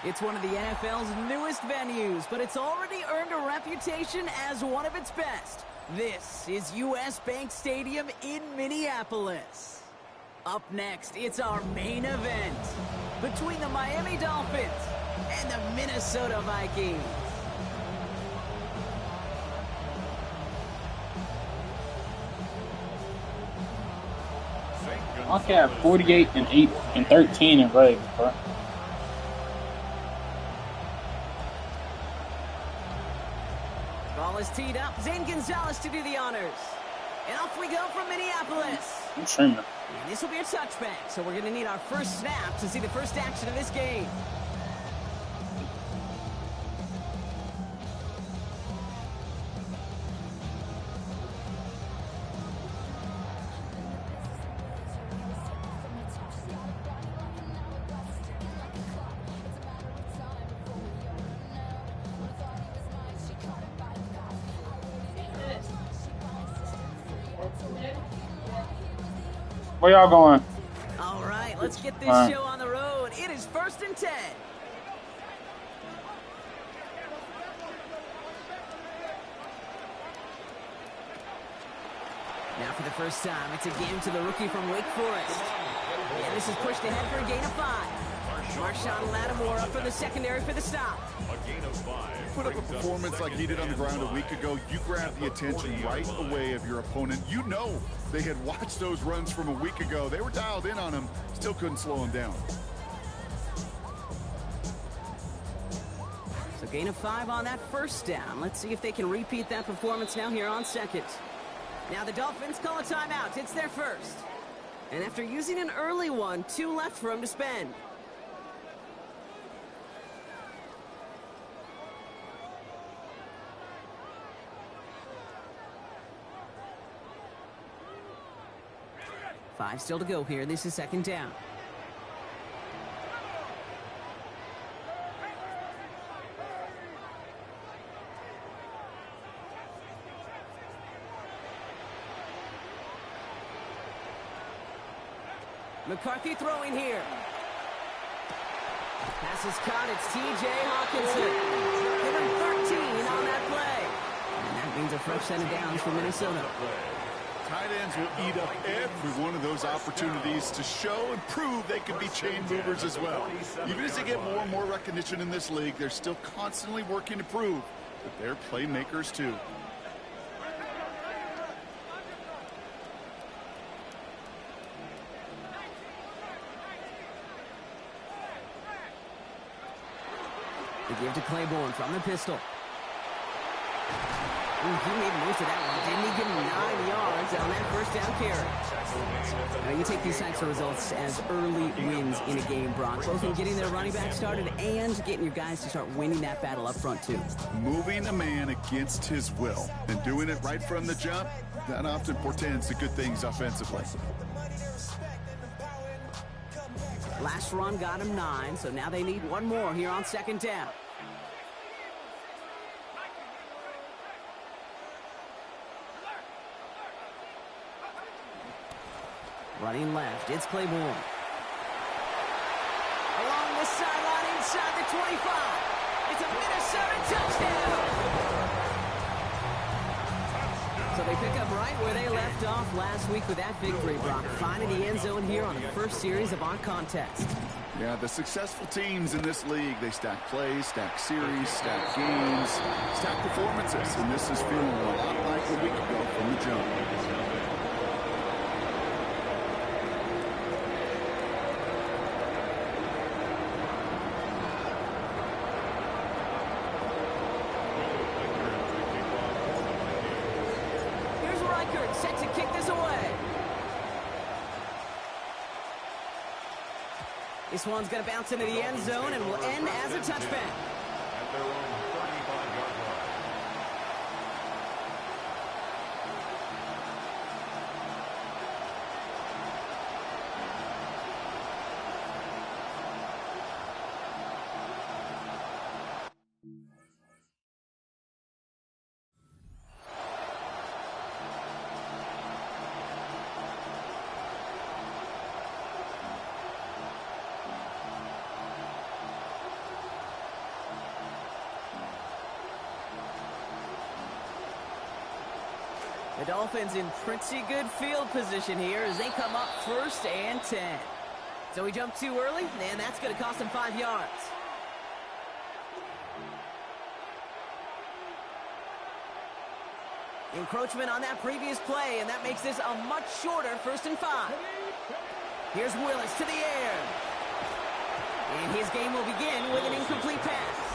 It's one of the NFL's newest venues, but it's already earned a reputation as one of its best. This is US Bank Stadium in Minneapolis. Up next, it's our main event between the Miami Dolphins and the Minnesota Vikings. I got 48 and 8 and 13 in Vegas, bro. Ball is teed up. Zane Gonzalez to do the honors. And off we go from Minneapolis. I'm streaming. And this will be a touchback, so we're going to need our first snap to see the first action of this game. Where y'all going? All right, let's get this show on the road. It is 1st and 10. Now for the first time, it's a game to the rookie from Wake Forest. And this is pushed ahead for a gain of 5. Marshawn Lattimore up for the secondary for the stop. A gain of 5. Put up a performance like he did on the ground a week ago. You grab the attention right away of your opponent. You know they had watched those runs from a week ago. They were dialed in on him. Still couldn't slow him down. So gain of 5 on that first down. Let's see if they can repeat that performance now here on second. Now the Dolphins call a timeout. It's their first. And after using an early one, 2 left for him to spend. Five still to go here. This is second down. McCarthy throwing here. Pass is caught. It's T.J. Hawkinson. Give him 13 on that play. And that means a fresh set of downs for Minnesota. Tight ends will eat up every one of those opportunities to show and prove they can be chain movers as well. Even as they get more and more recognition in this league, they're still constantly working to prove that they're playmakers too. They give to Claiborne from the pistol. He made most of that one. Didn't he give him 9 yards on that first down carry? Now, you take these types of results as early wins in a game, Brock, both in getting their running back started and getting your guys to start winning that battle up front, too. Moving a man against his will and doing it right from the jump, that often portends to good things offensively. Last run got him 9, so now they need one more here on second down. Running left, it's Claiborne. Along the sideline inside the 25. It's a Minnesota touchdown. So they pick up right where they left off last week with that victory, Brock. Finding the end zone here on the first series of our contest. Yeah, the successful teams in this league, they stack plays, stack series, stack games, stack performances. And this is feeling a lot like a week ago from the jump. Set to kick this away. This one's going to bounce into the end zone and will end as a touchback. At their own 35-yard line. The Dolphins in pretty good field position here as they come up 1st and 10. So he jumped too early, and that's going to cost him 5 yards. Encroachment on that previous play, and that makes this a much shorter 1st and 5. Here's Willis to the air. And his game will begin with an incomplete pass.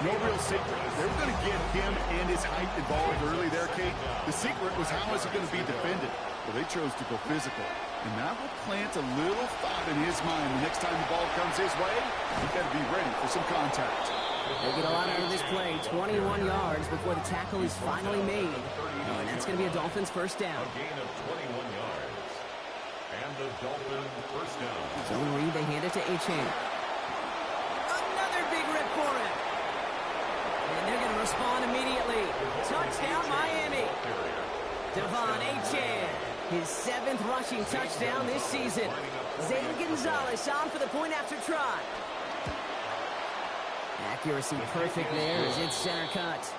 No real secret. They were going to get him and his height involved early there, Kate. The secret was how is it going to be defended? Well, they chose to go physical. And that will plant a little thought in his mind. The next time the ball comes his way, he's got to be ready for some contact. They get a lot out of this play. 21 yards before the tackle is finally made. And that's going to be a Dolphins first down. A gain of 21 yards. And the Dolphins first down. So Reed, they hand it to Achane. Another big rip for him. And they're going to respond immediately. Touchdown, Miami. Devon Achane, his 7th rushing touchdown this season. Zane Gonzalez on for the point after try. Accuracy perfect there as it's center cut.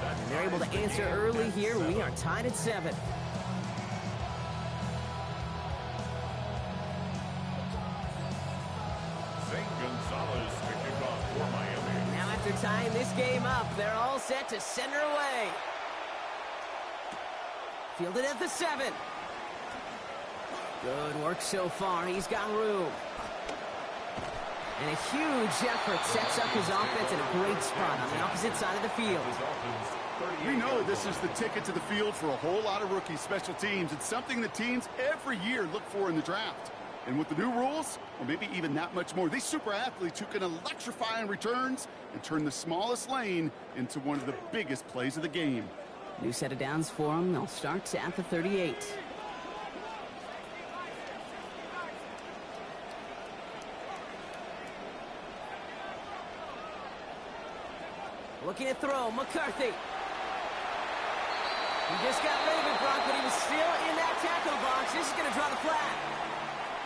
And they're able to answer early here. We are tied at 7. Zane Gonzalez to kick off for Miami. Now after tying this game up, they're all set to send her away. Fielded at the 7. Good work so far. He's got room. And a huge effort sets up his offense in a great spot on the opposite side of the field. We know this is the ticket to the field for a whole lot of rookie special teams. It's something that teams every year look for in the draft. And with the new rules, or maybe even that much more, these super athletes who can electrify on returns and turn the smallest lane into one of the biggest plays of the game. New set of downs for them. They'll start at the 38. Looking to throw, McCarthy. He just got Brock, but he was still in that tackle box. This is going to draw the flag.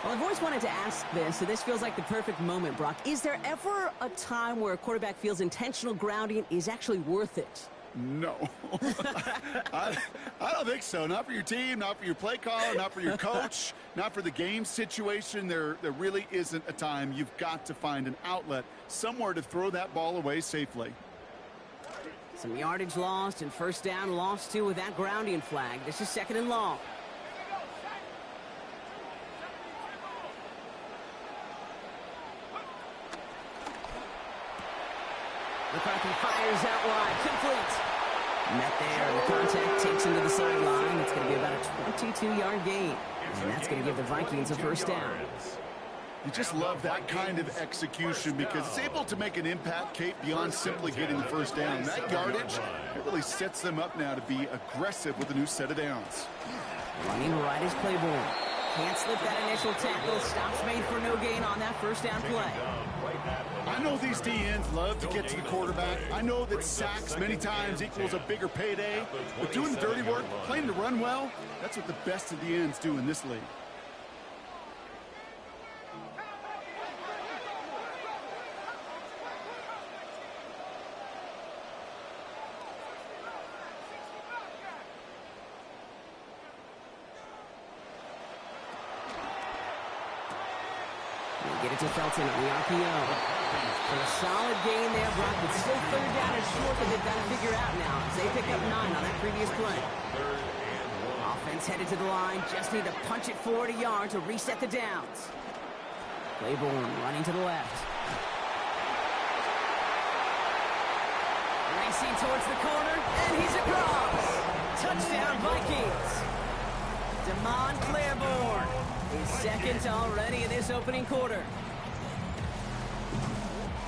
Well, I've always wanted to ask this, so this feels like the perfect moment, Brock. Is there ever a time where a quarterback feels intentional grounding is actually worth it? No. I don't think so. Not for your team, not for your play caller, not for your coach, not for the game situation. There really isn't a time. You've got to find an outlet, somewhere to throw that ball away safely. Some yardage lost and first down lost too with that grounding flag. This is 2nd and long. McCarthy fires out wide, complete. Met there, and the contact takes him to the sideline. It's going to be about a 22-yard gain, and that's going to give the Vikings a first down. You just love that kind of execution because it's able to make an impact, Kate, beyond simply getting the first down. That yardage, it really sets them up now to be aggressive with a new set of downs. Running right is Claiborne. Can't slip that initial tackle. Stops made for no gain on that first down play. I know these DNs love to get to the quarterback. I know that sacks many times equals a bigger payday. But doing the dirty work, playing to run well, that's what the best of the ends do in this league. Get it to Felton on the RPO. For a solid gain there, Brock, but still 3rd down and short that they've got to figure out now as they pick up 9 on that previous play. Offense headed to the line. Just need to punch it forward a yard to reset the downs. Claiborne running to the left. Racing towards the corner, and he's across. Touchdown, Vikings. Damon Claiborne, Second already in this opening quarter.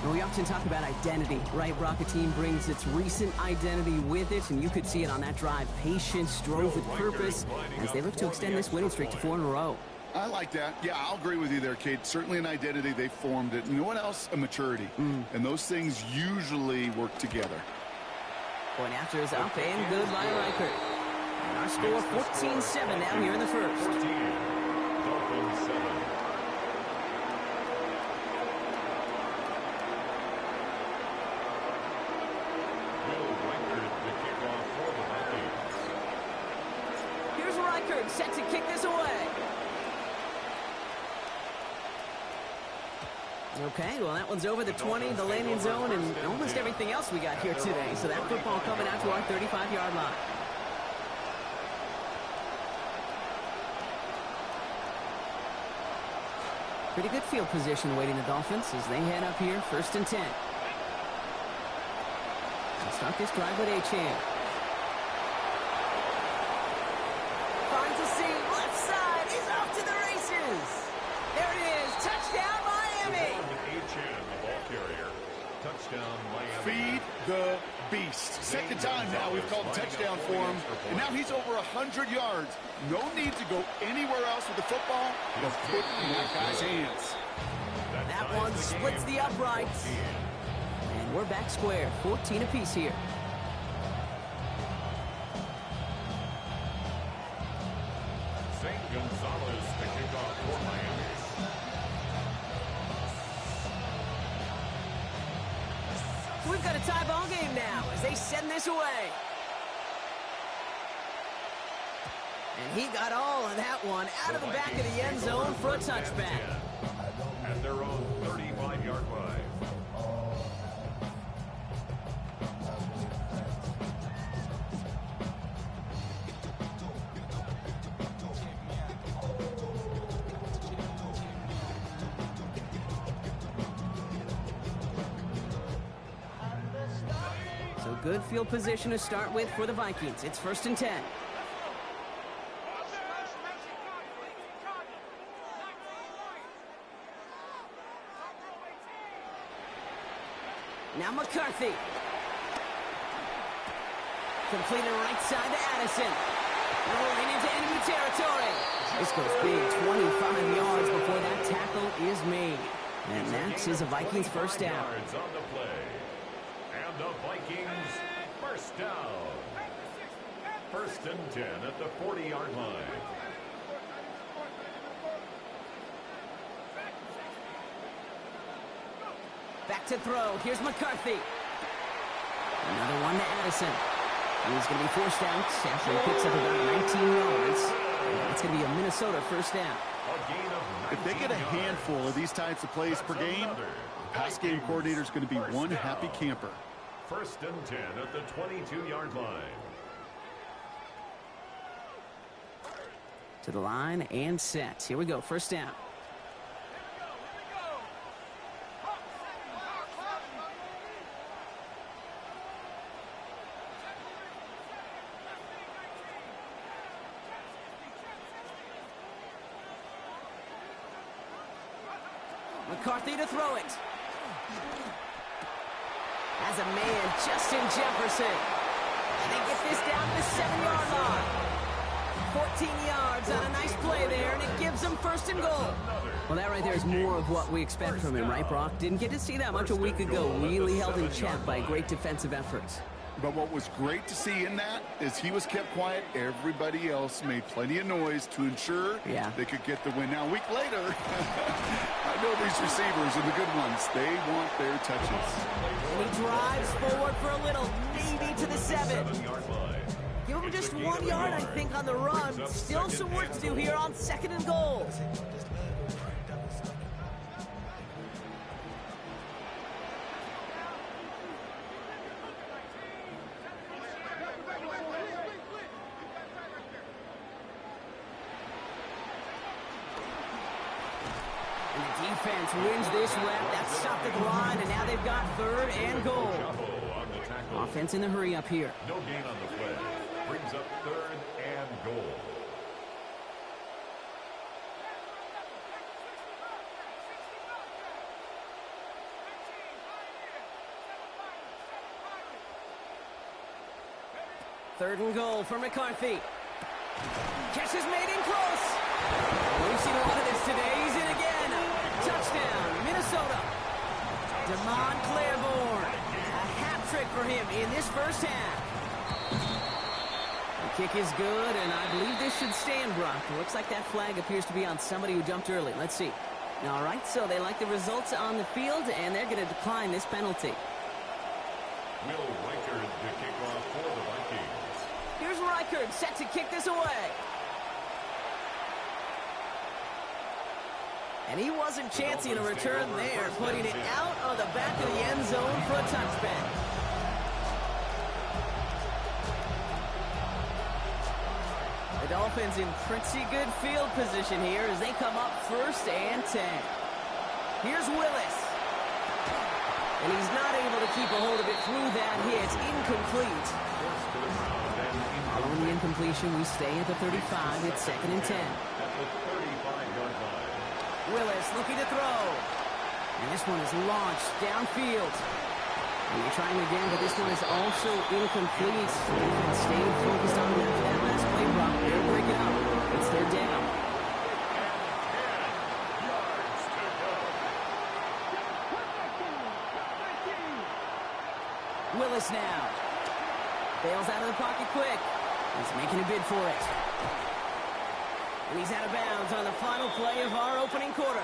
Well, we often talk about identity, right? Brock, a team brings its recent identity with it, and you could see it on that drive. Patience drove with purpose as they look to extend this winning streak to 4 in a row. I like that. Yeah, I'll agree with you there, Kate. Certainly an identity. They formed it. You know what else? A maturity. And those things usually work together. Point after is up and good by Reichert. And our score 14-7 now here in the first. 14, Dolphins 7. Will Reichert the kickoff for the Vikings. Here's Reichert set to kick this away. Okay, well, that one's over the 20, the landing zone, and almost everything else we got here today. So that football coming out to our 35-yard line. Pretty good field position awaiting the Dolphins as they head up here, 1st and 10. They'll start this drive with Achane. Finds a seam, left side, he's off to the races. There it is, touchdown Miami. Achane, the ball carrier. Touchdown Miami. Feed the beast. Second time now we've called touchdown for him, and now he's over 100 yards. No need to go anywhere else with the football. Just put it in that guy's hands. That one splits the uprights. And we're back square, 14 apiece here. St. Gonzalez to kick off for Miami. We've got a tie ball game now as they send this away. And he got all of that one out of the back of the end zone for a touchback. At their own 35-yard line. So good field position to start with for the Vikings. It's 1st and 10. Now McCarthy. Completed right side to Addison. Rolling into enemy territory. This goes big, 25 yards before that tackle is made. And that is a Vikings first down. Yards on the play. And the Vikings first down. 1st and 10 at the 40-yard line. Back to throw. Here's McCarthy. Another one to Addison. He's going to be forced out after he picks up about 19 yards. And it's going to be a Minnesota first down. If they get a handful of these types of plays per game, the pass game coordinator is going to be one happy camper. 1st and 10 at the 22-yard line. To the line and set. Here we go. First down. McCarthy to throw it. As a man, Justin Jefferson. And they get this down to the 7-yard line. 14 yards on a nice play there, and it gives them 1st and goal. Well, that right there is more of what we expect from him, right, Brock? Didn't get to see that much a week ago. Really held in check by great defensive efforts. But what was great to see in that is he was kept quiet. Everybody else made plenty of noise to ensure they could get the win. Now, a week later, I know these receivers are the good ones. They want their touches. And he drives forward for a little, maybe to the 7. Give him just 1 yard, I think, on the run. Still some work to do here on 2nd and goal. Defense wins this rep. That stopped at the line, and now they've got 3rd and goal. Offense in the hurry up here. No gain on the play. Brings up 3rd and goal. Third and goal for McCarthy. Catch is made in close. We've seen a lot of this today. He's in again. Touchdown, Minnesota. Damon Claiborne. A hat trick for him in this first half. The kick is good, and I believe this should stand, Brock. It looks like that flag appears to be on somebody who jumped early. Let's see. All right, so they like the results on the field, and they're going to decline this penalty. Will Reichard to kick off for the Vikings. Here's Reichard set to kick this away. And he wasn't chancing a return there, putting it out of the back of the end zone for a touchback. The Dolphins in pretty good field position here as they come up 1st and 10. Here's Willis. And he's not able to keep a hold of it through that hit. Incomplete. Following the incompletion, we stay at the 35. It's 2nd and 10. At the 35-yard line. Willis looking to throw. And this one is launched downfield. And they're trying again, but this one is also incomplete. Defense staying focused on that for that last play, Brock. They'll break it up. It's 3rd down. Willis now. Bails out of the pocket quick. He's making a bid for it. And he's out of bounds on the final play of our opening quarter.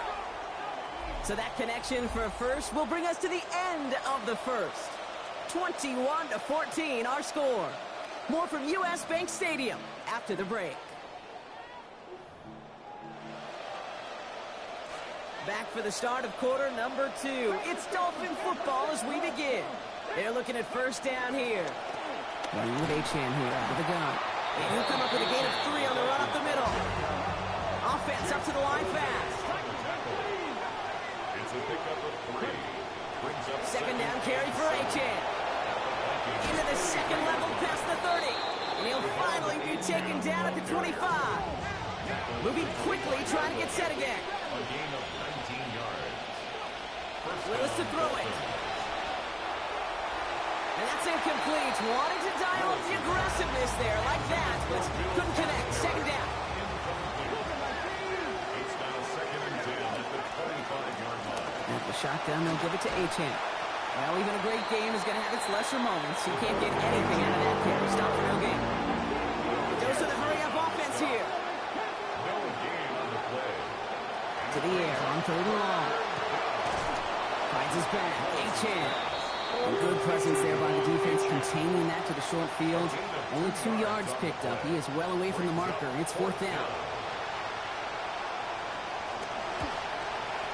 So that connection for a first will bring us to the end of the first. 21-14, our score. More from U.S. Bank Stadium after the break. Back for the start of quarter number 2. It's Dolphin football as we begin. They're looking at 1st down here. Running with Achane here out of the gun. And he'll come up with a gain of 3 on the run up the middle. Offense up to the line fast. It's a pickup of 3. Brings up 2nd down carry for Achane. Into the 2nd level past the 30. And he'll finally be taken down at the 25. Moving quickly, trying to get set again. A gain of 19 yards. Willis to throw it. And that's incomplete. Wanted to dial up the aggressiveness there like that, but couldn't connect. 2nd down. It's now 2nd and 10 at the 25-yard line. At the shotgun, they'll give it to Achane. Well, even a great game is going to have its lesser moments. He can't get anything out of that carry. Stop for no gain. Goes to the hurry-up offense here. No gain on the play. To the air on 3rd and long. Finds his back. Achane. A good presence there by the defense, containing that to the short field. Only 2 yards picked up. He is well away from the marker. It's 4th down.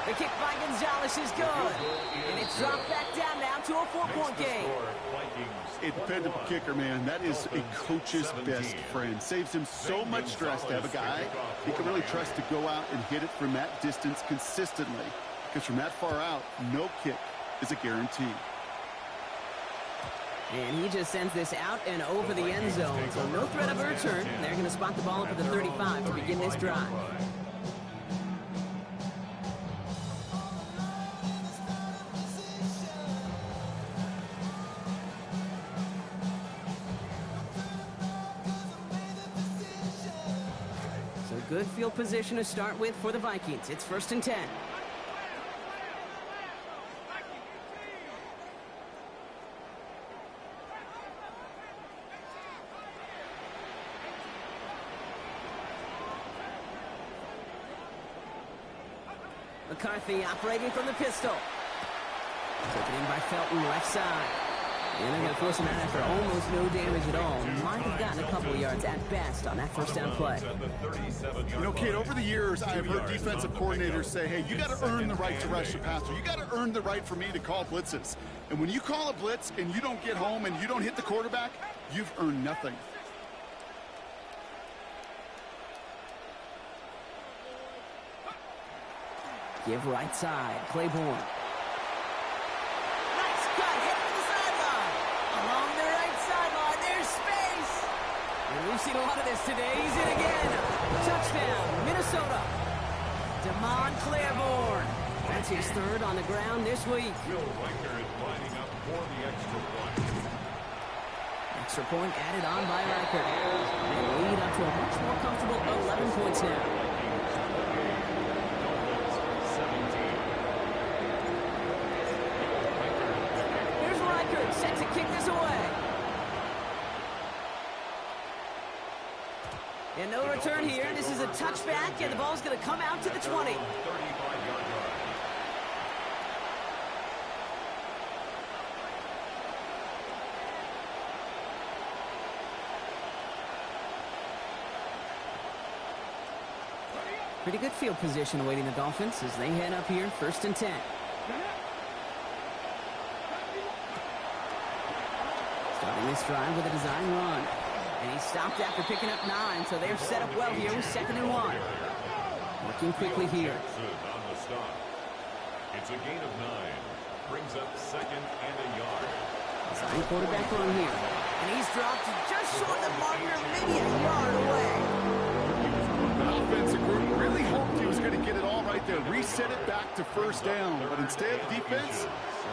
The kick by Gonzalez is good. And it's dropped back down now to a 4-point game. A dependable kicker, man. That is a coach's best friend. Saves him so much stress to have a guy he can really trust to go out and hit it from that distance consistently. Because from that far out, no kick is a guarantee. And he just sends this out and over the end zone. So no threat of a return. They're going to spot the ball up at the 35 to begin this drive. So good field position to start with for the Vikings. It's 1st and 10. McCarthy operating from the pistol. Taken in by Felton, left side. And they're going to force him out after almost no damage at all. Might have gotten a couple of yards at best on that 1st down play. You know, Kate, over the years, I've heard defensive coordinators say, hey, you got to earn the right to rush the passer. You got to earn the right for me to call blitzes. And when you call a blitz and you don't get home and you don't hit the quarterback, you've earned nothing. Give right side, Claiborne. Nice cut, hit to the sideline. Along the right sideline, there's space. And we've seen a lot of this today. He's in again. Touchdown, Minnesota. Damon Claiborne. That's his 3rd on the ground this week. Will Reichard lining up for the extra point. Extra point added on by Riker. They lead up to a much more comfortable 11 points now. Here's Riker, set to kick this away. And no return here. This is a touchback, and the ball's going to come out to the 20. Pretty good field position awaiting the Dolphins as they head up here, 1st and 10. Starting this drive with a design run. And he stopped after picking up 9, so they're set up well here with 2nd and 1. Working quickly here. It's a gain of 9. Brings up 2nd and a yard. Design quarterback run here. And he's dropped just short of the marker, maybe a yard away. The offensive group really hoped he was going to get it all right there, reset it back to 1st down. But instead, defense,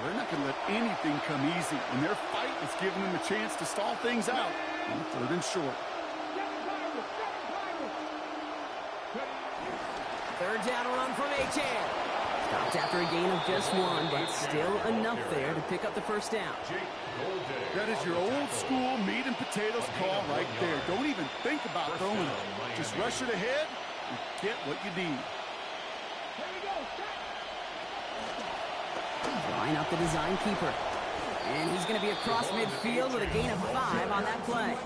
they're not going to let anything come easy. And their fight is giving them a chance to stall things out on 3rd and short. 3rd down run from Achane. Stopped after a gain of just 1, but still enough there to pick up the 1st down. That is your old school meat and potatoes call right there. Don't even think about throwing it. Just rush it ahead and get what you need. Line up the design keeper. And he's going to be across midfield with a gain of 5 on that play.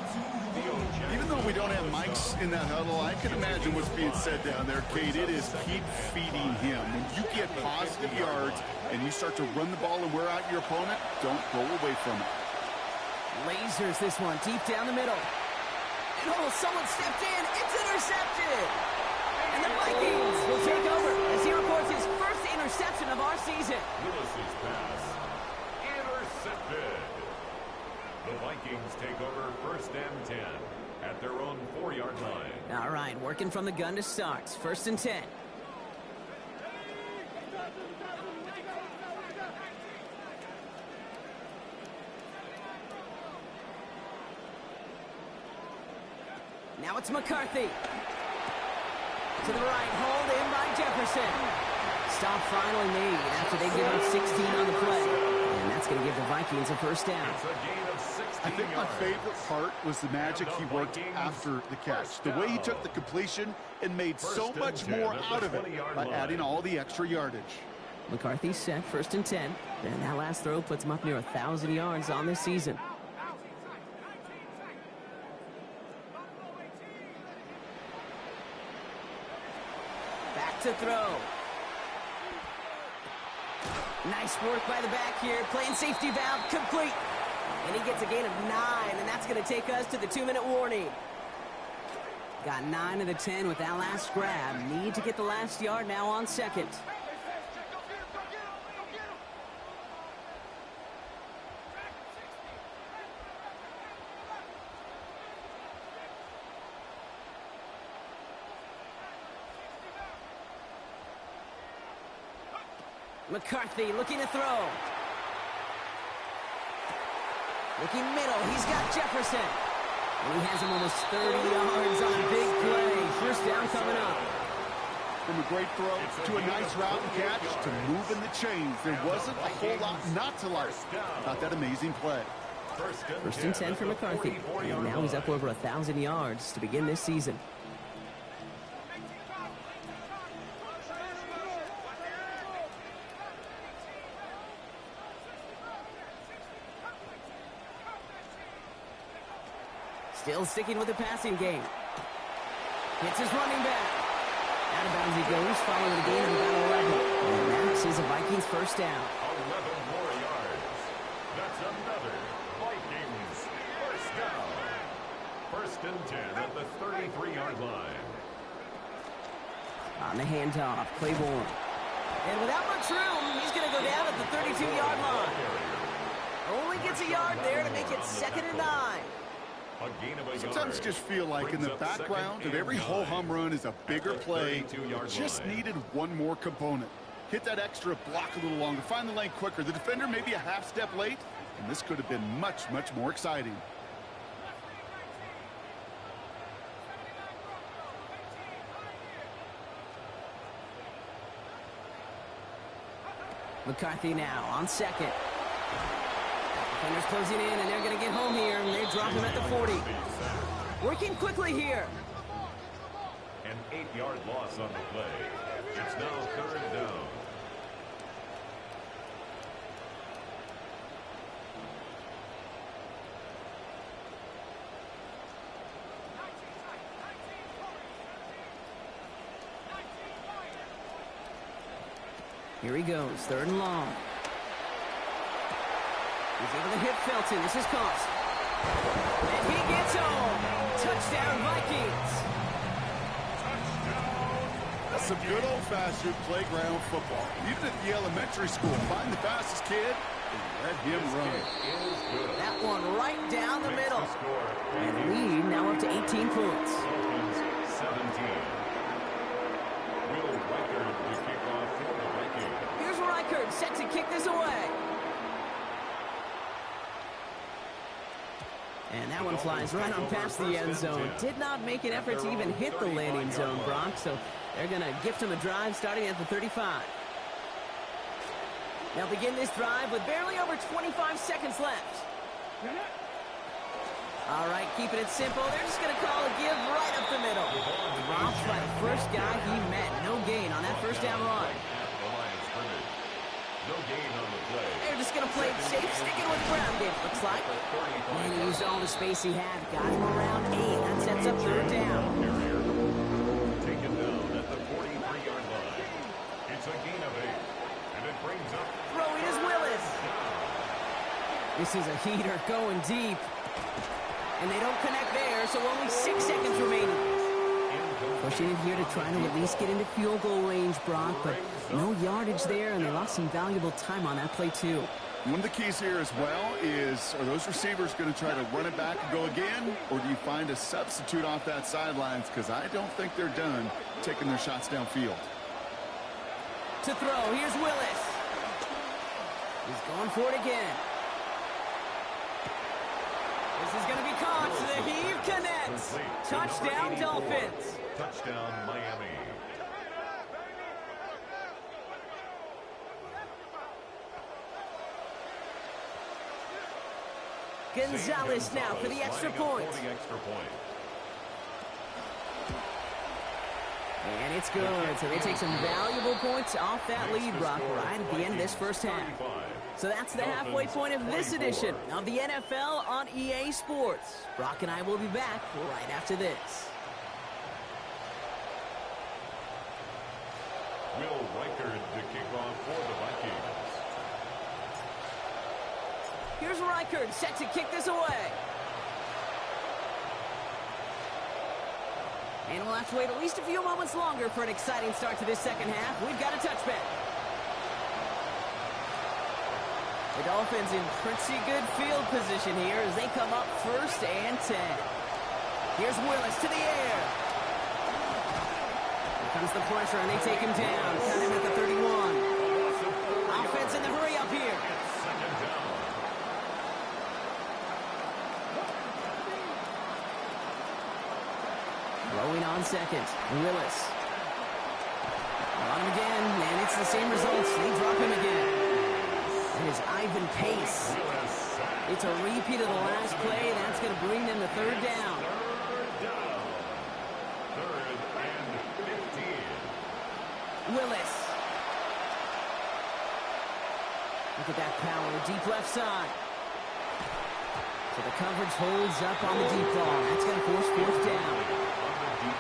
Even though we don't have mics in that huddle, I can imagine what's being said down there, Kate. It is keep feeding him. When you get positive yards and you start to run the ball and wear out your opponent, don't go away from it. Lasers this one deep down the middle. And oh, someone stepped in. It's intercepted. And the Vikings will take over as he records his first interception of our season. Willis's pass intercepted. The Vikings take over 1st and 10 at their own 4-yard line. All right, working from the gun to start. 1st and 10. Now it's McCarthy. To the right, hauled in by Jefferson. Stop finally made after they give up 16 on the play. And that's going to give the Vikings a 1st down. I think my favorite part was the magic he worked after the catch. The way he took the completion and made so much more out of it by adding all the extra yardage. McCarthy set 1st and 10. And that last throw puts him up near 1,000 yards on this season. Back to throw. Nice work by the back here. Playing safety valve complete. And he gets a gain of 9, and that's going to take us to the 2-minute warning. Got 9 of the 10 with that last grab. Need to get the last yard now on 2nd. McCarthy looking to throw. Looking middle, he's got Jefferson. And he has him almost 30 yards on a big play. 1st down coming up. From a great throw to a nice route and catch to moving the chains. There wasn't a whole lot not to like about that amazing play. 1st and 10 for McCarthy. And now he's up over 1,000 yards to begin this season. Still sticking with the passing game. Hits his running back. Out of bounds he goes, following the gain of about 11. And that is a Vikings 1st down. 11 more yards. That's another Vikings 1st down. 1st and 10 at the 33-yard line. On the handoff, Claiborne. And without much room, he's going to go down at the 32-yard line. Only gets a yard there to make it 2nd and 9. Sometimes just feel like in the background of every ho-hum run is a bigger play. Just needed one more component. Hit that extra block a little longer. Find the lane quicker. The defender maybe a half step late. And this could have been much, much more exciting. McCarthy now on second. Defenders closing in, and they're going to get home here, and they drop him at the 40. Working quickly here. An 8-yard loss on the play. It's now 3rd down. Here he goes, 3rd and long. He's able to hit Felton. This is Cost. And he gets home. Touchdown, Vikings. That's some good old-fashioned playground football. Even at the elementary school, find the fastest kid and let him run. That one right down the middle. And the lead now up to 18 points. 17. Will Reichard to kick off for the Vikings. Here's Reichard set to kick this away. And that one flies right on past the end zone. Did not make an effort to even hit the landing zone, Brock. So they're going to gift him a drive starting at the 35. They'll begin this drive with barely over 25 seconds left. All right, keeping it simple. They're just going to call a give right up the middle. Dropped by the first guy he met. No gain on that first down run. No gain on the play. They're just going to play it safe, sticking with ground game, looks like. And he used all the space he had. Got him around 8. That sets up 3rd down. Taken down at the 43-yard line. It's a gain of 8. And it brings up... Throwing is Willis. This is a heater going deep. And they don't connect there, so only 6 seconds remaining. Pushing it here to try to at least get into field goal range, Brock, but no yardage there, and they lost some valuable time on that play, too. One of the keys here as well is, are those receivers going to try to run it back and go again, or do you find a substitute off that sidelines? Because I don't think they're done taking their shots downfield. To throw, here's Willis. He's going for it again. This is going to be caught. The heave connects. Touchdown, Dolphins. Touchdown, Miami. Gonzalez now for the extra point. And it's good. So they take some valuable points off that lead, Brock, right at the end of this first half. So that's the halfway point of this edition of the NFL on EA Sports. Brock and I will be back right after this. Will Reichard to kick off for the Vikings. Here's Reichard set to kick this away. And we'll have to wait at least a few moments longer for an exciting start to this second half. We've got a touchback. The Dolphins in pretty good field position here as they come up 1st and 10. Here's Willis to the air. Here comes the pressure, and they take him down. Count him at the 31. Offense in the hurry up here. Throwing on second. Willis. On him again, and it's the same results. They drop him again. That is Ivan Pace. It's a repeat of the last play. That's going to bring them to 3rd down. 3rd and 15. Willis. Look at that power, deep left side. So the coverage holds up on the deep ball. That's going to force 4th down.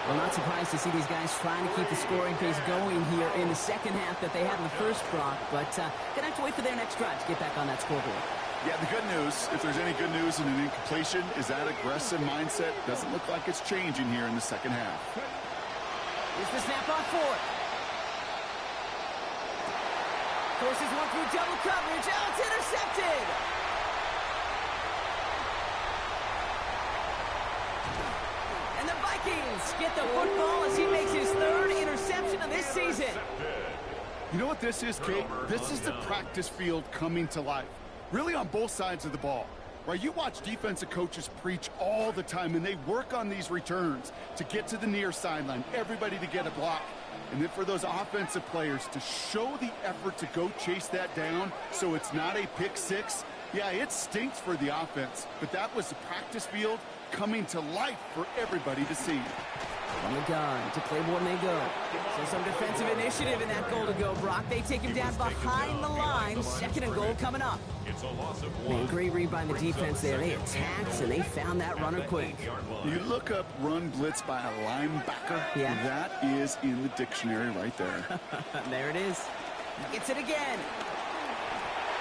Well, not surprised to see these guys trying to keep the scoring pace going here in the second half that they had in the first, Brock, but going to have to wait for their next drive to get back on that scoreboard. Yeah, the good news, if there's any good news in an incompletion, is that aggressive mindset doesn't look like it's changing here in the second half. Here's the snap on 4th. Forces one through double coverage. Oh, it's intercepted. And the Vikings get the football as he makes his 3rd interception of this season. You know what this is, Kate? This is the practice field coming to life. Really on both sides of the ball. Right? You watch defensive coaches preach all the time, and they work on these returns to get to the near sideline, everybody to get a block. And then for those offensive players to show the effort to go chase that down so it's not a pick six, yeah, it stinks for the offense, but that was the practice field coming to life for everybody to see. From the gun to Claiborne they go. So some defensive initiative in that goal to go, Brock. They take him down behind the line. Second and goal coming up. It's a loss of Man, one. great read by the defense there. They attacked, and they found that runner quick. You look up run blitz by a linebacker, Yeah. that is in the dictionary right there. There it is. He gets it again.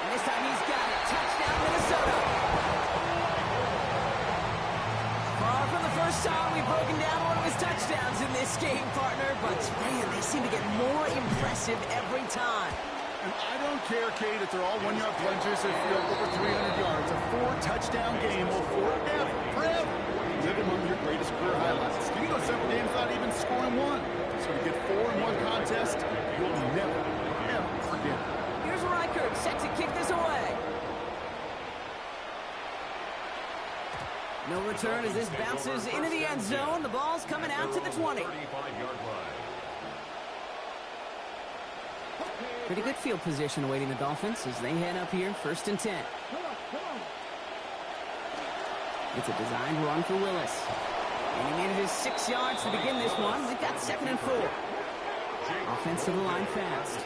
And this time he's got it. Touchdown, Minnesota. Far from the first time we've broken down one of his touchdowns in this game, partner. But, man, they seem to get more impressive every time. And I don't care, Kate, if they're all one-yard plunges or over 300 yards. A 4-touchdown game will forever live among your greatest career highlights. You can go several games without even scoring one. So to get 4 in one contest, you'll never, ever forget it. Here's Reichert, set to kick this away. No return as this bounces into the end zone. The ball's coming out to the 20. 35-yard line. Pretty good field position awaiting the Dolphins as they head up here, 1st and 10. It's a designed run for Willis. And he made it his 6 yards to begin this one. They've got 2nd and 4. Offense to the line fast.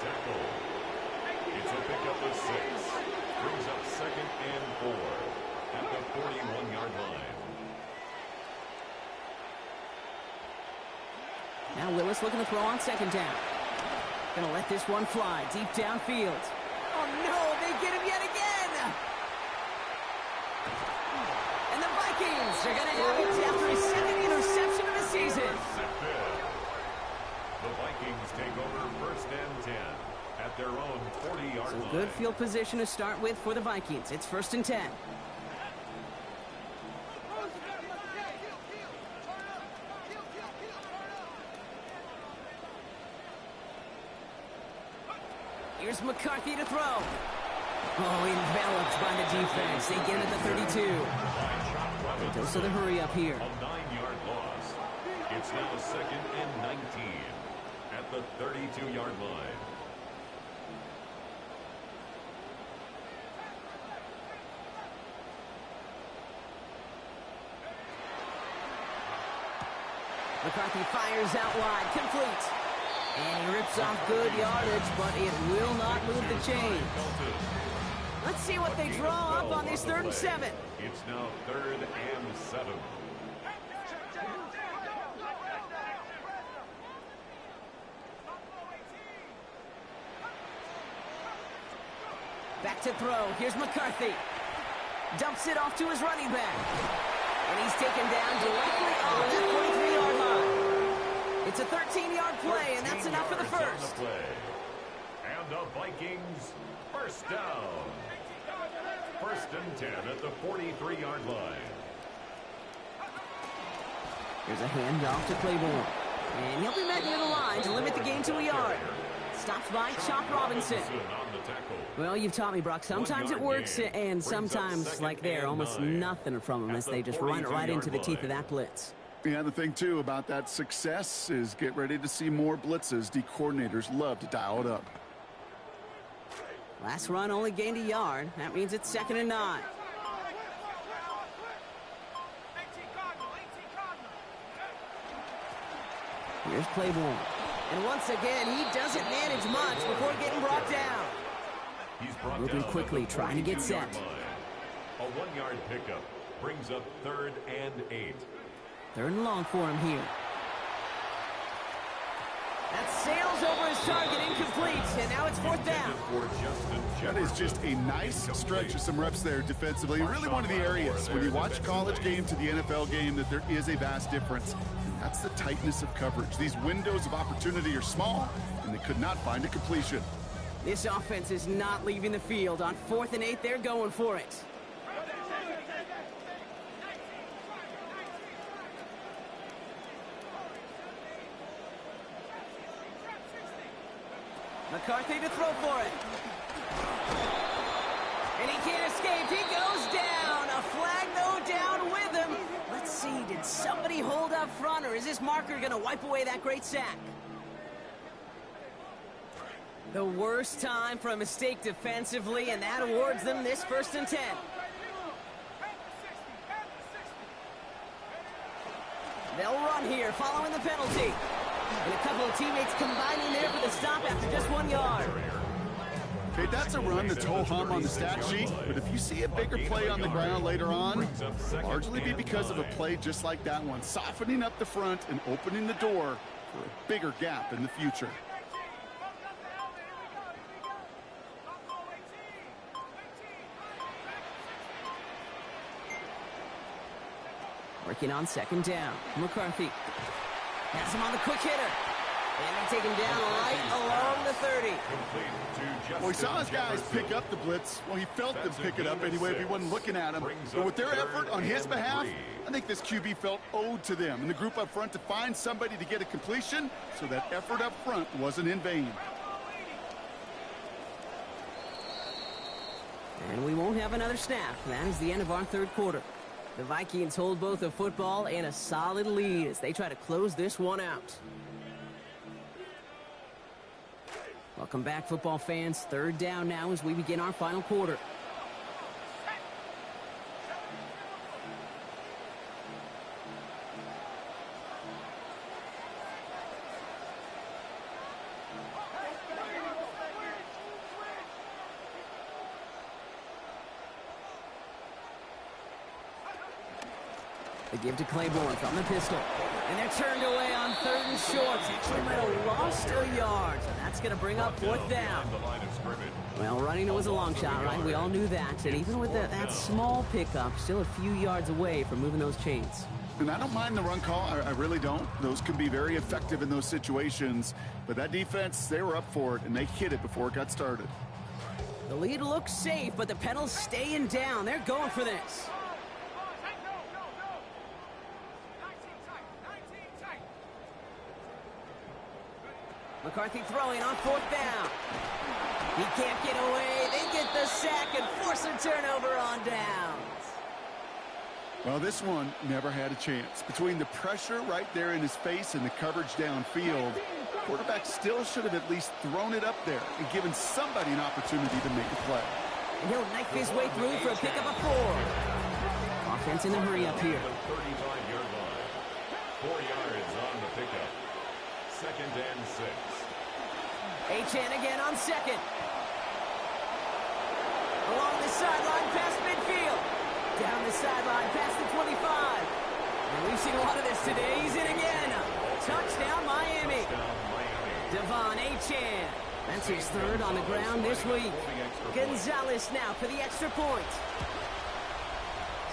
It's a pickup of 6. Brings up 2nd and 4 at the 41-yard line. Now Willis looking to throw on 2nd down. Gonna let this one fly deep downfield. Oh no, they get him yet again! And the Vikings are gonna have it after his 2nd interception of the season. The Vikings take over 1st and 10 at their own 40-yard line. Good field position to start with for the Vikings. It's 1st and 10. Here's McCarthy to throw. Oh, enveloped by the defense. They get it at the 32. Dose of the hurry up here. A 9-yard loss. It's now 2nd and 19 at the 32-yard line. McCarthy fires out wide, complete. And he rips off good yardage, but it will not move the chain. Let's see what they draw up on this 3rd and 7. It's now 3rd and 7. Back to throw. Here's McCarthy. Dumps it off to his running back. And he's taken down directly off the 43-yard line. It's a 13-yard play, and that's enough for the first. And the Vikings, 1st down. 1st and 10 at the 43-yard line. Here's a handoff to Claiborne. And he'll be met near the line to limit the gain to a yard. Stopped by Chop Robinson. On the tackle. Well, you've taught me, Brock. Sometimes it works, and sometimes, like there, almost nothing from them as they just run it right into the teeth of that blitz. Yeah, the thing, too, about that success is get ready to see more blitzes. D coordinators love to dial it up. Last run only gained a yard. That means it's 2nd and 9. Here's Claiborne. And once again, he doesn't manage much before getting brought down. He's brought Moving down quickly, at the trying to get 42-yard set. line. A 1-yard pickup brings up 3rd and 8. 3rd and long for him here. That sails over his target, incomplete, and now it's 4th down. That is just a nice stretch of some reps there defensively. Really one of the areas when you watch college game to the NFL game that there is a vast difference. And that's the tightness of coverage. These windows of opportunity are small, and they could not find a completion. This offense is not leaving the field. On 4th and 8, they're going for it. McCarthy to throw for it. And he can't escape. He goes down. A flag, though, down with him. Let's see, did somebody hold up front, or is this marker going to wipe away that great sack? The worst time for a mistake defensively, and that awards them this 1st and 10. They'll run here, following the penalty. And a couple of teammates combining there for the stop after just 1 yard. Okay, that's a run that's ho-hum on the stat sheet, but if you see a bigger play on the ground later on, it'll largely be because of a play just like that one, softening up the front and opening the door for a bigger gap in the future. Working on 2nd down. McCarthy has him on the quick hitter. And they take him down right along the 30. Well, he saw his guys pick up the blitz. Well, he felt them pick it up anyway if he wasn't looking at him. But with their effort on his behalf, I think this QB felt owed to them and the group up front to find somebody to get a completion, so that effort up front wasn't in vain. And we won't have another snap. That is the end of our 3rd quarter. The Vikings hold both a football and a solid lead as they try to close this one out. Welcome back, football fans. 3rd down now as we begin our final quarter. They give to Claiborne from the pistol. And they're turned away on 3rd and short. Actually might have lost a yard. So that's going to bring up 4th down. Well, running it was a long shot, right? We all knew that. And even with that small pickup, still a few yards away from moving those chains. And I don't mind the run call. I really don't. Those can be very effective in those situations. But that defense, they were up for it, and they hit it before it got started. The lead looks safe, but the pedal's staying down. They're going for this. McCarthy throwing on 4th down. He can't get away. They get the sack and force a turnover on downs. Well, this one never had a chance. Between the pressure right there in his face and the coverage downfield, quarterback still should have at least thrown it up there and given somebody an opportunity to make a play. And he'll knife his way through for a pickup of 4. Offense in a hurry up here. 35-yard line. 4 yards on the pickup. 2nd and 6. Achane again on 2nd. Along the sideline, past midfield. Down the sideline, past the 25. And we've seen a lot of this today. He's in again. Touchdown, Miami. Devon Achane. That's his 3rd on the ground this week. Gonzalez now for the extra point.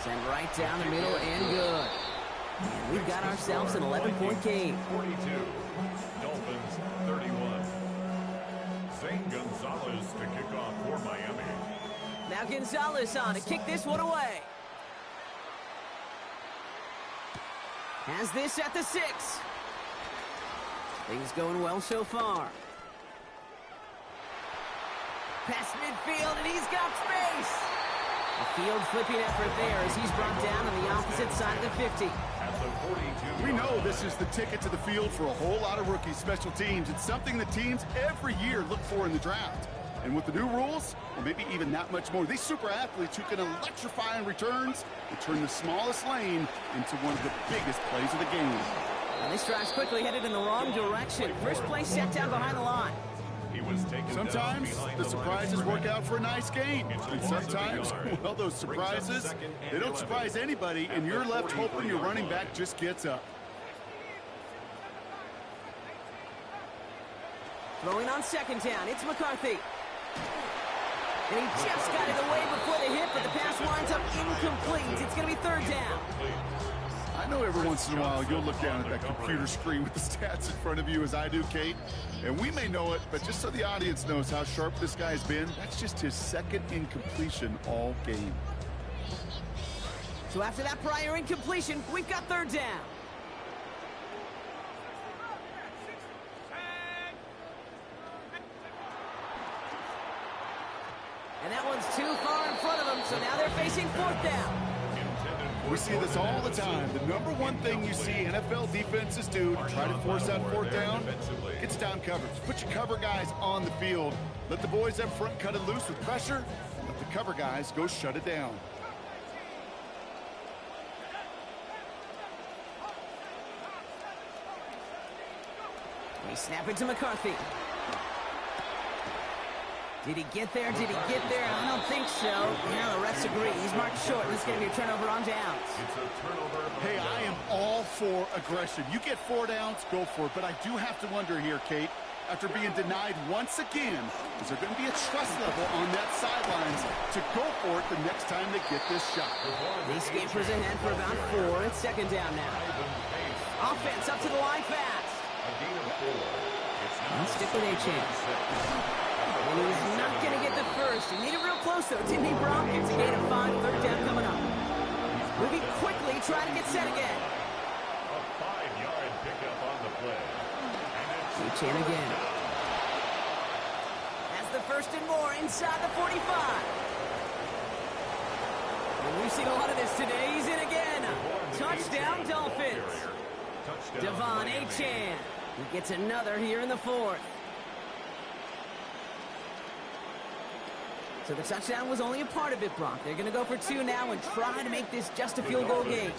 Send right down the middle and good. And we've got ourselves an 11-point game. 42. Dolphins 31. Zane Gonzalez to kick off for Miami. Now Gonzalez on to kick this one away. Has this at the 6. Things going well so far. Past midfield, and he's got space. A field flipping effort there as he's brought down on the opposite side of the 50. We know this is the ticket to the field for a whole lot of rookie special teams. It's something that teams every year look for in the draft. And with the new rules, well, maybe even that much more, these super athletes who can electrify in returns and turn the smallest lane into one of the biggest plays of the game. Now this drive's quickly headed in the wrong direction. First play set down behind the line. Sometimes the surprises work out for a nice game. And sometimes, well, those surprises, they don't surprise anybody, and you're left hoping your running back just gets up. Throwing on 2nd down, it's McCarthy. And he just got it away before the hit, but the pass winds up incomplete. It's going to be 3rd down. I know every once in a while you'll look down at that computer screen with the stats in front of you as I do, Kate. And we may know it, but just so the audience knows how sharp this guy's been, that's just his 2nd incompletion all game. So after that prior incompletion, we've got 3rd down. And that one's too far in front of them, so now they're facing 4th down. Intended We see this all the time. The number one thing you see NFL defenses do to try to force that fourth down, it's down coverage. Put your cover guys on the field. Let the boys up front cut it loose with pressure. Let the cover guys go shut it down. We snap it to McCarthy. Did he get there? Did he get there? I don't think so. Now the refs agree. He's marked short. This is going to be a turnover on downs. Hey, I am all for aggression. You get 4 downs, go for it. But I do have to wonder here, Kate, after being denied once again, is there going to be a trust level on that sidelines to go for it the next time they get this shot? These Scapers ahead for about 4. It's second down now. Offense up to the line fast. Let's stick with A-Chance. And he's not going to get the first. He made it real close, though, didn't he, Brock? It's a gain of 5, third down coming up. Moving quickly, trying to get set again. A 5-yard pickup on the play. A-Chan again. That's the first and more inside the 45. And we've seen a lot of this today. He's in again. Touchdown, Dolphins. Devon A-Chan. He gets another here in the 4th. So the touchdown was only a part of it, Brock. They're going to go for 2 now and try to make this just a field goal game. And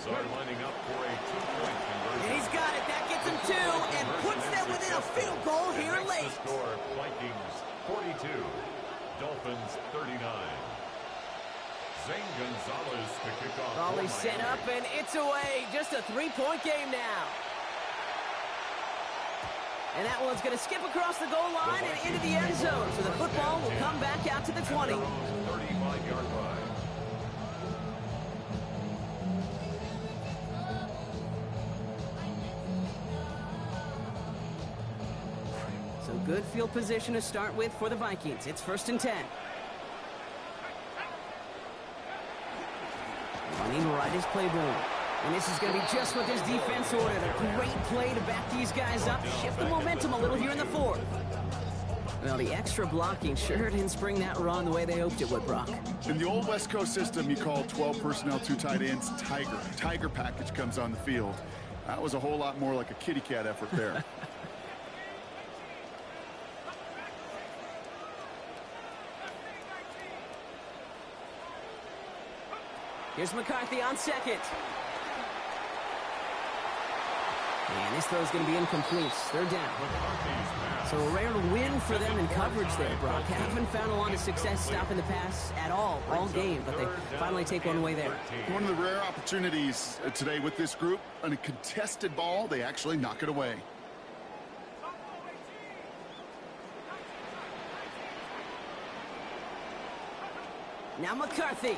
he's got it. That gets him 2 and puts them within a field goal here late. Score, Vikings 42, Dolphins 39. Zane Gonzalez to kick off. Ball is set up and it's away. Just a 3-point game now. And that one's going to skip across the goal line and into the end zone. So the football will come back out to the 20. 35-yard line. So good field position to start with for the Vikings. It's 1st and 10. Running right as playbook. And this is going to be just what this defense ordered. A great play to back these guys up. Shift the momentum a little here in the 4th. Well, the extra blocking sure didn't spring that run the way they hoped it would, Brock. In the old West Coast system, you call 12 personnel, 2 tight ends, Tiger. Tiger package comes on the field. That was a whole lot more like a kitty cat effort there. Here's McCarthy on second. And this throw is going to be incomplete. 3rd down. So a rare win for them in coverage there, Brock. Haven't found a lot of success stopping the pass at all game, but they finally take one away there. One of the rare opportunities today with this group, on a contested ball, they actually knock it away. Now McCarthy.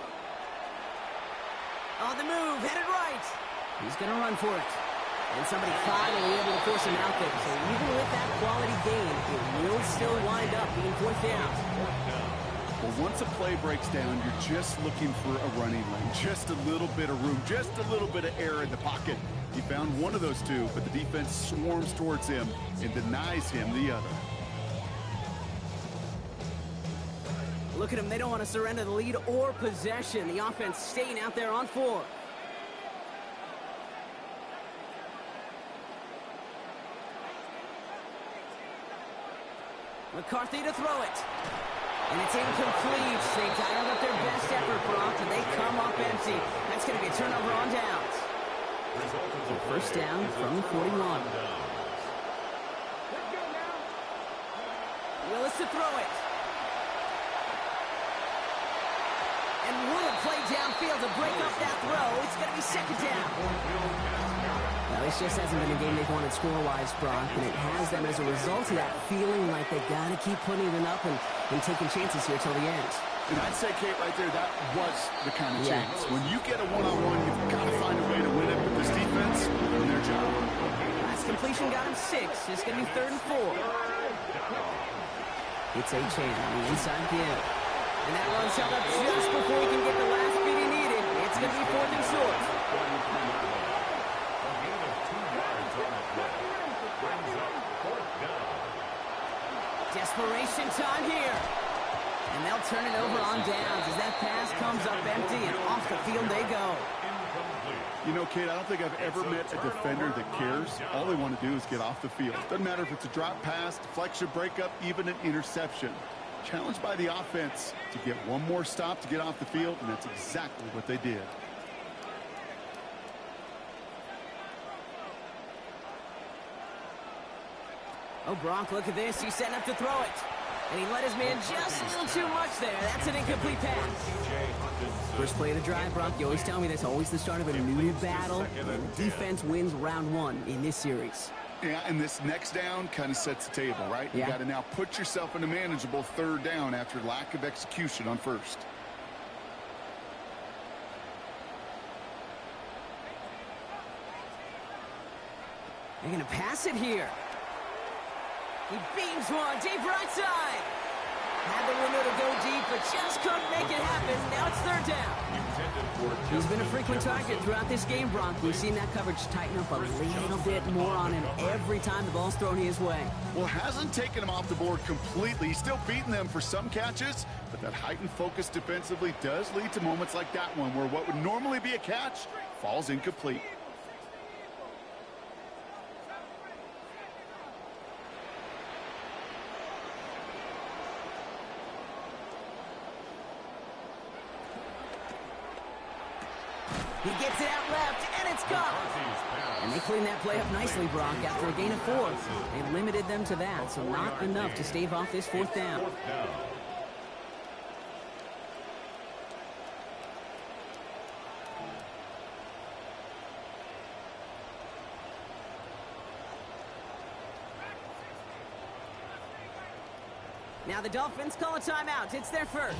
On the move, headed right. He's going to run for it. And somebody finally able to force him out there. So even with that quality gain, it will still wind up being 4th down. Well, once a play breaks down, you're just looking for a running lane. Just a little bit of room, just a little bit of air in the pocket. He found one of those 2, but the defense swarms towards him and denies him the other. Look at them. They don't want to surrender the lead or possession. The offense staying out there on 4. McCarthy to throw it. And it's incomplete. They dialed up their best effort, Brock, and they come up empty. That's going to be a turnover on downs. So 1st down from the 41. Willis to throw it. And Wood play downfield to break up that throw. It's going to be 2nd down. Well, this just hasn't been a game they've wanted score-wise, Brock, and it has them as a result of that feeling like they got to keep putting it up and taking chances here till the end. And I'd say, Kate, right there, that was the kind of chance. When you get a one-on-one, you've got to find a way to win it. But this defense, doing their job. Last completion got him 6. It's going to be 3rd and 4. It's A-Chan on the inside give. And that runs held up just before he can get the last beat he needed. It's going to be 4th and short. Desperation time here. And they'll turn it over on downs as that pass comes up empty and off the field they go. You know, Kate, I don't think I've ever met a defender that cares. All they want to do is get off the field. Doesn't matter if it's a drop pass, deflection, breakup, even an interception. Challenged by the offense to get one more stop to get off the field, and that's exactly what they did. Oh, Gronk, look at this. He's setting up to throw it. And he let his man just a little too much there. That's an incomplete pass. First play of the drive, Gronk. You always tell me that's always the start of a new battle. And the defense wins round one in this series. Yeah, and this next down kind of sets the table, right? Yeah. You got to now put yourself in a manageable third down after lack of execution on first. They're going to pass it here. He beams one, deep right side. Had the window to go deep, but just couldn't make it happen. Now it's third down. He's been a frequent target throughout this game, Bronk. We've seen that coverage tighten up a little bit more on him every time the ball's thrown his way. Well, hasn't taken him off the board completely. He's still beating them for some catches, but that heightened focus defensively does lead to moments like that one where what would normally be a catch falls incomplete. He gets it out left, and it's gone. And they clean that play up nicely, Brock. After a gain of 4, they limited them to that, so not enough to stave off this fourth down. Now the Dolphins call a timeout. It's their first.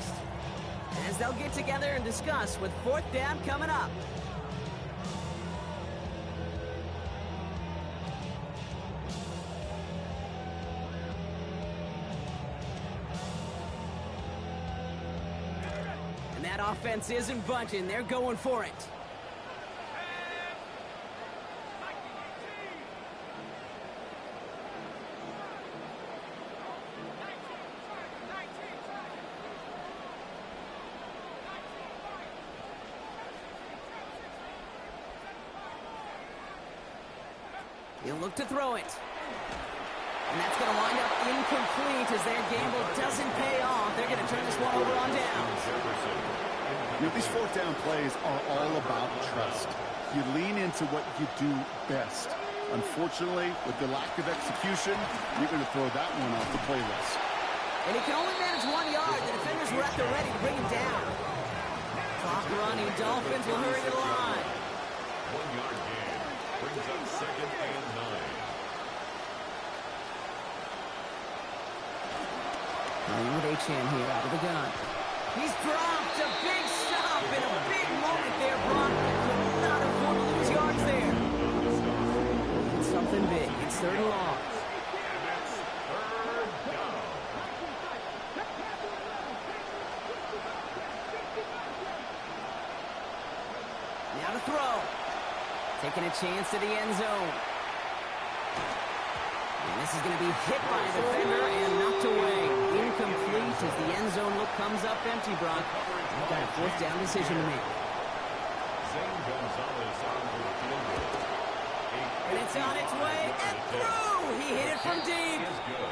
As they'll get together and discuss with fourth down coming up. And that offense isn't budging. They're going for it. He'll look to throw it. And that's going to wind up incomplete as their gamble doesn't pay off. They're going to turn this one over on downs. You know, these fourth down plays are all about trust. You lean into what you do best. Unfortunately, with the lack of execution, you're going to throw that one off the playlist. And he can only manage 1 yard. The defenders were at the ready to bring him down. Clock running. Dolphins will hurry to the line. 1 yard gain. Brings up second and 9. Playing with H.N. here out of the gun. He's dropped a big stop in a big moment there, Brock. Could not afford to lose yards there. It's something big. It's third and long. And it's third down. Now to throw. Taking a chance to the end zone. And this is going to be hit by a defender and knocked away. Incomplete as the end zone look comes up empty, Brock. They've got a fourth down decision to make. And it's on its way and through. He hit it from deep.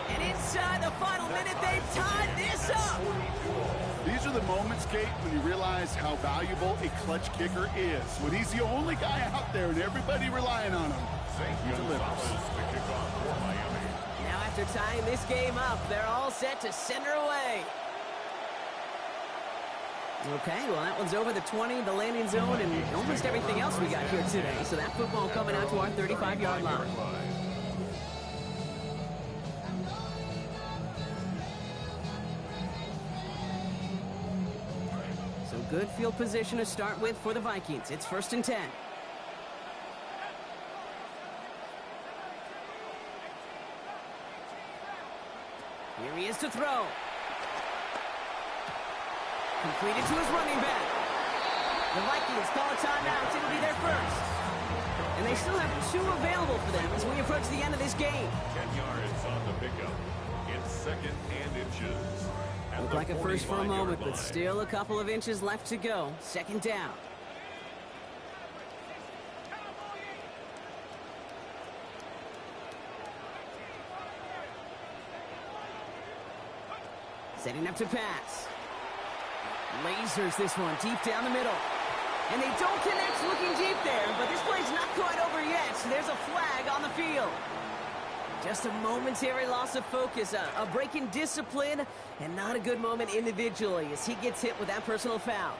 And inside the final minute, they've tied this up. These are the moments, Kate, when you realize how valuable a clutch kicker is. When he's the only guy out there and everybody relying on him. He delivers. Now after tying this game up, they're all set to send her away. Okay, well that one's over the 20, the landing zone, and almost everything else we got here today. So that football coming out to our 35-yard line. So good field position to start with for the Vikings. It's 1st and 10. Here he is to throw. Completed to his running back. The Vikings call a timeout. It'll be their first. And they still have 2 available for them as we approach the end of this game. 10 yards on the pickup. It's second and inches. Looked like a first for a moment, but still a couple of inches left to go. Second down. Setting up to pass. Lasers this one deep down the middle. And they don't connect looking deep there, but this play's not quite over yet. There's a flag on the field. Just a momentary loss of focus, a break in discipline, and not a good moment individually as he gets hit with that personal foul.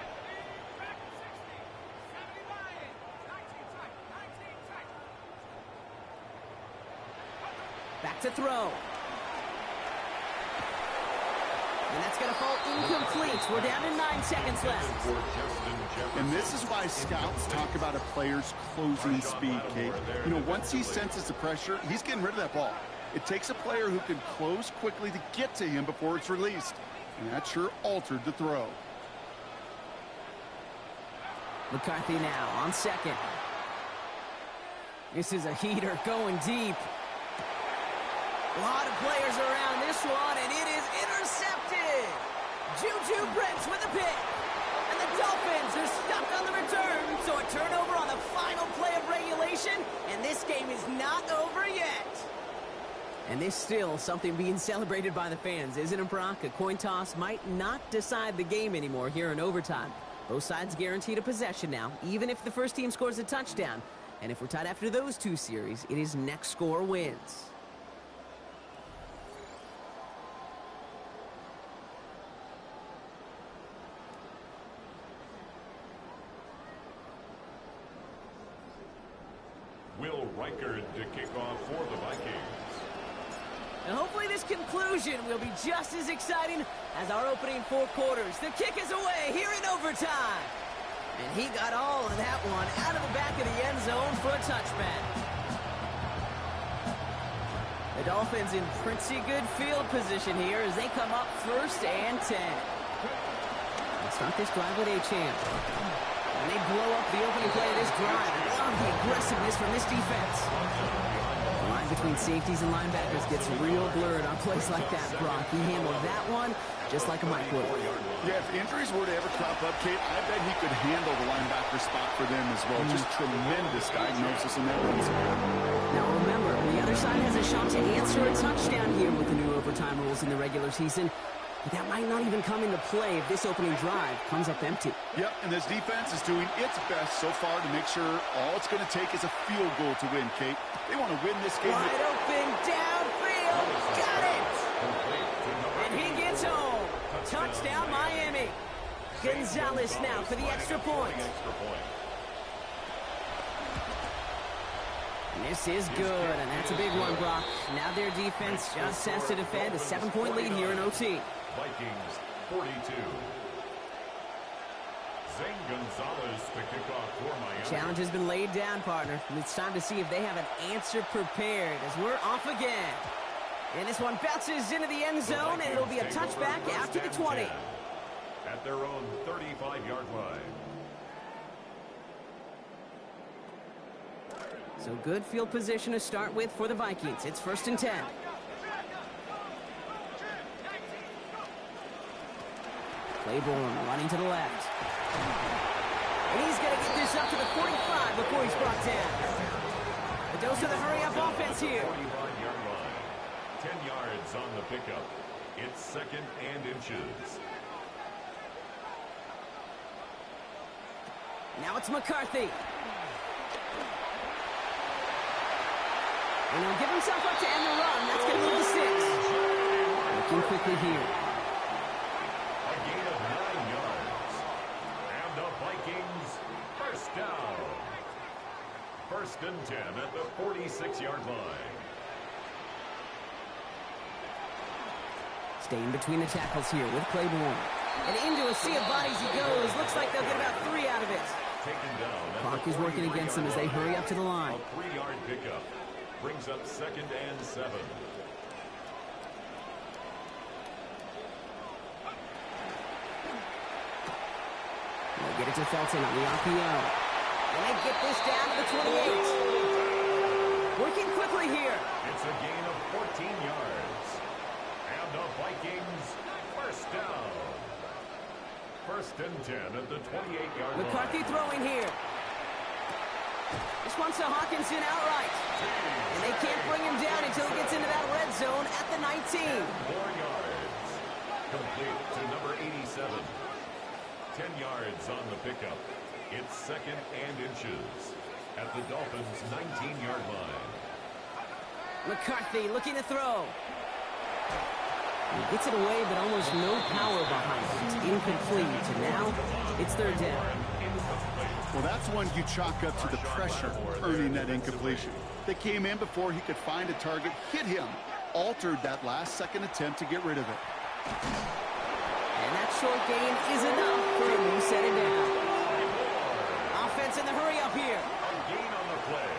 Back to throw. And that's going to fall incomplete. We're down to 9 seconds left. And this is why scouts talk about a player's closing speed, Kate. You know, once he senses the pressure, he's getting rid of that ball. It takes a player who can close quickly to get to him before it's released. And that sure altered the throw. McCarthy now on second. This is a heater going deep. A lot of players around this one, and it is intercepted. Juju Brents with a pick. And the Dolphins are stuck on the return. So a turnover on the final play of regulation, and this game is not over yet. And there's still something being celebrated by the fans, isn't it, Brock? A coin toss might not decide the game anymore here in overtime. Both sides guaranteed a possession now, even if the first team scores a touchdown. And if we're tied after those two series, it is next score wins. Will Reichard to kick off for the Vikings. And hopefully this conclusion will be just as exciting as our opening 4 quarters. The kick is away here in overtime. And he got all of that one out of the back of the end zone for a touchback. The Dolphins in pretty good field position here as they come up 1st and 10. Let's start this drive with Achane. And they blow up the opening play of this drive. I love the aggressiveness from this defense. The line between safeties and linebackers gets real blurred on plays like that, Brock. He handled that one just like a Mike would. Yeah, if injuries were to ever crop up, Kate, I bet he could handle the linebacker spot for them as well. Just tremendous diagnosis in that one. Now remember, the other side has a shot to answer a touchdown here with the new overtime rules in the regular season. But that might not even come into play if this opening drive comes up empty. Yep, and this defense is doing its best so far to make sure all it's going to take is a field goal to win, Kate. They want to win this game. Wide open, downfield, got it! And he gets home. Touchdown, Miami. Gonzalez now for the extra point. And this is good, and that's a big one, Brock. Now their defense just has to defend a 7-point lead here in OT. Vikings 42. Zane Gonzalez to kick off for Miami. Challenge has been laid down, partner. And it's time to see if they have an answer prepared as we're off again. And this one bounces into the end zone, and it'll be a touchback after the 20. At their own 35-yard line. So good field position to start with for the Vikings. It's 1st and 10. Claiborne running to the left. And he's going to get this up to the 45 before he's brought down. The dose of the hurry-up offense here. 45-yard line. 10 yards on the pickup. It's 2nd and inches. Now it's McCarthy. And he'll give himself up to end the run. That's going to move to 6. Looking quickly here. A gain of 9 yards. And the Vikings, 1st down. 1st and 10 at the 46-yard line. Staying between the tackles here with Claiborne. And into a sea of bodies he goes. Looks like they'll get about 3 out of it. Taken down. Clock is working against them as they hurry up to the line. A 3-yard pickup. Brings up 2nd and 7. They'll get it to Felton on the RPO. And they get this down to the 28. Working quickly here. It's a gain of 14 yards. And the Vikings, 1st down. 1st and 10 at the 28-yard line. McCarthy throwing here. This one's to Hawkinson outright. And they can't bring him down until he gets into that red zone at the 19. 4 yards. Complete to number 87. 10 yards on the pickup. It's 2nd and inches at the Dolphins' 19-yard line. McCarthy looking to throw. He gets it away, but almost no power behind it. It's incomplete, and now it's 3rd down. Well, that's one you chalk up to the pressure earning that incompletion. They came in before he could find a target, hit him, altered that last-second attempt to get rid of it. And that short gain is enough for him to set it down. Offense in the hurry up here. A gain on the play.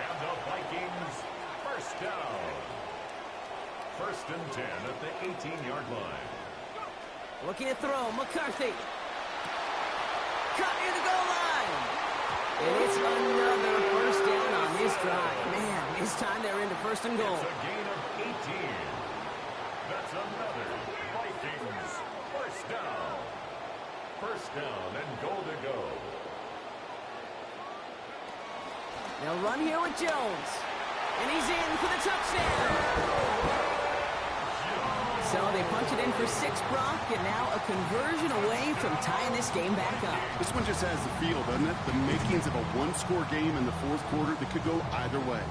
And the Vikings, 1st down. 1st and 10 at the 18-yard line. Looking to throw. McCarthy. Caught near the goal line. And it's another 1st down on this drive. Man, this time they're into 1st and goal. It's a gain of 18. That's another Vikings 1st down. 1st down and goal to go. They'll run here with Jones. And he's in for the touchdown. So they punch it in for 6, Brock, and now a conversion away from tying this game back up. This one just has the feel, doesn't it? The makings of a one-score game in the 4th quarter that could go either way.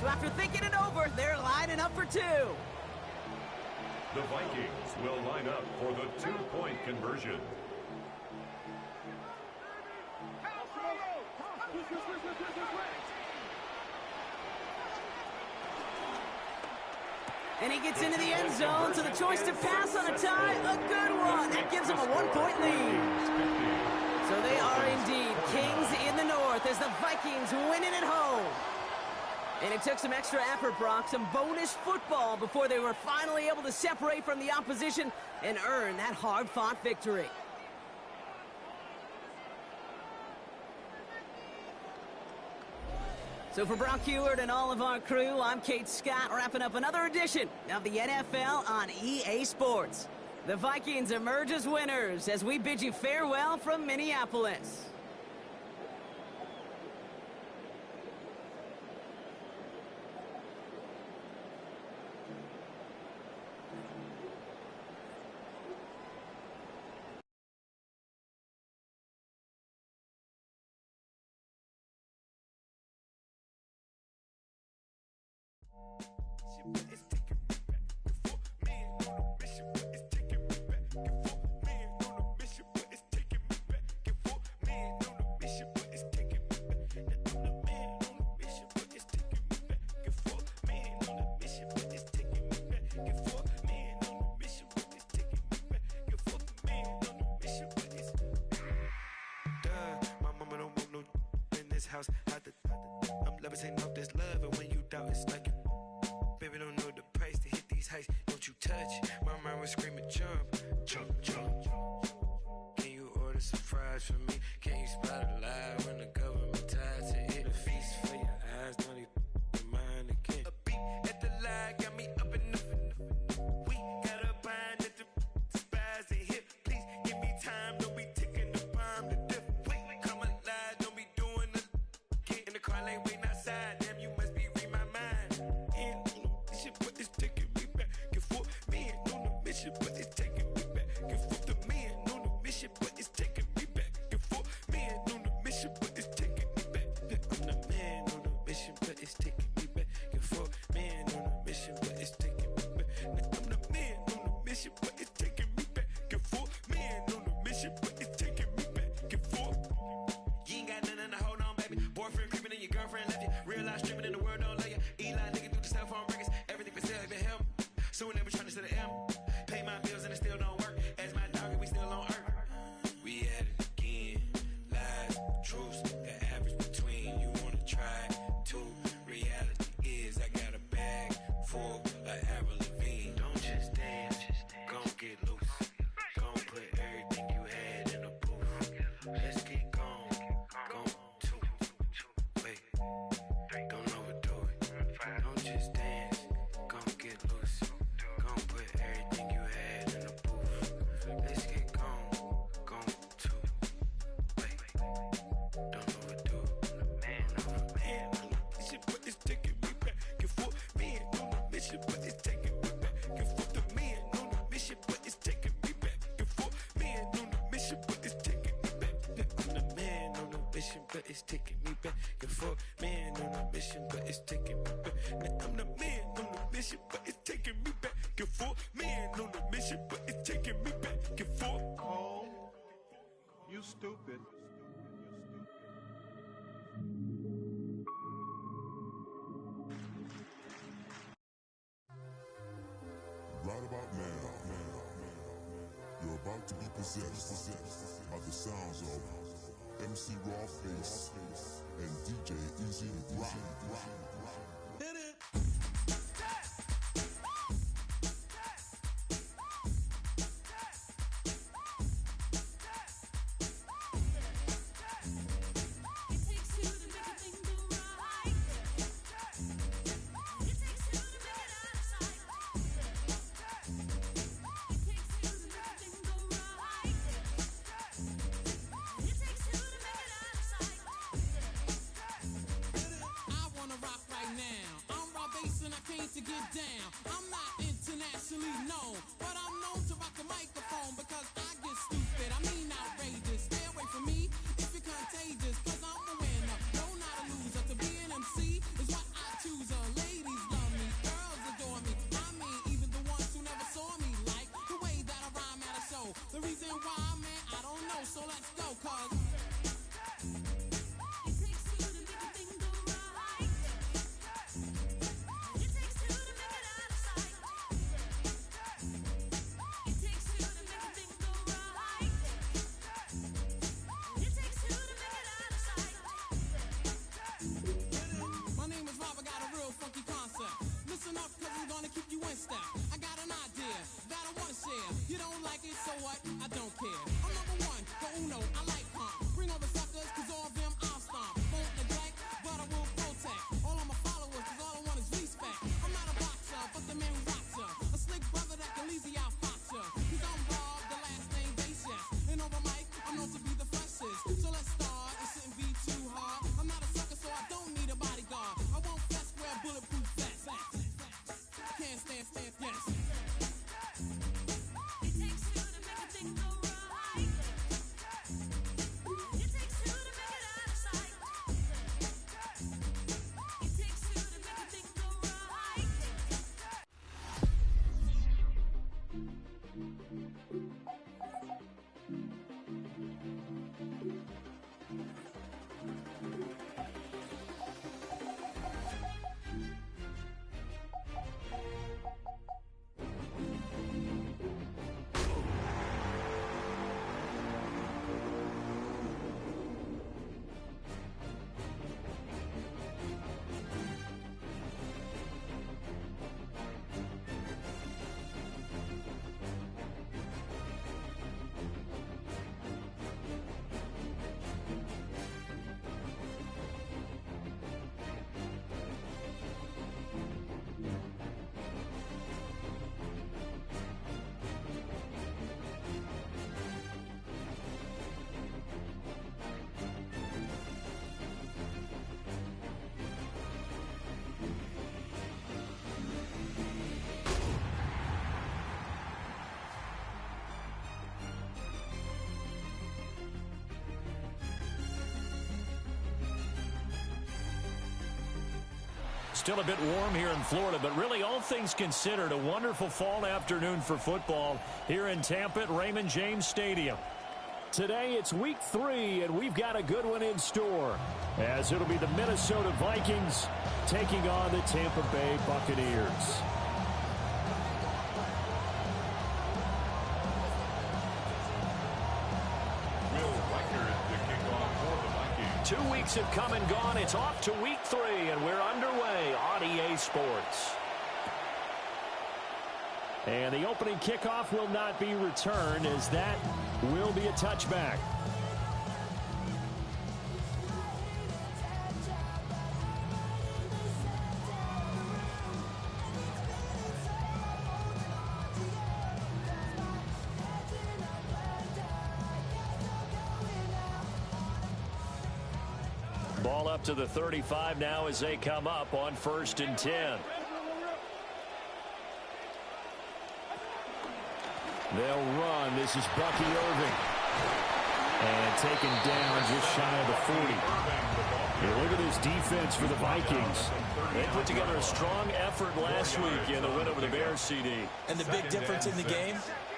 So after thinking it over, they're lining up for 2. The Vikings will line up for the 2-point conversion. And he gets into the end zone, so the choice to pass on a tie, a good one. That gives him a 1-point lead. So they are indeed kings in the north as the Vikings win it at home. And it took some extra effort, Brock, some bonus football before they were finally able to separate from the opposition and earn that hard-fought victory. So for Brock Heward and all of our crew, I'm Kate Scott, wrapping up another edition of the NFL on EA Sports. The Vikings emerge as winners as we bid you farewell from Minneapolis. House, I'm levitating off this love, and when you doubt, it's like, baby, don't know the price to hit these heights. Don't you touch? My mind was screaming, jump, jump, jump. Can you order some fries for me? Can you spot a lie when the government ties to it? A feast for your eyes, don't even mind again. A beat at the line got me up in the. We got a bind at the spies and hip. Please give me time, don't be ticking the bomb to death. Wait, come alive, don't be doing the. Get in the car lane, waiting outside. Damn, you must be reading my mind. And this shit, but it's taking me back and forth. Me and on the mission, but it's taking me back and forth. The man on the mission, but it's taking me back and forth. Man on the mission, but it's taking me back. I'm the man on the mission, but it's taking me back and forth. Man on the mission, but it's taking me back. I'm the man on the mission, but it's taking me back and forth. Man on the mission, but it's taking me back and forth. You ain't got nothing to hold on, baby. Boyfriend creeping in your girlfriend left you. Real life streaming in the world don't love you. Eli looking through the cell phone records. Everything for sale, even him. Soon they be trying to set an M. Pay my bills and it still don't work. As my dog and we still on earth. We at it again. Lies, truths, the average between. You wanna try to. Reality is I got a bag full of Avril Lavigne. Don't just dance, gon' get loose. Gon' put everything you had in a booth. Let's get gone. Gon' two. Wait, don't overdo it. Don't just dance, gon' get loose. Gon' put everything mission, but it's taking me back and forth. Man on a mission, but it's taking me back. Now I'm the man on the mission, but it's taking me back and forth. Man on the mission, but it's taking me back and forth. Oh, you stupid. Right about now, you're about to be possessed by the sounds of MC Rawface and DJ Easy Rock. Hit it. To get down, I'm not internationally known, but I'm known to rock a microphone because I get stupid, I mean outrageous. Stay away from me if you're contagious, cause I'm a winner, no not a loser. To be an MC is what I choose. Ladies love me, girls adore me, I mean even the ones who never saw me, like the way that I rhyme at a show. The reason why, man, I don't know, so let's go, cause listen up, cause it's gonna keep you in step. I got an idea that I wanna share. You don't like it, so what? I don't care. I'm number one, the uno, I like pump. Bring over suckers, cause all of them I'll stomp. Won't neglect, but I will protect all of my followers, cause all I want is respect. I'm not a boxer, but the man who rocks ya. A slick brother that can easy out fox ya. Cause I'm Rob, the last name Basis. And over mic, I'm known to be the freshest. So let's start, it shouldn't be too hard. I'm not a sucker, so I don't need a bodyguard. I won't fess, wear bulletproof vest. Can't stand, yes. It takes two to make a thing go right. It takes two to make it out of sight. It takes two to make a thing go right. Still a bit warm here in Florida, but really all things considered, a wonderful fall afternoon for football here in Tampa at Raymond James Stadium. Today it's week 3, and we've got a good one in store, as it'll be the Minnesota Vikings taking on the Tampa Bay Buccaneers. Will Riker is the kickoff for the Vikings. 2 weeks have come and gone. It's off to week 3, and we're underway on EA Sports. And the opening kickoff will not be returned, as that will be a touchback. Ball up to the 35 now as they come up on 1st and 10. They'll run. This is Bucky Irving. And taken down just shy of the 40. Here, look at this defense for the Vikings. They put together a strong effort last week in the win over the Bears, CD. And the big difference in the game,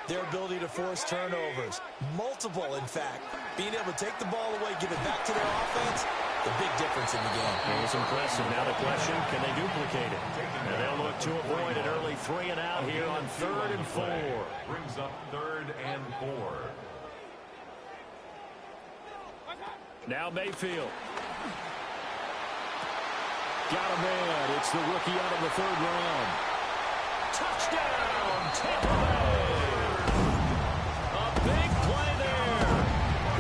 their ability to force turnovers. Multiple, in fact. Being able to take the ball away, give it back to their offense, the big difference in the game. It was impressive. Now the question, can they duplicate it? And they'll look to avoid an early 3 and out here on 3rd and 4. Brings up 3rd and 4. Now Mayfield. Got a man. It's the rookie out of the 3rd round. Touchdown, Tampa Bay. A big play there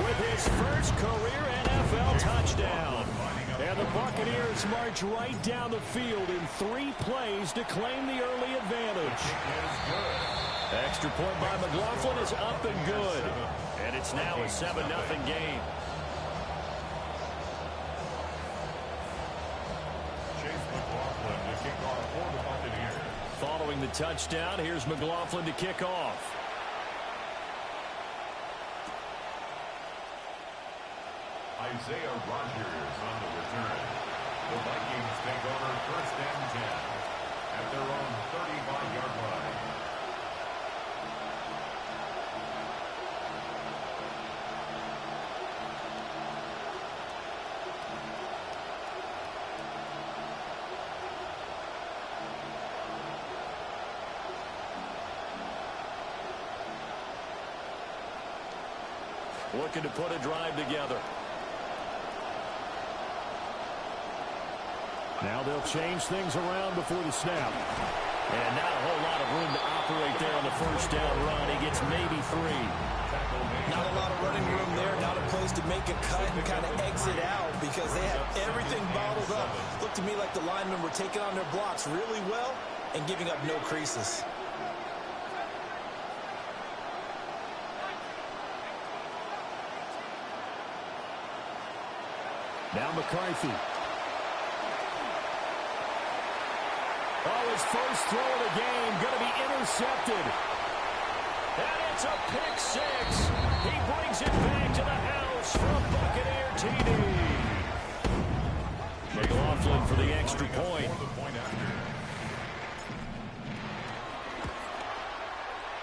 with his first career NFL touchdown. And the Buccaneers march right down the field in 3 plays to claim the early advantage. Extra point by McLaughlin is up and good. And it's now a 7-0 game. Following the touchdown, here's McLaughlin to kick off. Isaiah Rodgers on the return. The Vikings take over 1st and 10 at their own 35-yard line. Looking to put a drive together. Now they'll change things around before the snap. And not a whole lot of room to operate there on the 1st down run. He gets maybe 3. Not a lot of running room there. Not a place to make a cut and kind of exit out because they had everything bottled up. Looked to me like the linemen were taking on their blocks really well and giving up no creases. Now McCarthy. Oh, his first throw of the game going to be intercepted. And it's a pick 6. He brings it back to the house for a Buccaneer TD. McLaughlin for the extra point.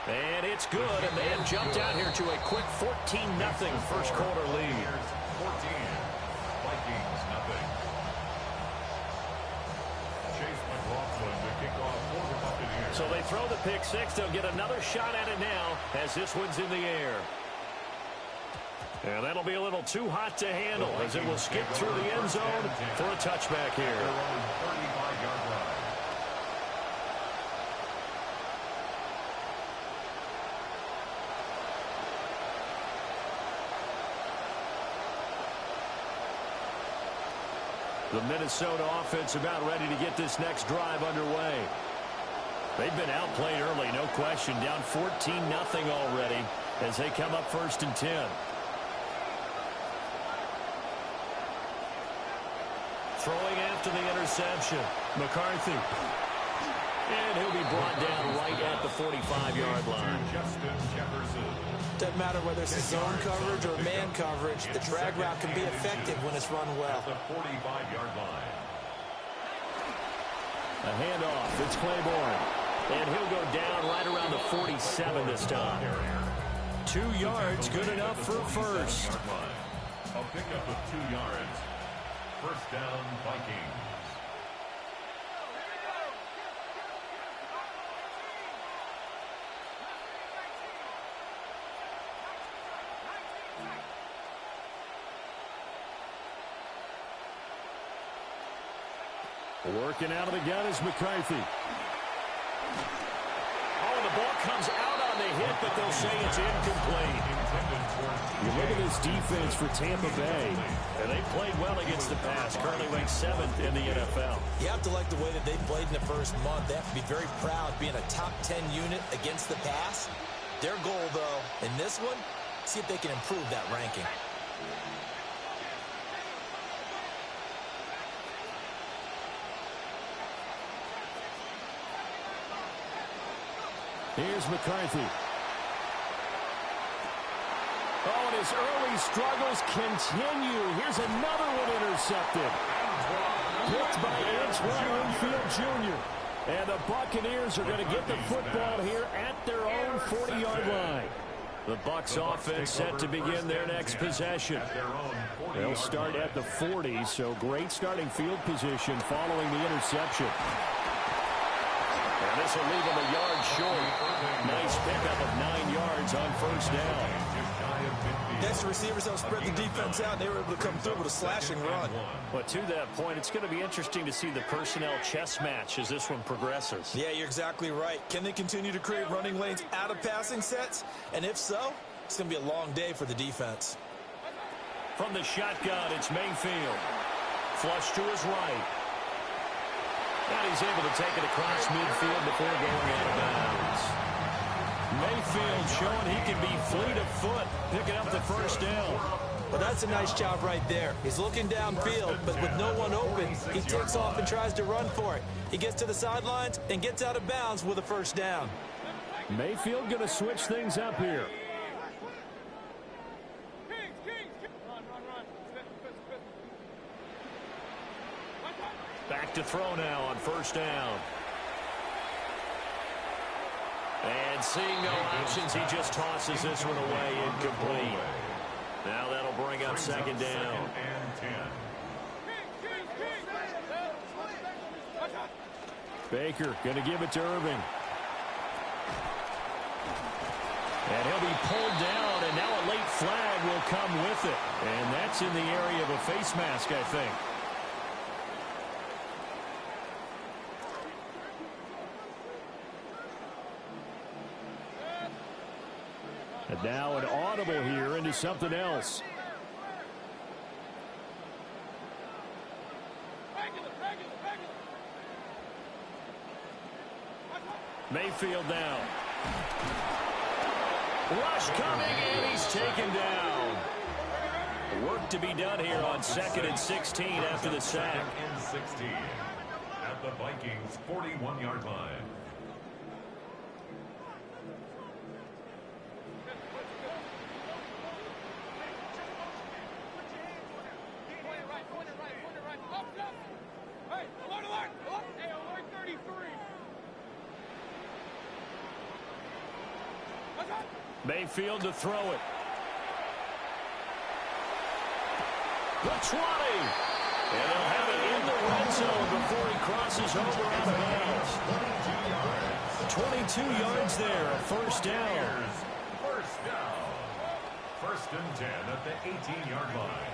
And it's good, and they have jumped out here to a quick 14-0 first quarter lead. 14. Vikings nothing. Chase McLaughlin to kick off for the Buccaneers. So they throw the pick 6. They'll get another shot at it now as this one's in the air. And that'll be a little too hot to handle as it will skip through the end zone for a touchback here. 35-yard line. The Minnesota offense about ready to get this next drive underway. They've been outplayed early, no question. Down 14-0 already as they come up 1st and 10. Throwing after the interception. McCarthy. And he'll be brought down right at the 45-yard line. Justin Jefferson. Doesn't matter whether it's zone coverage or man coverage, the drag route can be effective when it's run well. The 45-yard line. A handoff. It's Claiborne. And he'll go down right around the 47 this time. 2 yards, good enough for a first. A pickup of 2 yards. 1st down, Vikings. Working out of the gun is McCarthy. Oh, the ball comes out on the hit, but they'll say it's incomplete. You look at this defense for Tampa Bay, and they played well against the pass, currently ranked 7th in the NFL. You have to like the way that they played in the first month. They have to be very proud being a top 10 unit against the pass. Their goal, though, in this one, see if they can improve that ranking. Here's McCarthy. Oh, and his early struggles continue. Here's another one intercepted. Picked by Antoine Winfield Jr. And the Buccaneers are going to get the football here at their own 40-yard line. The Bucs offense set to begin their next possession. They'll start at the 40, so great starting field position following the interception. And this will leave them a yard short. Nice pickup of 9 yards on first down. Next, the receivers don't spread the defense out. They were able to come through with a slashing run. But to that point, it's going to be interesting to see the personnel chess match as this one progresses. Yeah, you're exactly right. Can they continue to create running lanes out of passing sets? And if so, it's going to be a long day for the defense. From the shotgun, it's Mayfield. Flush to his right. And he's able to take it across midfield before going out of bounds. Mayfield showing he can be fleet of foot, picking up the first down. Well, that's a nice job right there. He's looking downfield, but with no one open, he takes off and tries to run for it. He gets to the sidelines and gets out of bounds with a first down. Mayfield going to switch things up here. Back to throw now on first down. And seeing no options, he just tosses this one away, incomplete. Now that'll bring up second down. Baker going to give it to Irving. And he'll be pulled down, and now a late flag will come with it. And that's in the area of a face mask, I think. And now an audible here into something else. Mayfield down. Rush coming, and he's taken down. Work to be done here on 2nd and 16 after the sack. 2nd and 16 at the Vikings' 41-yard line. Mayfield to throw it. The 20. And they'll have it in the red zone before he crosses over out of bounds. 22 yards there, a first down. First down. 1st and 10 at the 18-yard line.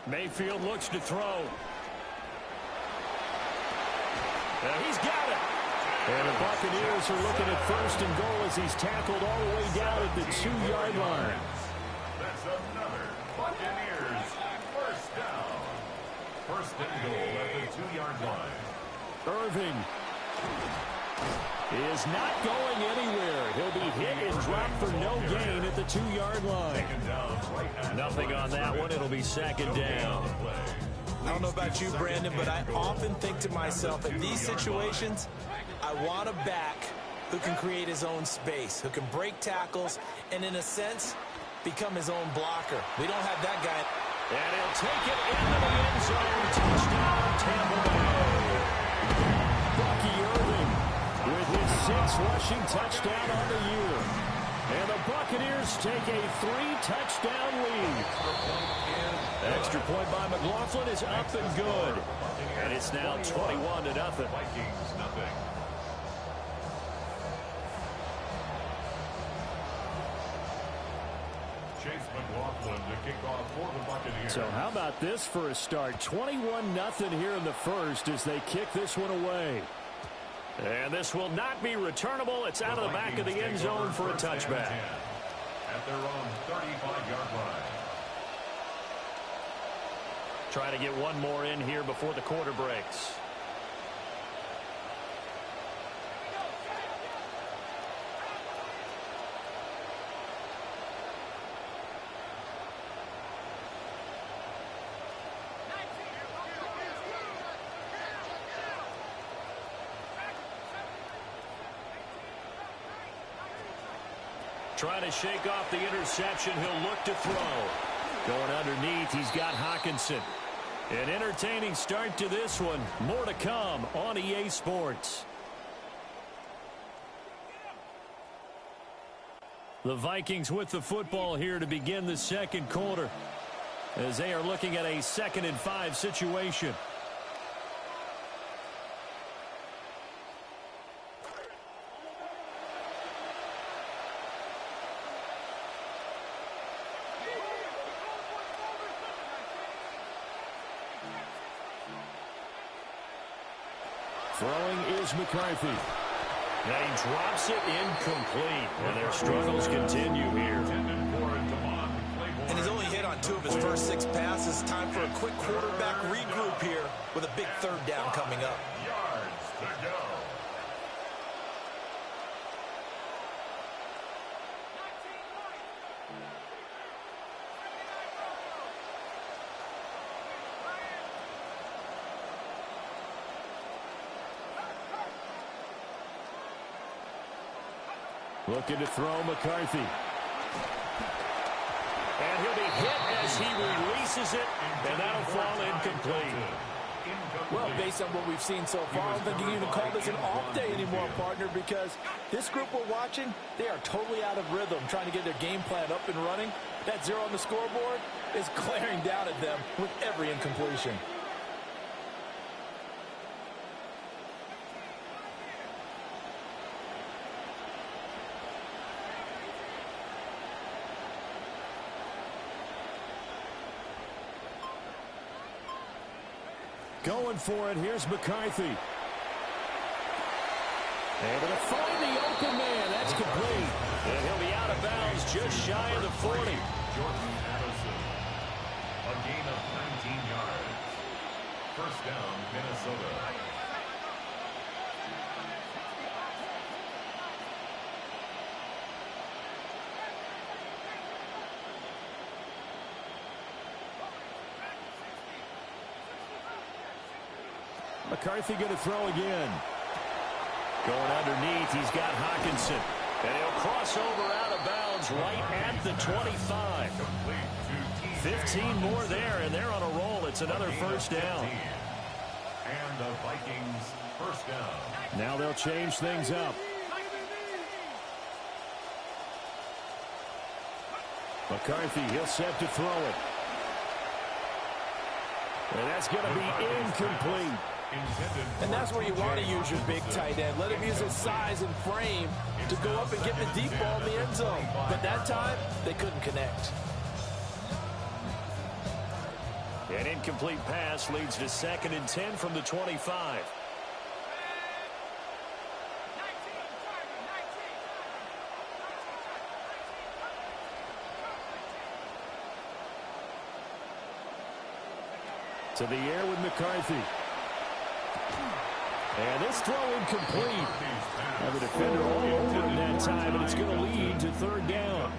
Mayfield looks to throw. And he's got it. And the Buccaneers are looking at 1st and goal as he's tackled all the way down at the 2-yard line. That's another Buccaneers first down. 1st and goal at the 2-yard line. Irving is not going anywhere. He'll be hit and dropped for no gain at the 2-yard line. Nothing on that one. It'll be 2nd down. I don't know about you, Brandon, but I often think to myself, in these situations, I want a back who can create his own space, who can break tackles, and in a sense, become his own blocker. We don't have that guy. And he'll take it into the end zone. Touchdown, Tampa Bay. Bucky Irving with his 6th rushing touchdown on the year. And the Buccaneers take a 3-touchdown lead. Extra point by McLaughlin is up and good. And it's now 21-0. Vikings nothing. Chase McLaughlin to kick off for the Buccaneers. So how about this for a start? 21-0 here in the first as they kick this one away. And this will not be returnable. It's out of the back of the end zone for a touchback. At their own 35-yard line. Trying to get one more in here before the quarter breaks. Trying to shake off the interception. He'll look to throw. Going underneath, he's got Hawkinson. An entertaining start to this one. More to come on EA Sports. The Vikings with the football here to begin the second quarter, as they are looking at a 2nd and 5 situation. Throwing is McCarthy. And he drops it incomplete. And their struggles continue here. And he's only hit on 2 of his first 6 passes. Time for a quick quarterback regroup here with a big 3rd down coming up. Yards to go. Looking to throw McCarthy. And he'll be hit as he releases it, and that'll fall incomplete. Well, based on what we've seen so far, I don't think you can even call this an off day anymore, partner, because this group we're watching, they are totally out of rhythm, trying to get their game plan up and running. That 0 on the scoreboard is glaring down at them with every incompletion. Going for it, here's McCarthy. Able to find the open man, that's complete. And he'll be out of bounds just shy of the 40. Jordan Addison. A gain of 19 yards. First down, Minnesota. McCarthy going to throw again. Going underneath, he's got Hawkinson. And he'll cross over out of bounds right at the 25. 15 more there, and they're on a roll. It's another first down. And the Vikings first down. Now they'll change things up. McCarthy, he'll set to throw it. And that's going to be incomplete. And that's where you want to use your big tight end. Let him use his size and frame to go up and get the deep ball in the end zone. But that time, they couldn't connect. An incomplete pass leads to 2nd and 10 from the 25. To the air with McCarthy. And this throw incomplete. Now the defender all over him that time, and it's going to lead to 3rd down.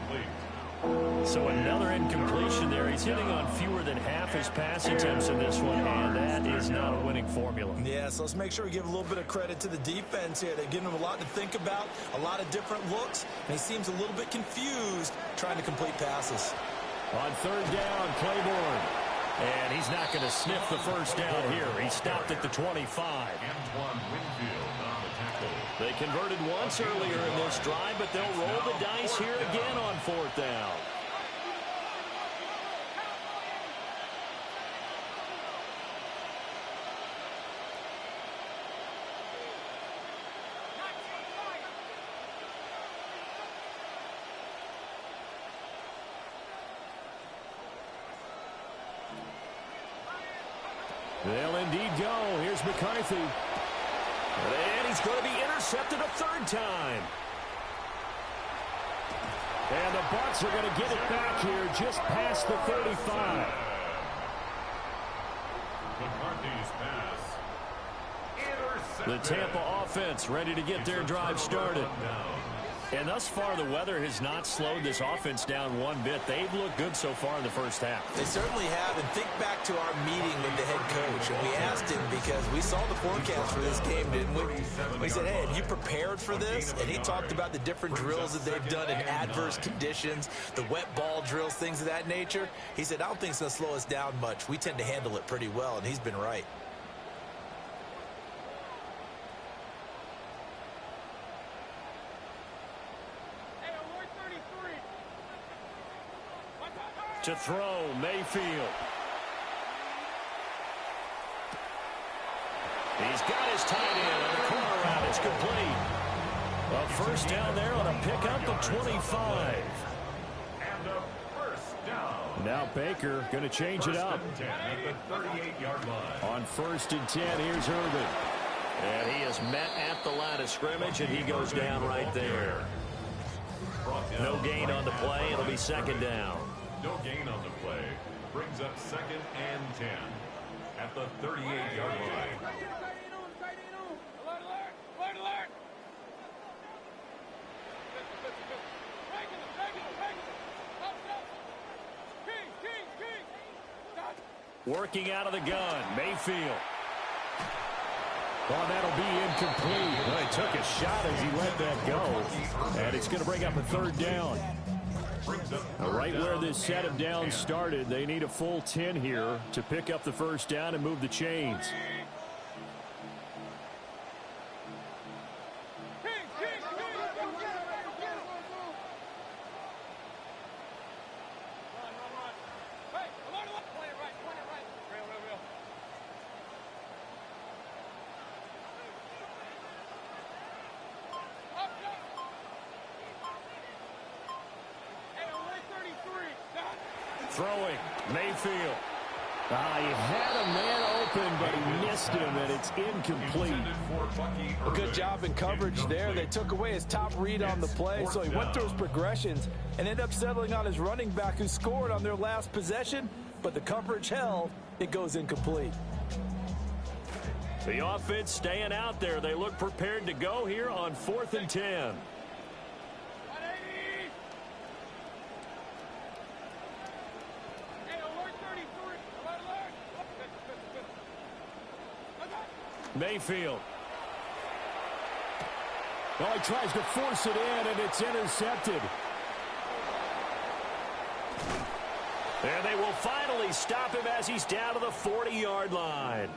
So another incompletion there. He's hitting on fewer than half his pass attempts in this one, and that is not a winning formula. Yeah, so let's make sure we give a little bit of credit to the defense here. They're giving him a lot to think about, a lot of different looks, and he seems a little bit confused trying to complete passes. On 3rd down, Claiborne. And he's not going to sniff the first down here. He stopped at the 25. They converted once earlier in this drive, but they'll roll the dice here again on 4th down. They'll indeed go. Here's McCarthy. And he's going to be intercepted a 3rd time. And the Bucs are going to get it back here just past the 35. McCarthy's pass. The Tampa offense ready to get their drive started. And thus far, the weather has not slowed this offense down one bit. They've looked good so far in the first half. They certainly have. And think back to our meeting with the head coach. And we asked him because we saw the forecast for this game, didn't we? We said, hey, have you prepared for this? And he talked about the different drills that they've done in adverse conditions, the wet ball drills, things of that nature. He said, I don't think it's going to slow us down much. We tend to handle it pretty well, and he's been right. To throw, Mayfield. He's got his tight end on the corner route. It's complete. A first down there on a pickup of 25. And a first down. Now Baker going to change it up. First and 10 at the 38-yard line. On first and 10, here's Urban. And he is met at the line of scrimmage, and he goes down right there. No gain on the play. It'll be second down. No gain on the play. Brings up second and 10 at the 38-yard line. Working out of the gun, Mayfield. Well, that'll be incomplete. Well, he took a shot as he let that go. And it's going to bring up a third down. Right where this set of downs started, they need a full 10 here to pick up the first down and move the chains. Throwing, Mayfield. He had a man open, but he missed him, and it's incomplete. A good job in coverage there. They took away his top read on the play, so he went through his progressions and ended up settling on his running back who scored on their last possession, but the coverage held. It goes incomplete. The offense staying out there. They look prepared to go here on 4th and 10. Mayfield. Well, he tries to force it in, and it's intercepted. And they will finally stop him as he's down to the 40-yard line.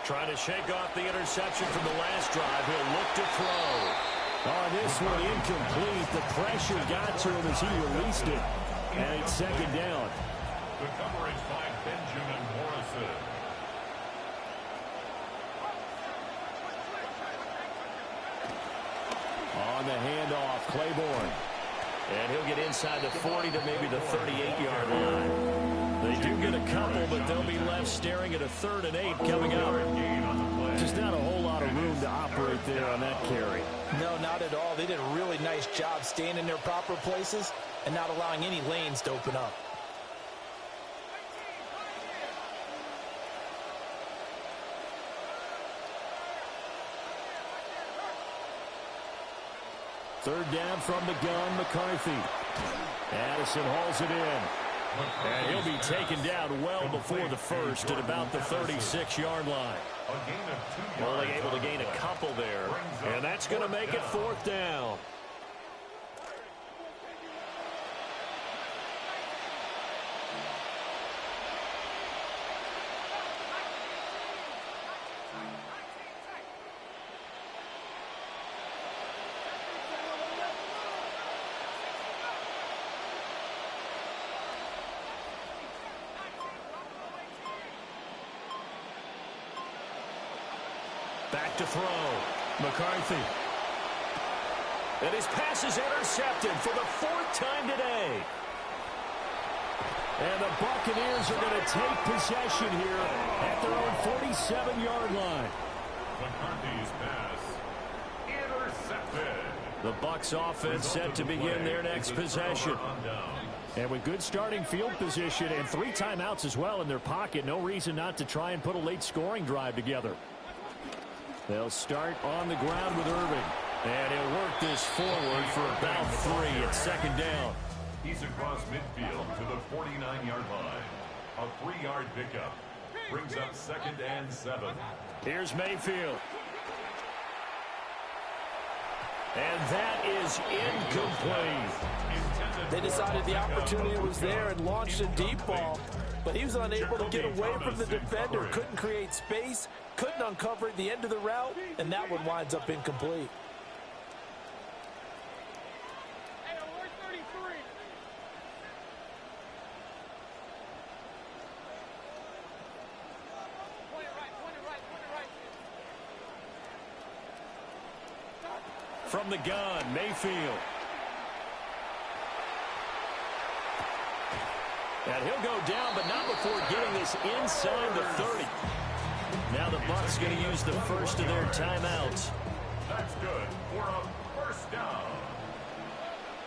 Trying to shake off the interception from the last drive. He'll look to throw. Oh, this one incomplete. The pressure got to him as he released it. And it's second down. The coverage by Benjamin Morrison. On the handoff, Claiborne. And he'll get inside the 40 to maybe the 38-yard line. They do get a couple, but they'll be left staring at a 3rd and 8 coming up. Just not a whole lot of room to operate there on that carry. No, not at all. They did a really nice job staying in their proper places and not allowing any lanes to open up. Third down from the gun, McCarthy. Addison hauls it in. And he'll be taken down well before the first at about the 36-yard line. Only able to gain a couple there. And that's going to make it 4th down. Back to throw. McCarthy. And his pass is intercepted for the 4th time today. And the Buccaneers are going to take possession here at their own 47-yard line. McCarthy's pass intercepted. The Bucs offense set to begin their next possession. And with good starting field position and 3 timeouts as well in their pocket, no reason not to try and put a late scoring drive together. They'll start on the ground with Irving. And he'll work this forward for about 3 at second down. He's across midfield to the 49-yard line. A 3-yard pickup brings up 2nd and 7. Here's Mayfield. And that is incomplete. They decided the opportunity was there and launched a deep ball, but he was unable to get away from the defender, couldn't create space, couldn't uncover the end of the route, and that one winds up incomplete. From the gun, Mayfield. And he'll go down, but not before getting this inside the 30. Now the Bucs going to use the first of their timeouts. That's good for a first down.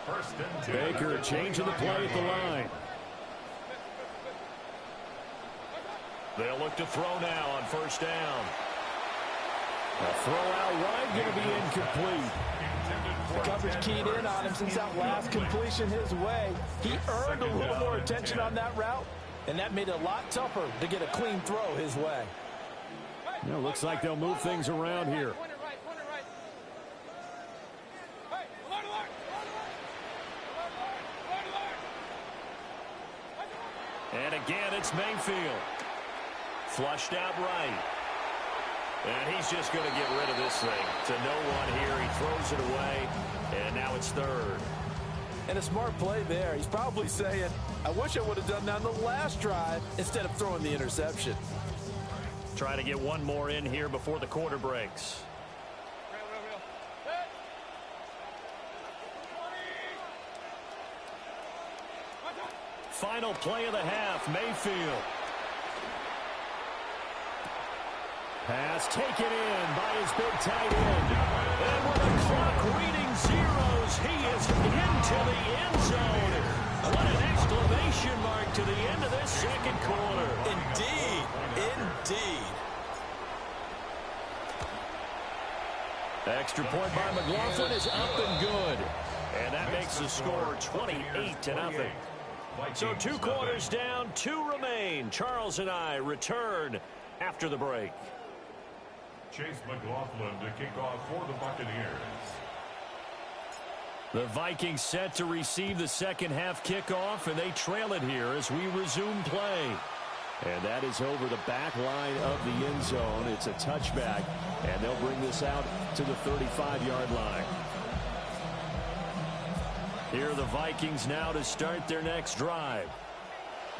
1st and 10. Baker changing the play at the line. They'll look to throw now on first down. A throw out wide going to be incomplete. The coverage keyed in on him since that last completion his way. He earned a little more attention on that route, and that made it a lot tougher to get a clean throw his way. Yeah, looks like they'll move things around here. And again, it's Mayfield. Flushed out right. And he's just going to get rid of this thing to no one here. He throws it away, and now it's 3rd. And a smart play there. He's probably saying, I wish I would have done that on the last drive instead of throwing the interception. Try to get one more in here before the quarter breaks. Final play of the half, Mayfield. Pass taken in by his big tight end. And with the clock reading zeros, he is into the end zone. What an exclamation mark to the end of this second quarter. Indeed. Indeed. Extra point by McLaughlin is up and good. And that makes the score 28-0. So 2 quarters down, 2 remain. Charles and I return after the break. Chase McLaughlin to kick off for the Buccaneers. The Vikings set to receive the second half kickoff, and they trail it here as we resume play. And that is over the back line of the end zone. It's a touchback, and they'll bring this out to the 35-yard line. Here are the Vikings now to start their next drive.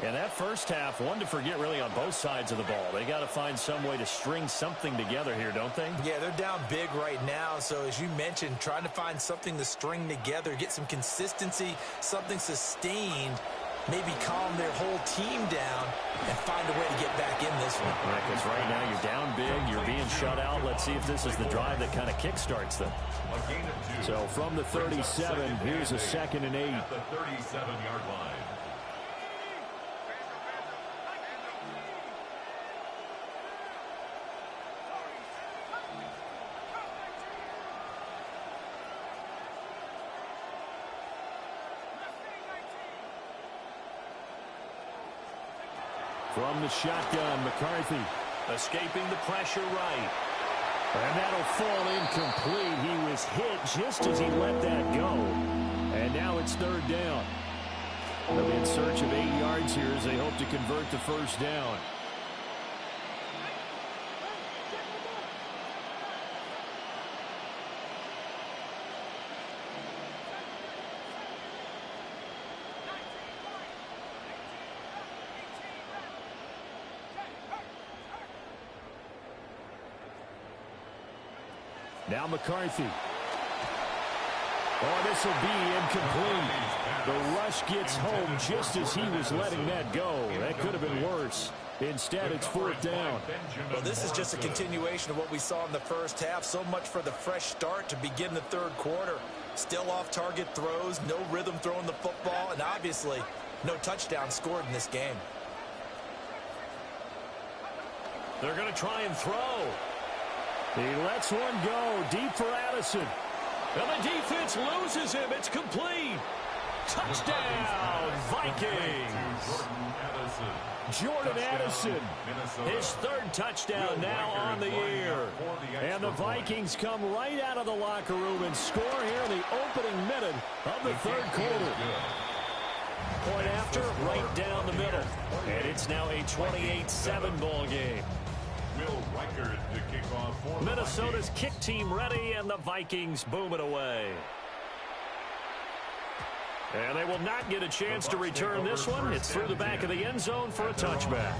And that first half, one to forget really on both sides of the ball. They got to find some way to string something together here, don't they? Yeah, they're down big right now. So as you mentioned, trying to find something to string together, get some consistency, something sustained, maybe calm their whole team down and find a way to get back in this one. Right, because right now you're down big, you're being shut out. Let's see if this is the drive that kind of kickstarts them. So from the 37, here's a 2nd and 8. At the 37-yard line. From the shotgun, McCarthy escaping the pressure right. And that'll fall incomplete. He was hit just as he let that go. And now it's 3rd down. They'll be in search of 8 yards here as they hope to convert the first down. Now McCarthy. Oh, this will be incomplete. The rush gets home just as he was letting that go. That could have been worse. Instead, it's 4th down. Well, this is just a continuation of what we saw in the first half. So much for the fresh start to begin the third quarter. Still off-target throws, no rhythm throwing the football, and obviously no touchdown scored in this game. They're going to try and throw. He lets one go deep for Addison. And the defense loses him. It's complete. Touchdown, Vikings. Jordan Addison, his 3rd touchdown now on the year. And the Vikings come right out of the locker room and score here in the opening minute of the 3rd quarter. Point after, right down the middle. And it's now a 28-7 ball game. Minnesota's kick team ready, and the Vikings boom it away. And they will not get a chance to return this one. It's through the back of the end zone for a touchback.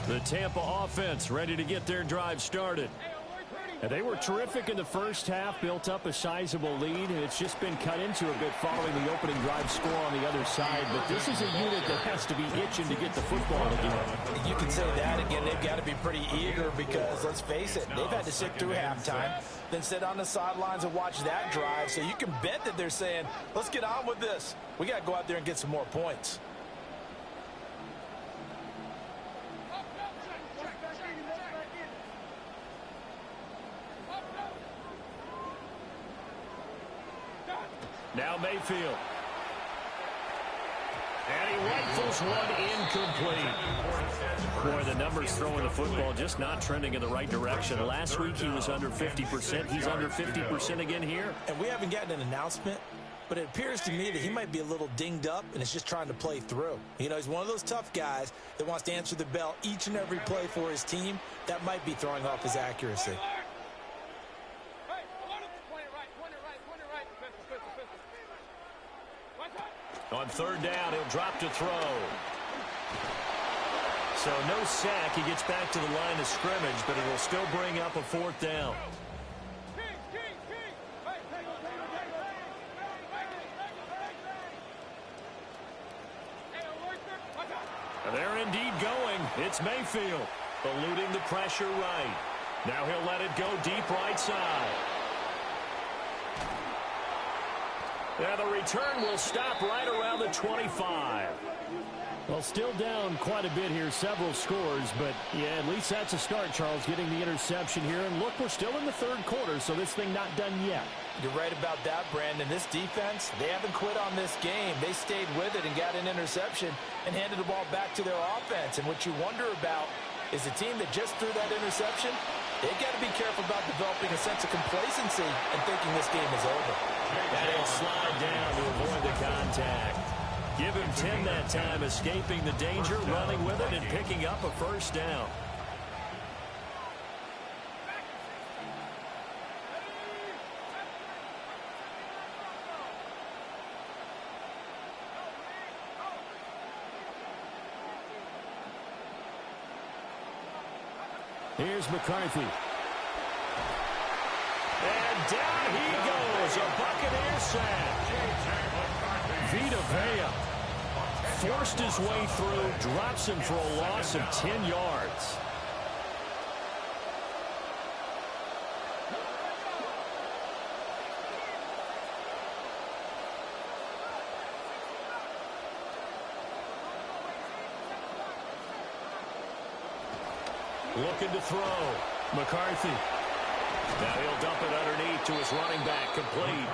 The Tampa offense ready to get their drive started. And they were terrific in the first half, built up a sizable lead, and it's just been cut into a bit following the opening drive score on the other side. But this is a unit that has to be itching to get the football again. You can say that again. They've got to be pretty eager because, let's face it, they've had to sit through halftime, then sit on the sidelines and watch that drive. So you can bet that they're saying, let's get on with this. We got to go out there and get some more points. Now Mayfield. And he rifles one incomplete. Boy, the numbers throwing the football just not trending in the right direction. Last week he was under 50%. He's under 50% again here. And we haven't gotten an announcement, but it appears to me that he might be a little dinged up and is just trying to play through. You know, he's one of those tough guys that wants to answer the bell each and every play for his team. That might be throwing off his accuracy. On 3rd down, he'll drop to throw. So no sack. He gets back to the line of scrimmage, but it will still bring up a 4th down. And they're indeed going. It's Mayfield, eluding the pressure right. Now he'll let it go deep right side. And the return will stop right around the 25. Well, still down quite a bit here, several scores, but yeah, at least that's a start, Charles, getting the interception here. And look, we're still in the 3rd quarter, so this thing not done yet. You're right about that, Brandon. This defense, they haven't quit on this game. They stayed with it and got an interception and handed the ball back to their offense. And what you wonder about is the team that just threw that interception, they've got to be careful about developing a sense of complacency and thinking this game is over. And he'll slide down to avoid the contact. Give him 10 that time, escaping the danger, running with it, and picking up a 1st down. Here's McCarthy. And down he goes. A Buccaneer sack. Vita Vea forced his way through, drops him for a loss of 10 yards. Looking to throw. McCarthy. Now he'll dump it underneath to his running back. Complete.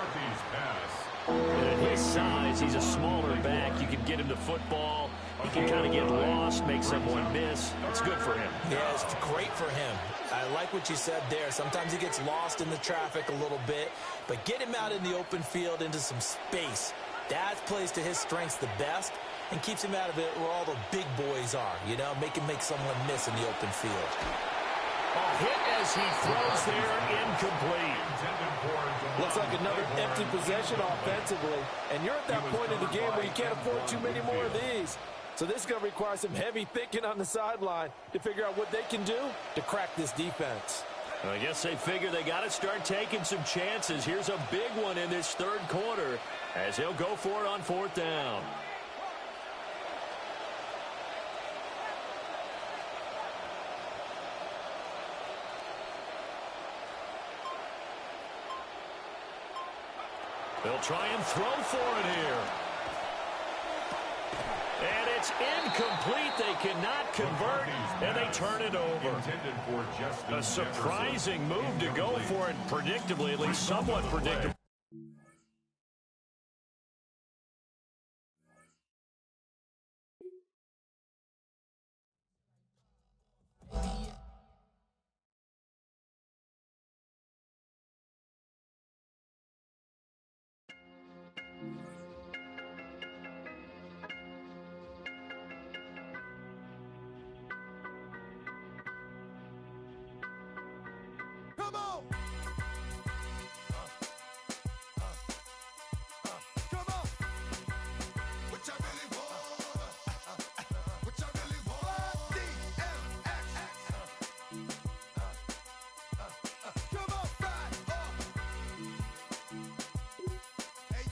At his size, he's a smaller back. You can get him to football. He can kind of get lost, make someone miss. It's good for him. Yeah, it's great for him. I like what you said there. Sometimes he gets lost in the traffic a little bit, but get him out in the open field into some space. That plays to his strengths the best and keeps him out of it where all the big boys are, you know, make someone miss in the open field. A hit as he throws there, incomplete. Looks like another empty possession offensively, and you're at that point in the game where you can't afford too many more of these. So this is going to require some heavy thinking on the sideline to figure out what they can do to crack this defense. I guess they figure they got to start taking some chances. Here's a big one in this third quarter as he'll go for it on fourth down. They'll try and throw for it here. And it's incomplete. They cannot convert, and they turn it over. A surprising move to go for it, predictably, at least somewhat predictable. Come on! Come on! What y'all really want? What y'all really want? DMX! Come on, ride hey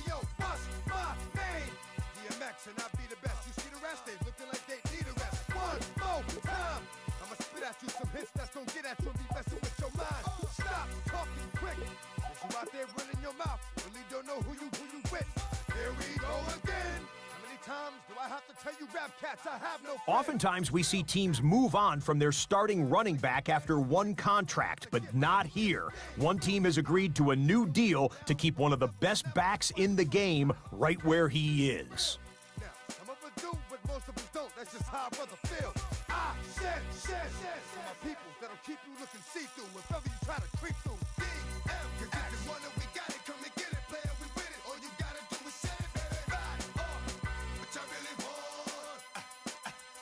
yo, what's my name? DMX, and I be the best. You see the rest? They looking like they need a rest. One more time! I'ma spit at you some hits that's gonna get at you and be messing with your mind. Stop talking quick. If you out there running your mouth, really don't know who you with. Here we go again. How many times do I have to tell you rap cats I have no friends? Oftentimes we see teams move on from their starting running back after one contract, but not here. One team has agreed to a new deal to keep one of the best backs in the game right where he is. Now, some of us do, but most of us don't. That's just how I brother feel. I said, for my people that'll keep you looking see-through if ever you try to creep through. DM, cause if you want it, we got it, come and get it, player, we with it. All you gotta do is say it, baby. Ride off, what y'all really want?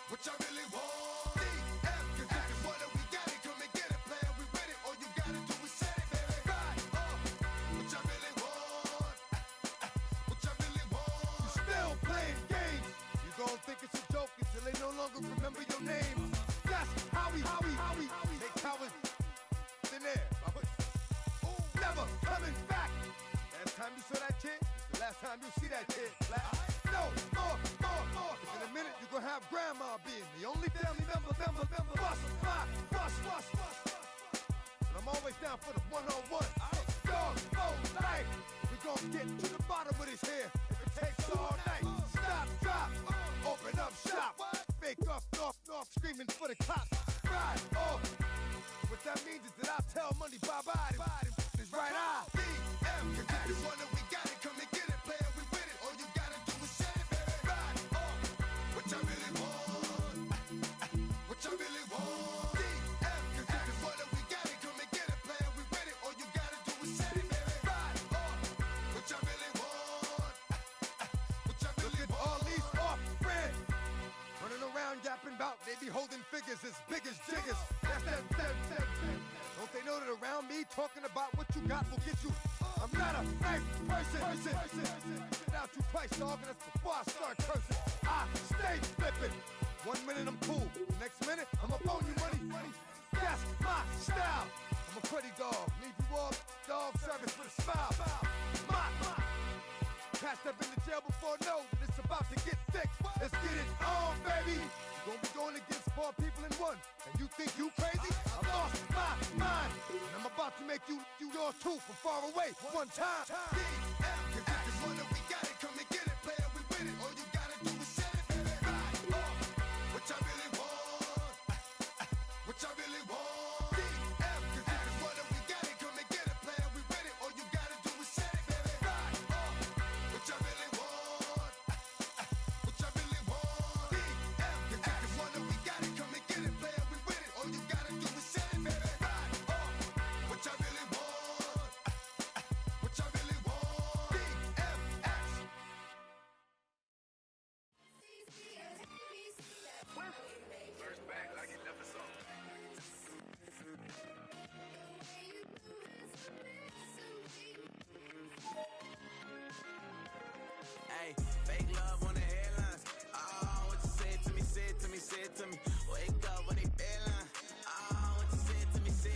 What y'all really want? DM, cause if you want it, we got it, come and get it, player, we with it. All you gotta do is say it, baby. Ride off, what y'all really want? What y'all really want? You still playing games. You gon' think it's a joke until they no longer remember your name. That's how we make cowards in there. Never coming back. Last time you saw that kid, it's the last time you see that kid. No more. Cause in a minute you gon' have grandma being the only family member. Bust. But I'm always down for the one-on-one. Dog, life. We gon' get to the bottom of this here if it takes all night. Stop, drop, open up shop. Fake off, screaming for the cops. Ride off. What that means is that I tell money bye-bye. His right eye. DM, cause if you want it, we got it. Come and get it, player, we with it. All you gotta do is say it, baby. Ride off. What y'all really want? What y'all really want? DM, cause if you want it, we got it. Come and get it, player, we with it. All you gotta do is say it, baby. Ride off. What y'all really want? What y'all really want? All these off friends running around yapping about, they be holding figures as big as jiggers. That's them. Don't they know that around me talking about what you got will get you? I'm not a nice person. Out you twice, dog, and that's before I start cursing. I stay flipping. 1 minute I'm cool, next minute I'm up on you money. That's my style. I'm a pretty dog, leave you all dog service with a smile. My. Catch up in the jail before know that it's about to get thick. Let's get it on, baby. You gon' be going against 4 people in one. And you think you crazy? I lost my mind. And I'm about to make you yours too from far away. One time. DM, cause if you want it, we got it. Come and get it, player, we with it. All you gotta do is say it, baby. Ride off. What y'all really want? What y'all really want? DM, cause if you want it, we got it. Come and get it, player, we with it. All you gotta do is say it, baby. Ride off. What y'all really want? What y'all really want? DM, cause if you want it, we got it. Come and get it, player, we with it. All you gotta do is say it, baby. Ride off. What y'all really want? What y'all really want? DMX. First back like it never saw. Hey, fake love on the headlines. Oh, what you say to me, say it to me, say it to me. Wake up when they bedline. Oh, what you say to me, say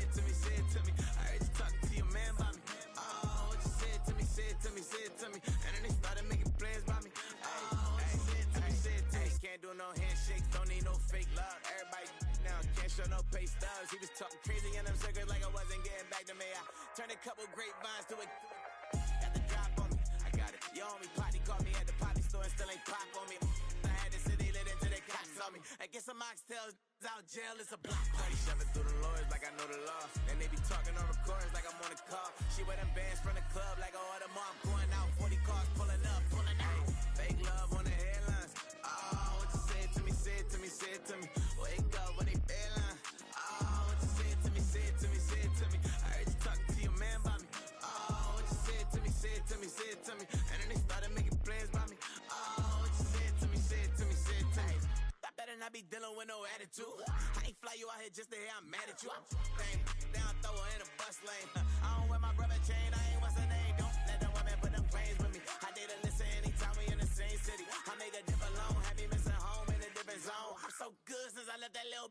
show no pay stubs. He was talking crazy in them circles like I wasn't getting back to me. I turned a couple grapevines to a got the drop on me. I got it. Yo, homie, Potty called me at the poppy store and still ain't pop on me. I had the city lit into the cops on me. I get some oxtails out jail, it's a block. Party shoving through the lawyers like I know the law. And they be talking on recordings like I'm on a call. She wear them bands from the club like I order more. I'm going out, 40 cars pulling up, pulling out. Fake love on the headlines. Oh, what you say to me, say it to me, say it to me. Wake up when they bedline. Oh, what you say to me, say it to me, say it to me. I heard you talking to your man about me. Oh, what you say to me, say it to me, say it to me. And then they started making plans by me. Oh, what you say to me, say it to me, say it to me. I better not be dealing with no attitude. I ain't fly you out here just to hear I'm mad at you. I'm down, throw her in a bus lane. I don't wear my brother chain, I ain't what's her name. Don't let them women put them claims with me. I date a listen anytime we in the same city. I make a dip alone, have me missing home in a different zone. I'm so good since I left that little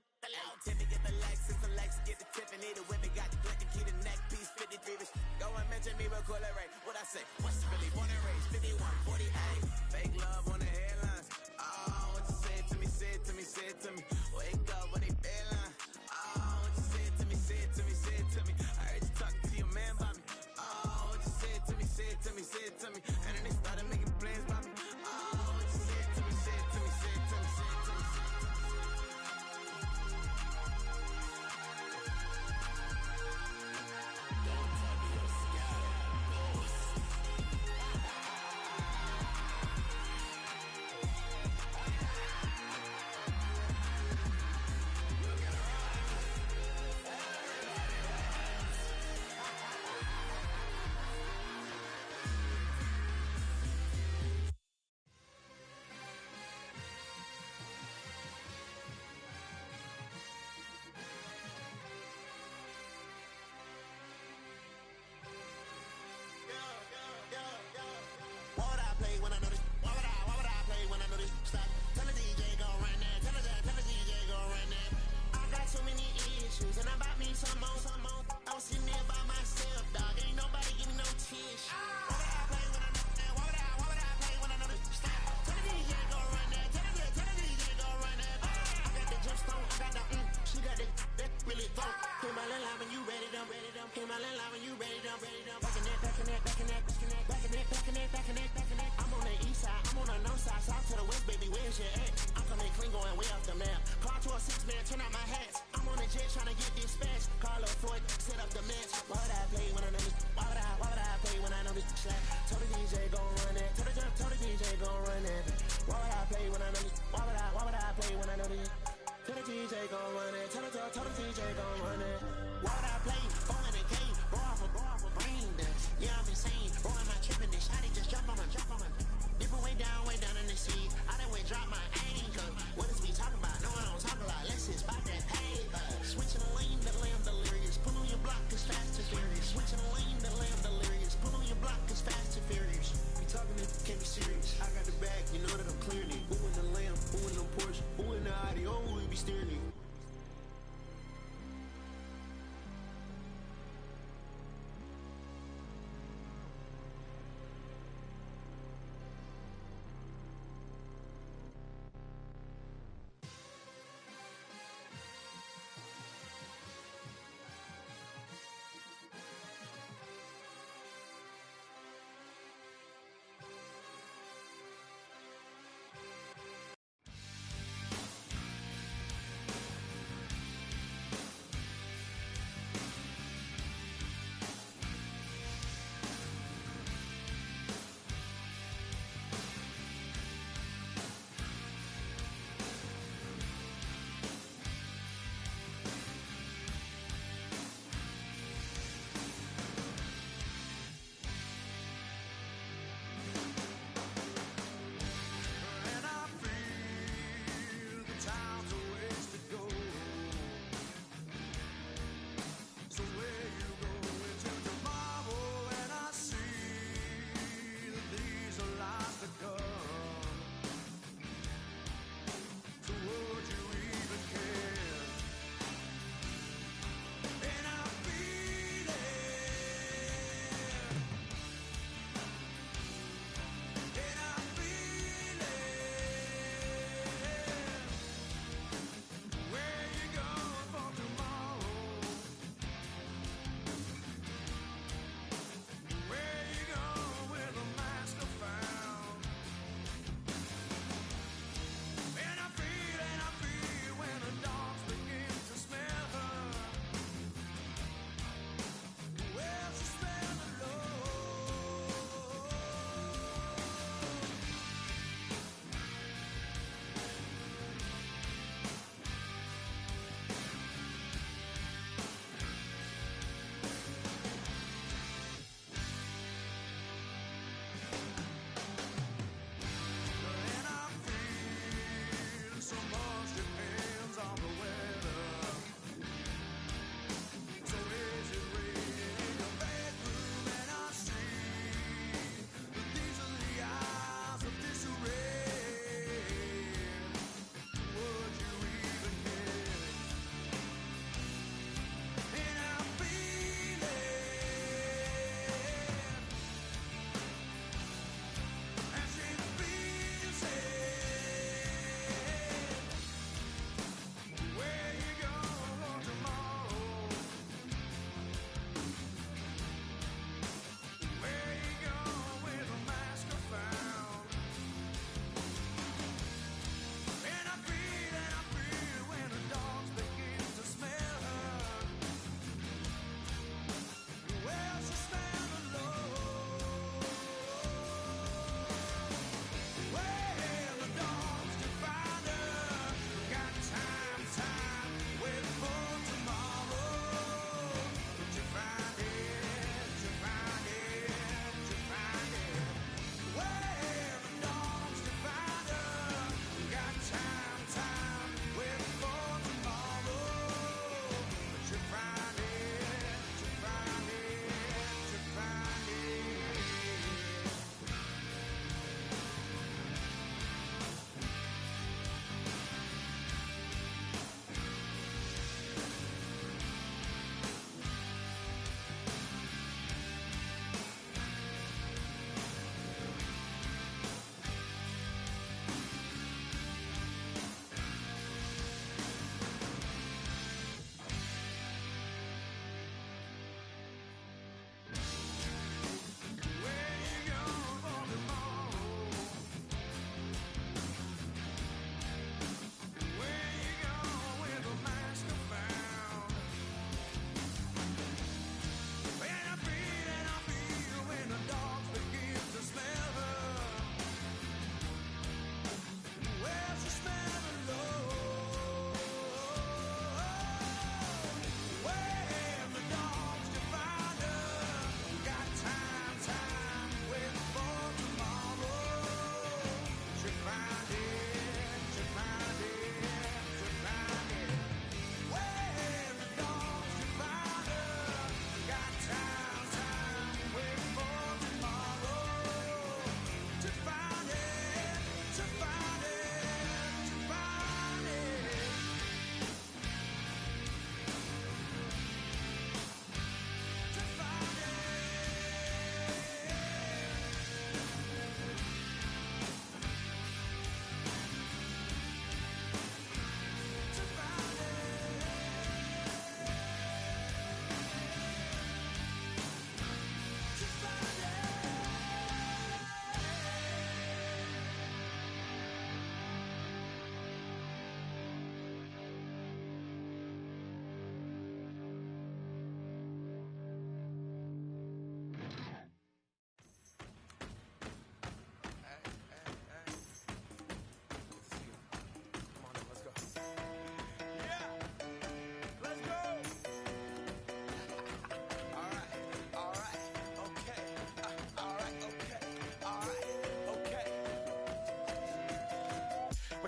Tippy get the Lexus, the Lex get the Tiffany. The women got the black and key, the neck piece, 53. Go and mention me real cool, right? What I say? What's really born and raised? 51, 48. Fake love on the headlines. Oh, what you say to me, say it to me, say it to me. Wake up when they bedline. Oh, what you say to me, say it to me, say it to me. I heard you talking to your man about me. Oh, what you say to me, say it to me, say it to me. And then they started making plans about me. Oh, what you say to me, say it to me, say it to me, say it to me.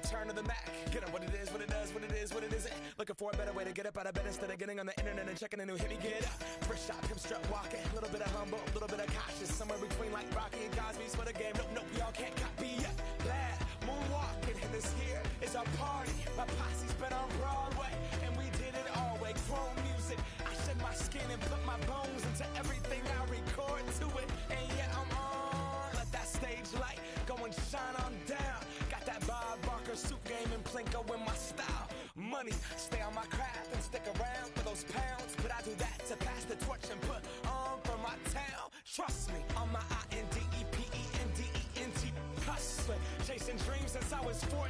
return to the Mac. Get up what it is, what it does, what it is, what it isn't. Looking for a better way to get up out of bed instead of getting on the internet and checking a new hit. Me get up, first shot, pimp strut walking. A little bit of humble, a little bit of cautious. Somewhere between like Rocky and Cosby's for the game. Nope, nope, y'all can't copy yet. Glad moonwalking, and this here is our party. My posse's been on Broadway, and we did it all way. Grown music, I shed my skin and put my bones into everything I record to it. And yeah, I'm on. Let that stage light go and shine on down. Got that Bob Barker suit game and Plinko in my style. Money, stay on my craft and stick around for those pounds. But I do that to pass the torch and put on for my town. Trust me, on my INDEPENDENT hustling. Chasing dreams since I was 14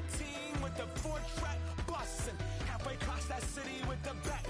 with the 4-track bustin'. Halfway across that city with the back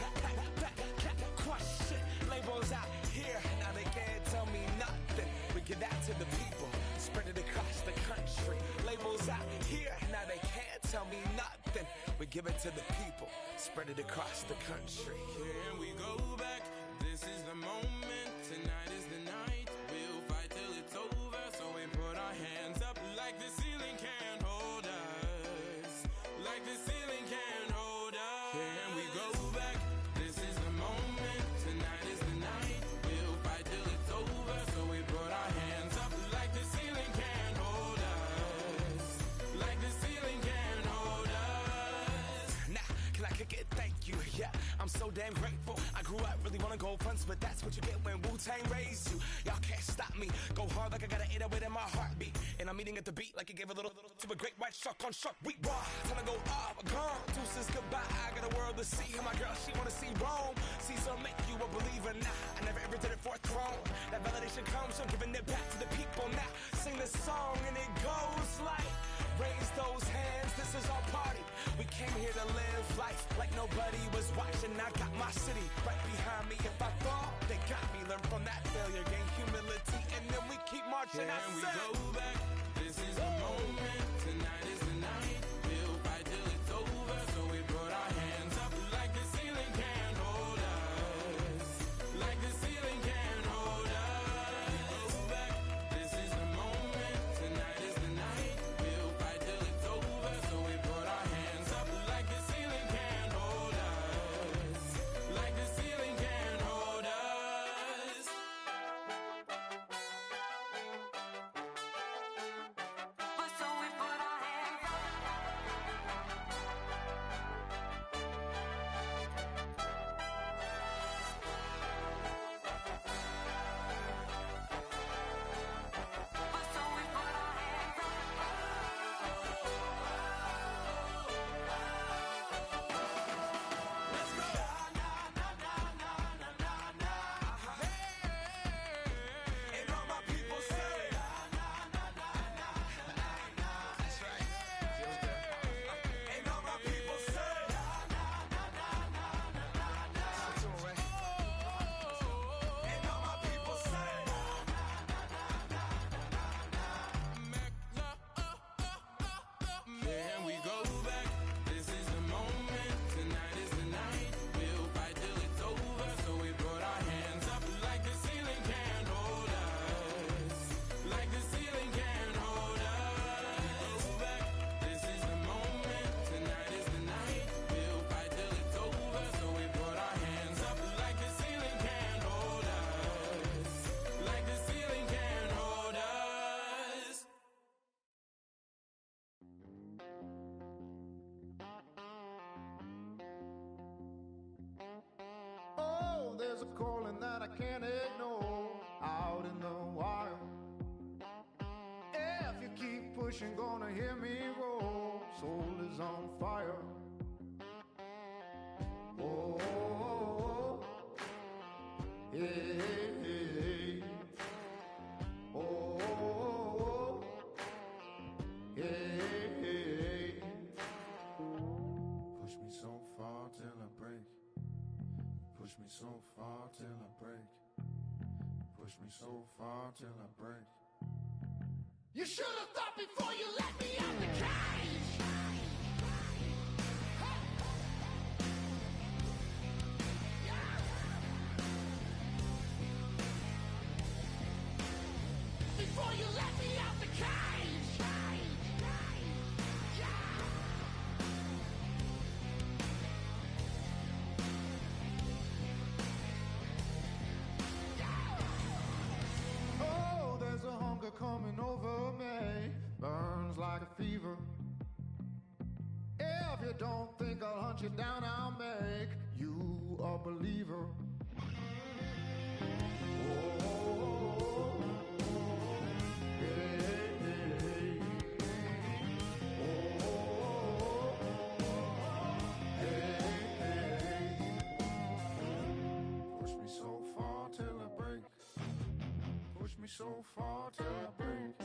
question. Labels out here, now they can't tell me nothing. We give that to the people, spread it across the country. Labels out here, now they can't tell me nothing. We give it to the people, spread it across the country. Here we go back, this is the moment, tonight is the night. We'll fight till it's over, so we put our hands up like the ceiling can't hold us. Like the ceiling can't hold us. Here we go back, this is the moment, tonight is the night. We'll fight till it's over, so we put our hands up like the ceiling can't hold us. Like the ceiling can't hold us. Now, can I kick it? Thank you, yeah, I'm so damn grateful. I grew up really wanna go fronts, but that's what you get when Wu-Tang raised you. Y'all can't stop me, go hard like I got an 808 in my heartbeat. And I'm eating at the beat like it gave a little to a great white shark on Shark Week. Raw, time to go off, gone, deuces goodbye. I got a world to see, and my girl, she wanna see Rome. Caesar make you a believer, nah, I never ever did it for a throne. That validation comes from giving it back to the people. Now, sing this song and it goes like, raise those hands, this is our party. We came here to live life like nobody was watching. I got my city right behind me. If I fall, they got me. Learn from that failure, gain humility, and then we keep marching. Can we go back? This is the moment, tonight is the night. We'll fight till it's over, so we put our hands up like the ceiling can't hold us. Like the ceiling can't hold us. Go back, this is the moment, tonight is the night. We'll fight till it's over, so we put our hands up like the ceiling can't hold us. Like the ceiling can't hold us. So we put our hands up. So we put our hands up. Let's go. And all my people say, that's right. And all my people say, and all my people say, Can we go back? This is the moment, tonight is the night. We'll fight till it's over, so we put our hands up like the ceiling can't hold us. Like the ceiling can't hold us. Go back, this is the moment, tonight is the night. We'll fight till it's over, so we put our hands up like the ceiling can't hold us. Like the ceiling can't hold us. Oh, there's a calling that I can't ignore out in the wild. If you keep pushing, gonna hear me roar. Soul is on fire. Oh, oh, oh. Hey, hey, hey. Oh, oh, oh. Hey, hey, hey. Push me so far till I break. Push me so far till I break. Push me so far till I break. You should have thought before you let me out the cage. Before you let me out the cage. hunt you down, I'll make you a believer. Push me so far till I break. Push me so far till I break.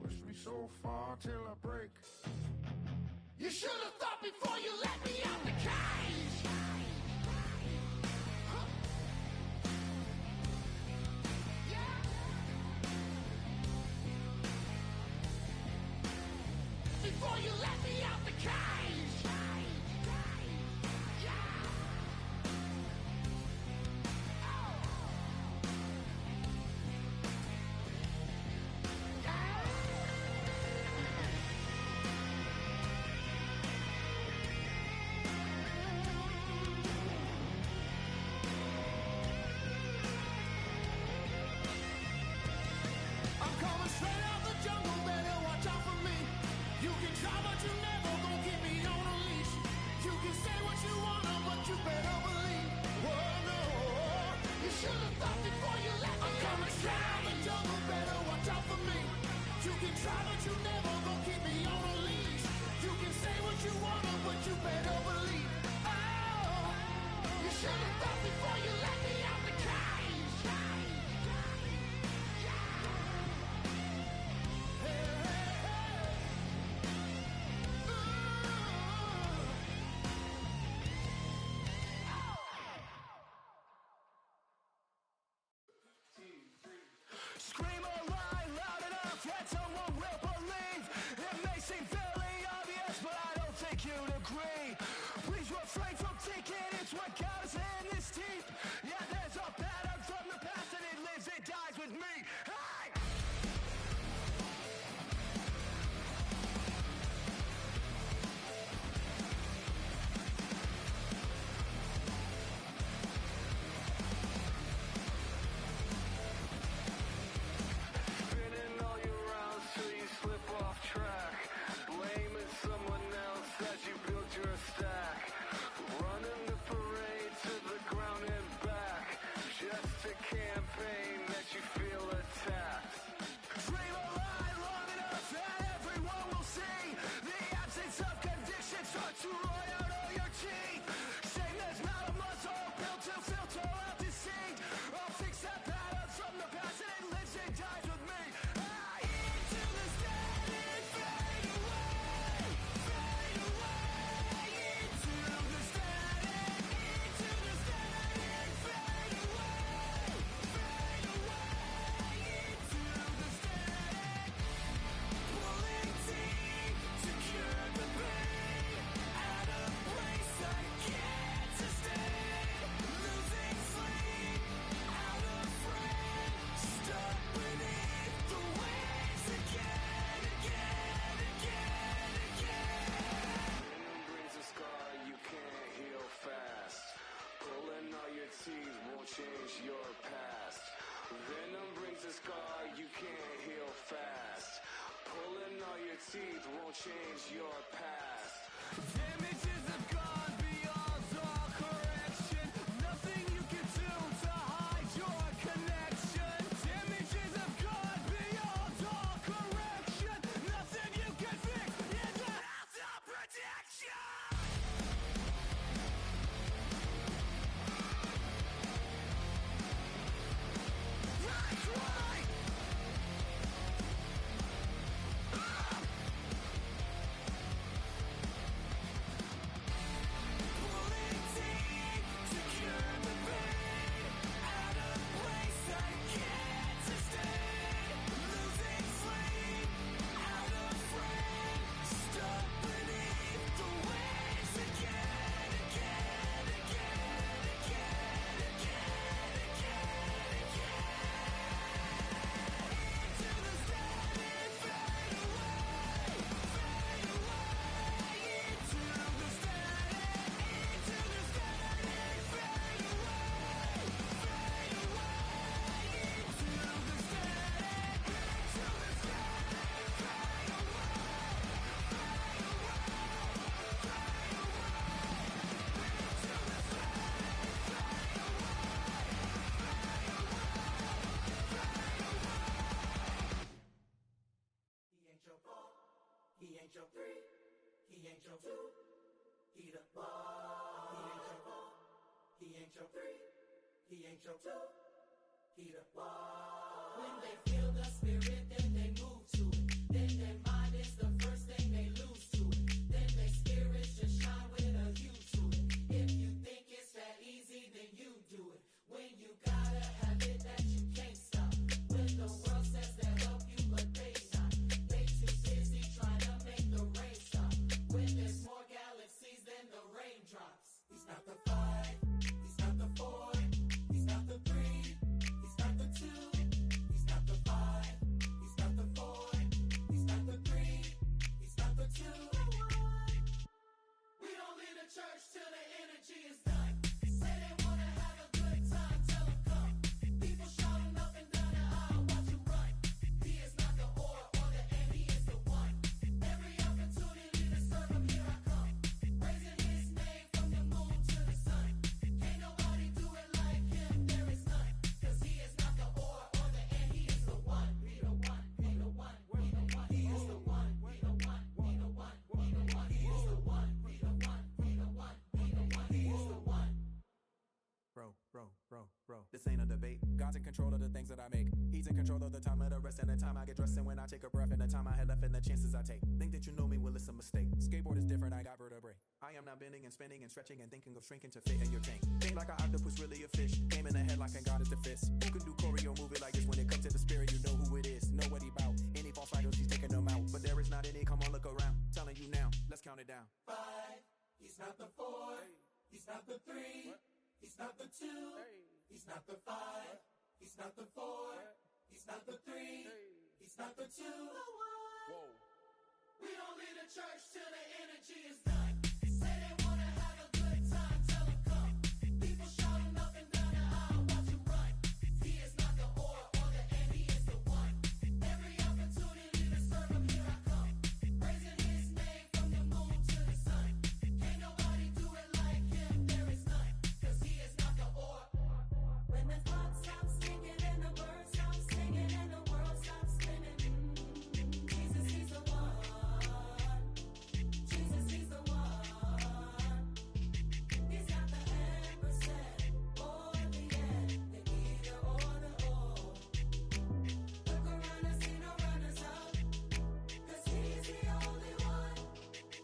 Push me so far till I break. You should have thought before you let me out the cage. Huh. Yeah. Before you let me out the cage. Yeah. I'm coming straight out the jungle, better watch out for me. You can try, but you never gon' keep me on a leash. You can say what you wanna, but you better believe. Oh no, you should have thought before you let me. I'm coming straight out the jungle, better watch out for me. You can try, but you never gon' keep me on a leash. You can say what you wanna, but you better believe. Oh, you should have thought before you let me out the cage. Scream a line loud enough that someone will believe. It may seem fairly obvious, but I don't think you'd agree. Please refrain from thinking it's what got us in this deep. Yeah, there's a pattern from the past and it lives, it dies with me. Hey! Spinning all your rounds till you slip off track. Blaming someone else as you build your stack. Running the parade to the ground and back. Just a campaign that you feel attacked. Dream a line long enough that everyone will see. The absence of conviction starts to roll out all your teeth. Shame there's not a muzzle built to filter out deceit. I'll fix that pattern from the past and it lives and dies with me. Into the static, fade away, fade away. Into the static, fade away, fade away. Into the static, pulling teeth to cure the pain. At a place I can't sustain, losing sleep, out of frame, stuck beneath the waves again, again, again, again. Venom brings a scar you can't heal fast. Pulling all your teeth won't change your past. Venom brings a scar you can't heal fast. Pulling all your teeth won't change your past. Damages have gone beyond all correction. Nothing you can do to hide your connection. Damages have gone beyond all correction. Nothing you can fix in the house of protection. That's right. your 3, he ain't your 2, he the ball. He ain't your 4, he ain't your 3, he ain't your 2, he the ball. When they feel the spirit, then they move to it. Then their mind is the first thing they lose to it. Then their spirit should shine with a hue to it. If you think it's that easy, then you do it. When you gotta have it that you can't stop. When the world says they'll help you, but they not. They too busy trying to make the rain stop. When there's more galaxies than the raindrops. He's not the 5, he's not the 4, he's not the 3, he's not the 2, he's not the 5, he's not the 4, he's not the 3, he's not the 2. We don't leave the church till the energy is done. Say they wanna have a good time, tell them come. People shouting up and down the aisle, watch you run. He is not the or the and, he is the one. Every opportunity to serve him, here I come. Raising his name from the moon to the sun. Can't nobody do it like him, there is none. Cause he is not the or the and, he is the one. He the one, he the one, he the one, he is the one, he the one, he the one, he the one, he is the one, he the one, he the one, he the one, he is the one. Bro. This ain't a debate. God's in control of the things that I make. He's in control of the time of the rest and the time I get dressed and when I take a breath and the time I had left and the chances I take. Think that you know me, well, it's a mistake. Skateboard is different, I got vertebrae. I am now bending and spinning and stretching and thinking of shrinking to fit in your tank. Think like an octopus, really a fish. Game in the head like a God is the fist. Who can do choreo movie like this? When it comes to the spirit, you know who it is. Know what he bout. Any false idols, he's taking them out. But there is not any, come on, look around. Telling you now, let's count it down. 5, he's not the 4, he's not the 3, he's not the 2, he's not the 5, he's not the 4, he's not the 3, he's not the 2. Whoa. We don't leave the church till the energy is done. Say they wanna have a good time, tell them come. People shouting up and down the aisle, watch you run. He is not the or the and, he is the one. Every opportunity to serve him, here I come. Raising his name from the moon to the sun. Can't nobody do it like him, there is none. Cause he is not the or. When the clock stops ticking and the birds stop singing and the world stops spinning, Jesus, he's the one. Jesus, he's the one. He's got the ampersand or the and, the either or the or. Look around and see no runners up, cause he's the only one.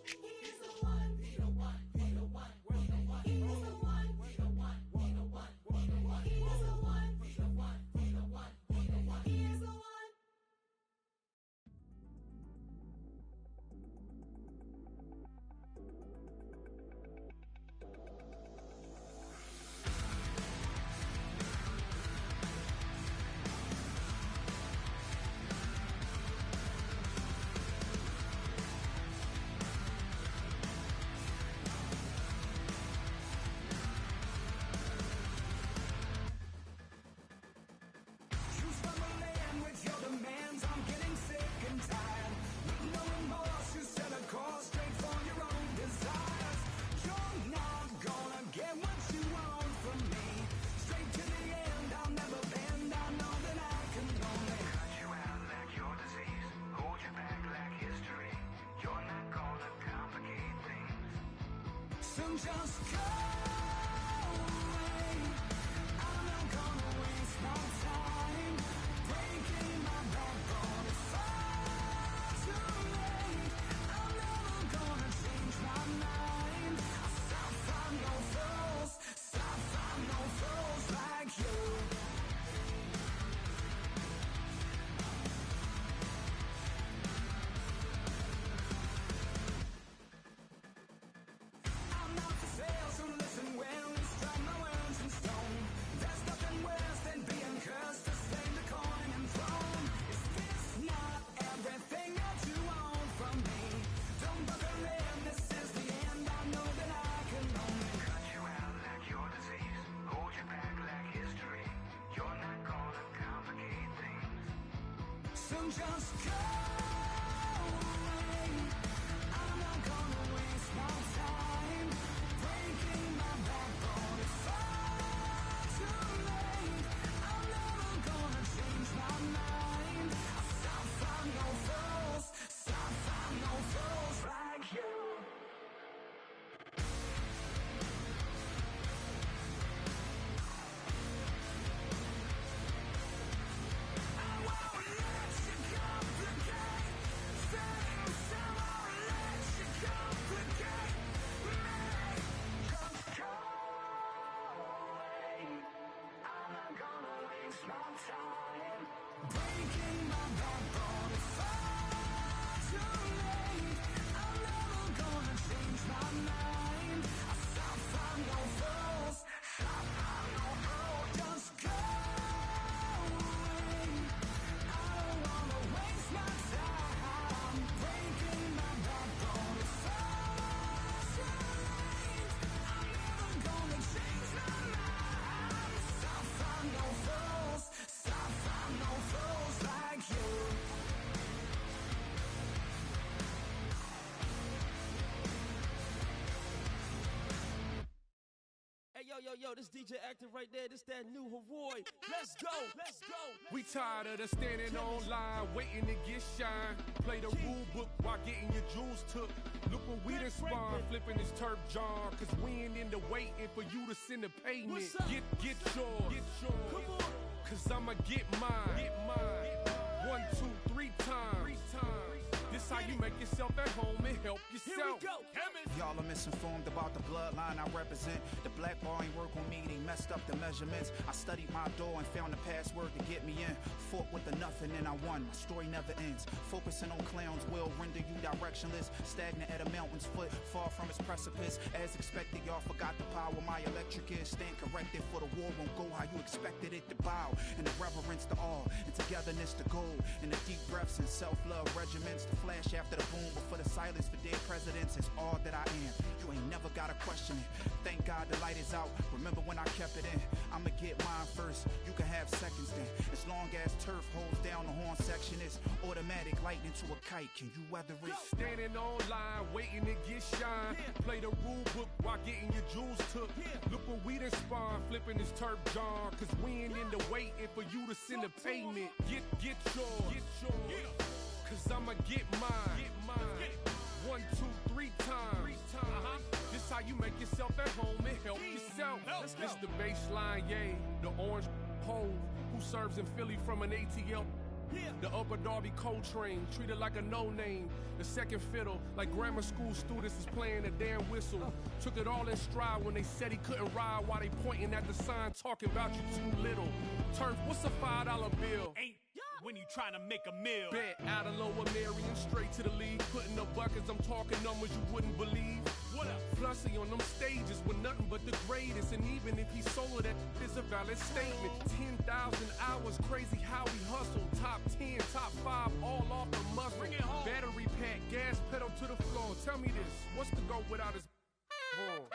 He is the one, he the one, he the one, he the one, he is the one, he the one, he the one, he the one, he is the one, he the one, he the one, he the one, he is the one. Choose from a land with your demands. I'm getting sick and tired. With no remorse, you set a course straight for your own desires. You're not gonna get what you want from me. Straight to the end, I'll never bend. I know that I can only cut you out like your disease, hold you back like history. You're not gonna complicate things. So just go away. I'm not gonna waste no time breaking my backbone. It's far too late. I'm never gonna change my mind. Stop find no fools. Stop find no fools like you. I'm not for sale, so listen well and strike my words in stone. There's nothing worse than being cursed to slay the coin and throne. Is this not everything that you want from me? Don't buckle in, this is the end. I know that I can only cut you out like your disease, hold you back like history. You're not gonna complicate things. So just go away. I'm not gonna waste no time breaking my backbone. It's far too late. I'm never gonna change my mind. Stop find no fools. Stop find no fools Yo, this DJ active right there. This that new Hawaii. Let's go. We tired of the standing online, waiting to get shine. Play the rule book while getting your jewels took. Look what we done spawn, flipping this turf jar. Cause we ain't into waiting for you to send the payment. Get yours. Come on. Cause I'ma get mine. 1, 2, 3 times. This how you make yourself at home and help yourself. Here we go. Y'all are misinformed about the bloodline I represent. The black bar ain't work on me, they messed up the measurements. I studied my door and found the password to get me in. Fought with the nothing and I won. My story never ends. Focusing on clowns will render you directionless. Stagnant at a mountain's foot, far from its precipice. As expected, y'all forgot the power my electric is. Stand corrected, for the war won't go how you expected it to bow. And the reverence to all, and togetherness to gold. And the deep breaths and self-love regiments. The flash after the boom, but for the silence for dead presidents is all that I am. You ain't never gotta question it. Thank God the light is out. Remember when I kept it in? I'ma get mine first. You can have seconds then. As long as turf holds down the horn section, it's automatic lightning to a kite. Can you weather it? Standing online, waiting to get shine. Play the rule book while getting your jewels took. Look what we done spawn, flipping this turf jar. Cause we ain't into waiting for you to send a payment. Get yours. Cause I'ma get mine. 1, 2, 3 times. This how you make yourself at home and help yourself. This the baseline, yay. The orange hole who serves in Philly from an ATL. The Upper Darby Coltrane, treated like a no-name. The second fiddle, like grammar school students is playing a damn whistle. Took it all in stride when they said he couldn't ride while they pointing at the sign talking about you too little. Turf, what's a $5 bill? Ain't when you trying to make a meal. Bet out of lower Marion, straight to the league. Putting up buckets, I'm talking numbers you wouldn't believe. What up? Flussy on them stages with nothing but the greatest. And even if he sold it, that is a valid statement. 10,000 hours, crazy how we hustle. Top 10, top 5, all off the muscle. Bring it home. Battery pack, gas pedal to the floor. Tell me this, what's the go without his horn?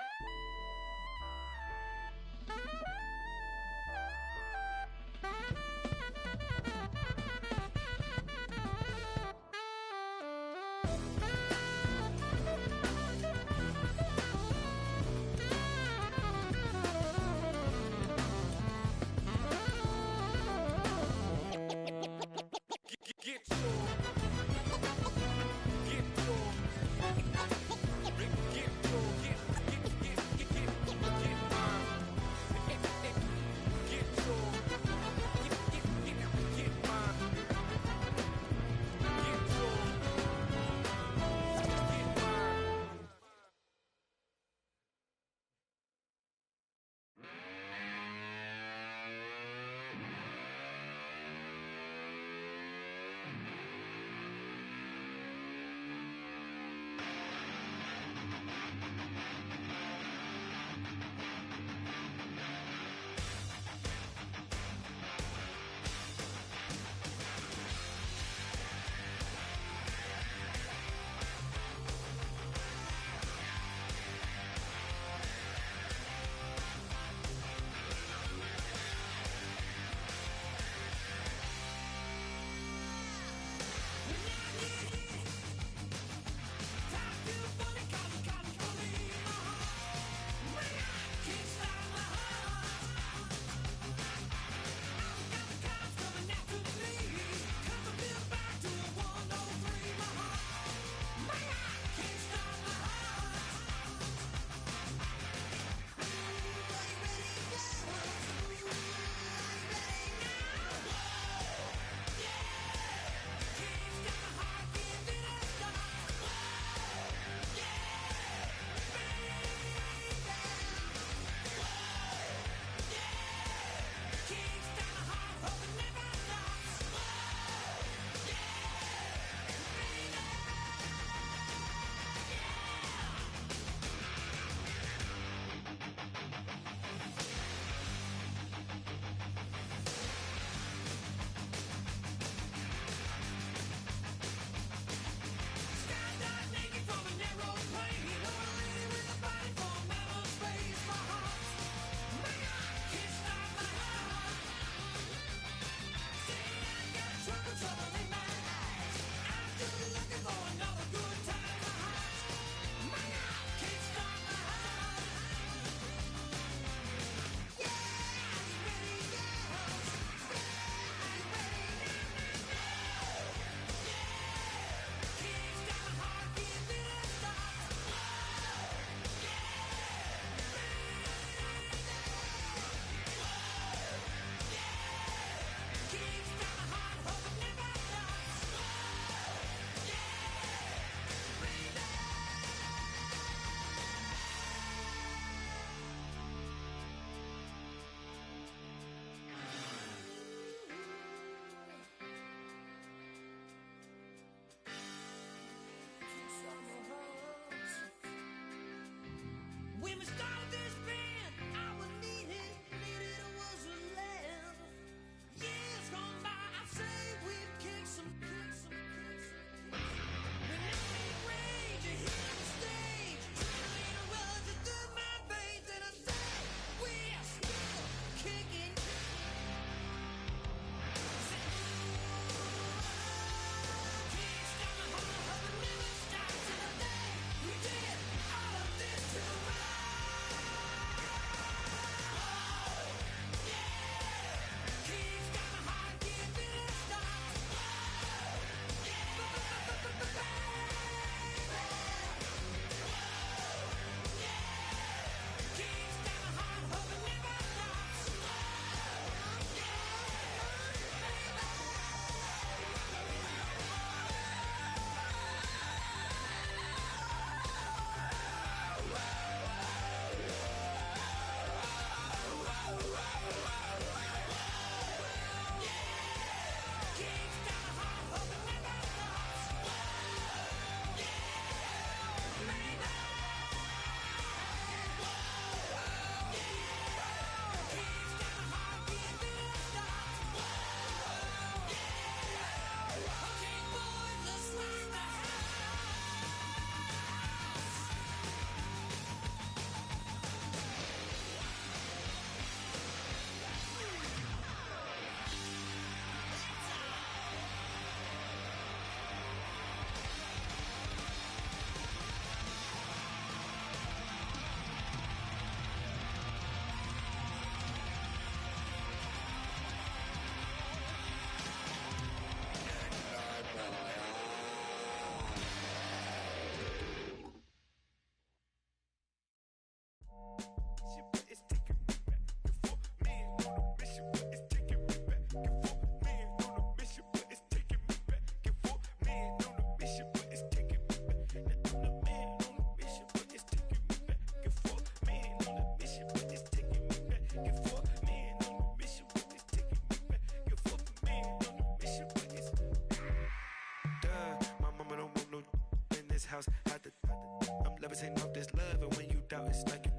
house, I'm levitating off this love, and when you doubt, it's like it.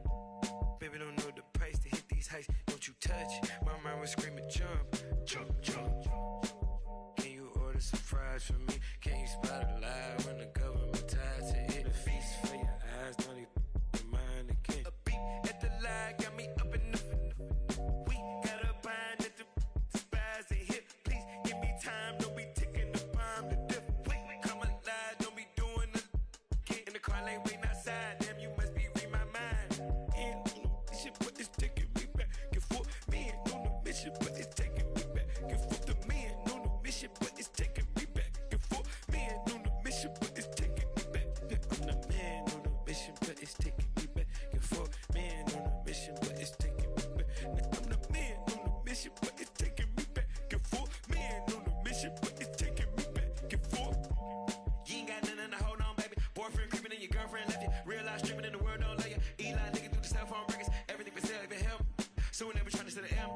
Baby, don't know the price to hit these heights. Don't you touch. My mind was screaming, jump, jump, jump. Can you order some fries for me? Can you spot a lie when the government tied to it? A feast for your eyes, don't even mind again. A beat at the lie got me up in the. We got a bind at the spies and hit. Please give me time, don't be ticking the bomb to death. Wait, come alive, don't be doing the. Get in the car lane, waiting outside. Damn, you must be reading my mind. And on the mission, but it's taking me back and forth. Man, on the mission, but it's taking me back and forth. The man on the mission, but it's taking me back and forth. Man on the mission, but it's taking me back. I'm the man on the mission, but it's taking me back and forth. Man on the mission, but it's taking me back. I'm the man on the mission, but it's taking me back and forth. Man on the mission, but it's taking me back and forth. You ain't got nothing to hold on, baby. Boyfriend creeping and your girlfriend left you. Real life streaming in the world don't let you. Eli looking through the cell phone records. Everything for sale, even him. So we never trying to set an M.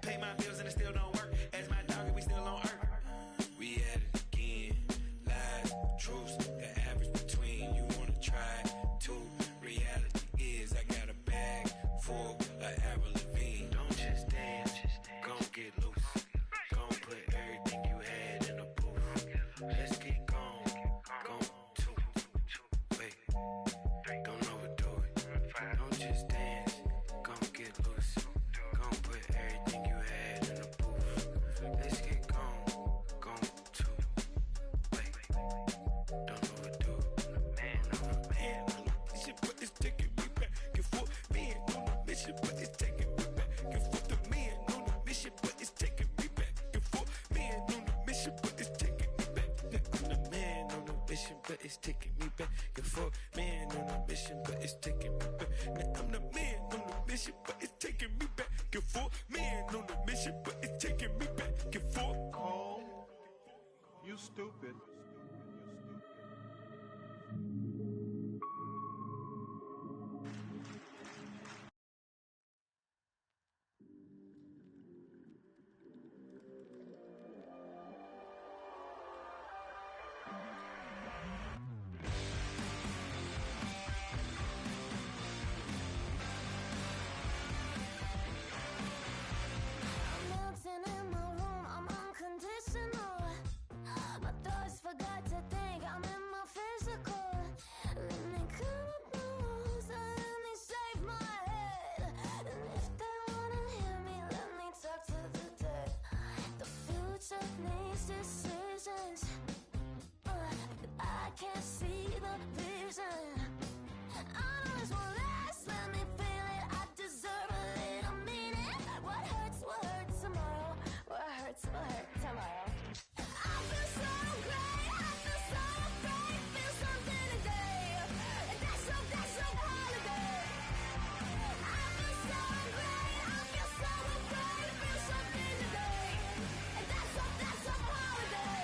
Pay my bills and it still don't work. As my dog, we still on earth. We at it again. Lies, truths, the average between. You wanna try to. Reality is I got a bag full of Avril Lavigne. Don't just dance, gon' get loose. Gon' put everything you had in a booth. Let's get gone, to. Wait, don't overdo it. Don't just dance, gon' get loose. Gon' put everything you had in a booth. Let's get gone, to. Wait, don't overdo it. Man on the mission, but it's taking me back and forth. Man on the mission, but it's taking me back and forth. The man on the mission, but it's taking me back and forth. Man on the mission, but it's taking me back. I'm the man on the mission, but it's taking me back and forth. Man on the mission, but it's taking me back. I'm the man on the mission, but it's taking me back and forth. Man on the mission, but it's taking me back and forth. Cole, you stupid. Mountain in my room, I'm unconditional. My thoughts forgot to think I'm in my physical. Let me cut up my walls and let me shave my head. And if they wanna hear me, let me talk to the dead. The future needs decisions, but I can't see the vision. I know this won't last, let me feel it. I deserve a little meaning. What hurts tomorrow? What hurts tomorrow? I feel so great, I feel so afraid. Feel something today. That's a holiday. I feel so great, I feel so afraid. Feel something today. That's a holiday.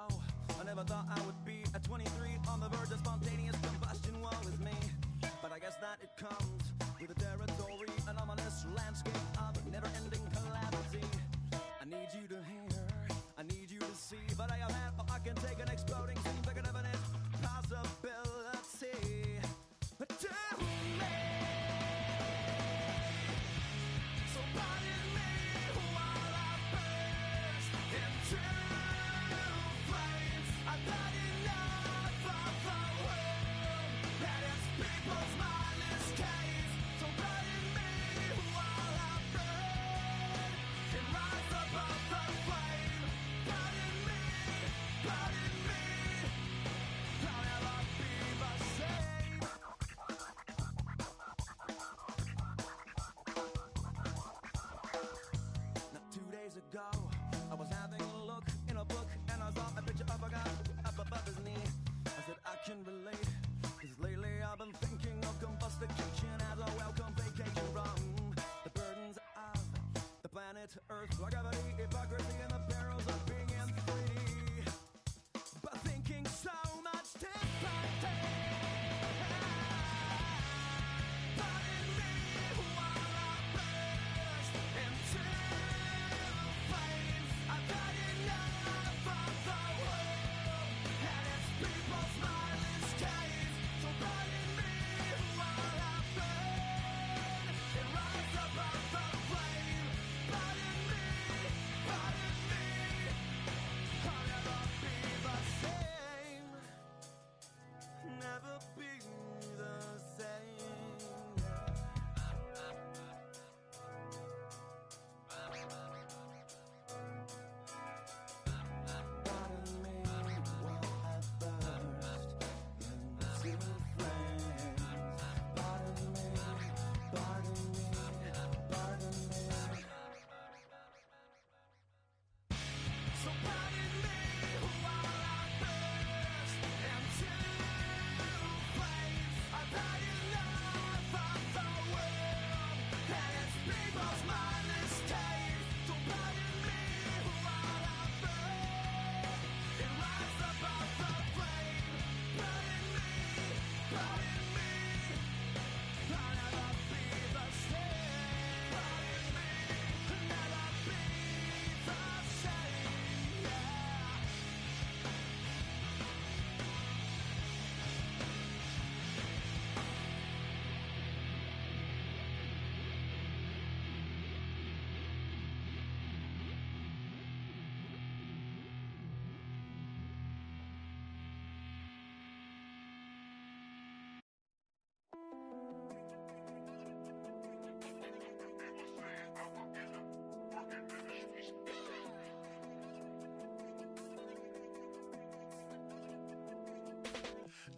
ago, I never thought I would be at 23 on the verge of spontaneous combustion. Woe is me, but I guess that it comes with the territory, an ominous landscape of never-ending calamity. I need you to hear, I need you to see, but I have had, I can take an exploding scene, bigger than it is possibility. To me, so pardon me while I burst into flames. I've had enough of the world and its people's mindless case. So pardon me while I burn and rise above the flame. Pardon me, I'll never be the same. Now 2 days ago, I was having a look in a book and I saw a picture of a guy up above his knee. I said I can relate, cause lately I've been thinking of combustication as a welcome vacation from the burdens of the planet Earth, like gravity, hypocrisy, and the perils of being in free. But thinking so much differently. Pardon me while I burst into flames. I've had enough of the world and its people's mindless case. So pardon me while I burn and rise above the flame. Pardon me, I'll never be the same. Never be the same. Pardon me while I burst into flames. Pardon me, pardon me, pardon me. So pardon me while I burst into flames. I've had enough of the world and its people's mindless case. So pardon me while I burn and rise above the flame. Pardon me, I'll never be the same. Pardon me, never be the same. Yeah.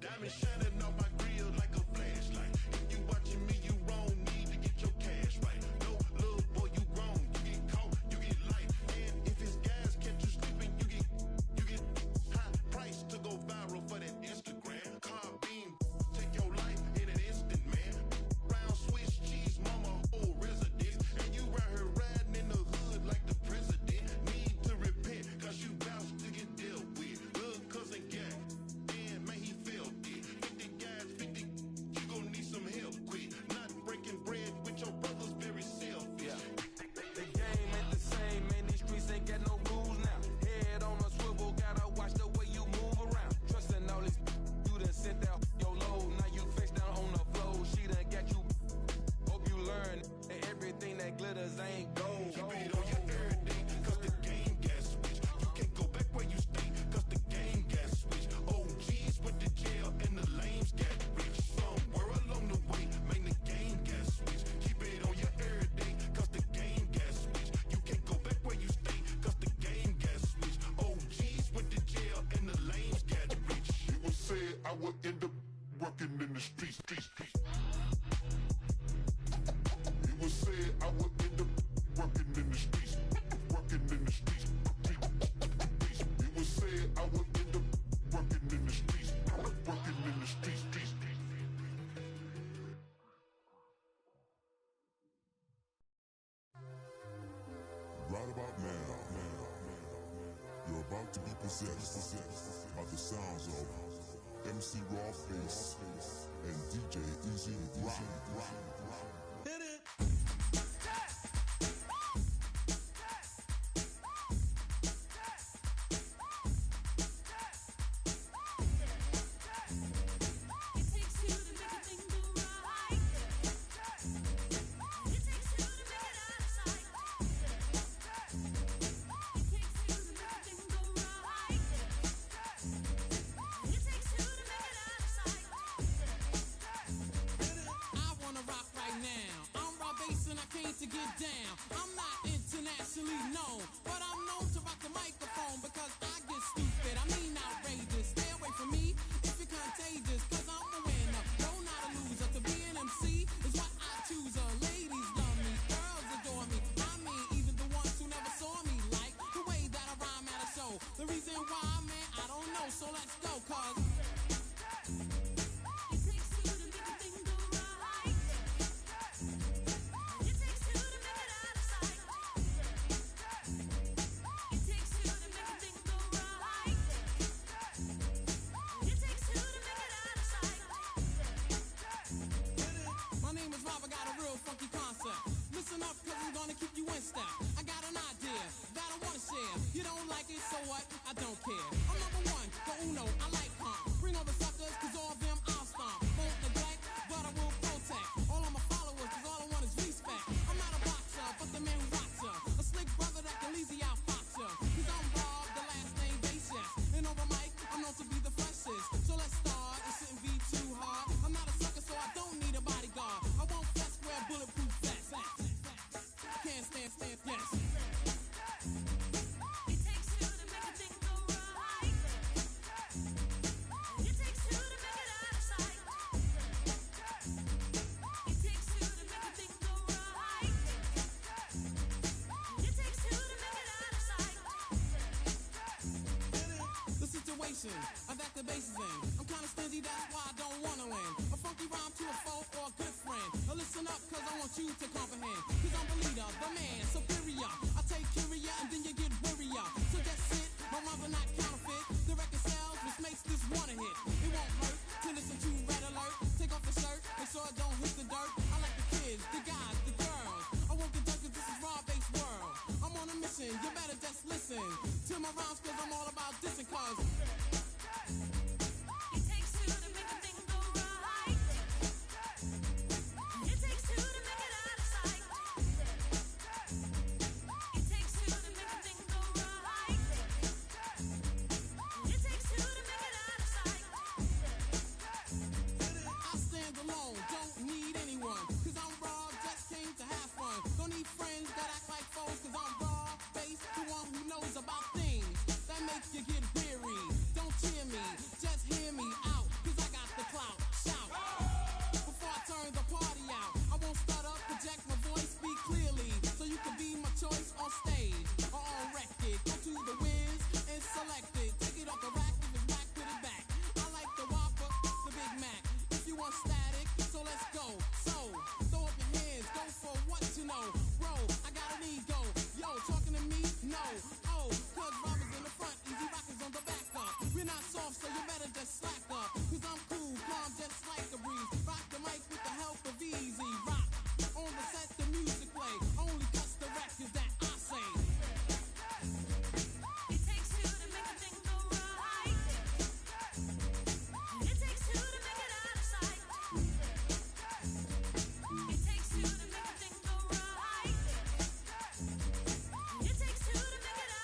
Diamond shining on my grill like a flashlight. If you watching me, you wrong. Need to get your cash right. No, little boy, you wrong. You get caught, you get life. And if it's gas, catch you sleeping, you get high price to go viral for that Instagram. Car beam, take your life in an instant, man. Round Swiss cheese, mama, whole residence. And you right here riding in the hood like the president. Need to repent, cause you bout to get dealt with. Little cousin gang, man, he felt it. 50 guys, 50 possessed by the sounds of MC Rawface and DJ Easy Rock. Hit it. To get down, I'm not internationally known, but I'm known to rock the microphone because I get stupid. I mean outrageous. Stay away from me if you're contagious, cause I'm a winner, no not a loser. To be an MC is what I choose. Ladies love me, girls adore me. I mean even the ones who never saw me like the way that I rhyme at a show. The reason why, man, I don't know, so let's go, cause listen up, cause I'm gonna keep you in step. I got an idea that I wanna share. You don't like it, so what? I don't care. I'm number one, the uno, I like calm. Bring all the suckers, cause all of them I'll stomp. Won't neglect, but I will protect all of my followers, cause all I want is respect. I'm not a boxer, but the man who rocks ya. A slick brother that can easy outfox ya. Cause I'm Rob, the last name Basis. And over mic, I'm known to be the freshest. So let's start, it shouldn't be too hard. I'm not a sucker, so I don't need a bodyguard. I won't flex, wear bulletproof vests. Can't stand, yes. It takes two to make a thing go right. It takes two to make it out of sight. It takes two to make a thing go right. It takes two to make it out of sight. The situation that the bass is in, I'm kinda stingy, that's why I don't wanna win. A funky rhyme to a foe or a good friend. Now listen up, cause I want you to comprehend. Cause I'm the leader, the man, superior. I take curia and then you get worrier. So that's it, my rhymes are not counterfeit. The record sells, which makes this one a hit. It won't hurt to listen to Red Alert. Take off the shirt, make sure it don't hit the dirt. I like the kids, the guys, the girls. I won't get cause this is raw-based world. I'm on a mission, you better just listen to my rhymes, cause I'm all about dissing, cause it takes two to make a thing go right. It takes two to make it out of sight. It takes two to make a thing go right. It takes two to make it out of sight. I stand alone, don't need anyone, cause I'm raw, just came to have fun. Don't need friends that act like foes, cause I'm raw, based, the one who knows about things that make you get weary. Don't cheer me, just hear me out, cause I got the clout. Shout before I turn the party out. I won't start up, project my voice, speak clearly, so you can be my choice on stage or on record. Go to the Wiz and select it. Take it off the rack, if it's whack, put it back. I like the Whopper, the Big Mac. If you want static, so let's go. So throw up your hands, go for what you know. Bro, I got an ego. Yo, talking to me? No. Oh, cause Rob is in the front, Easy Rock is on the back up. We're not soft, so you better just slack up, cause I'm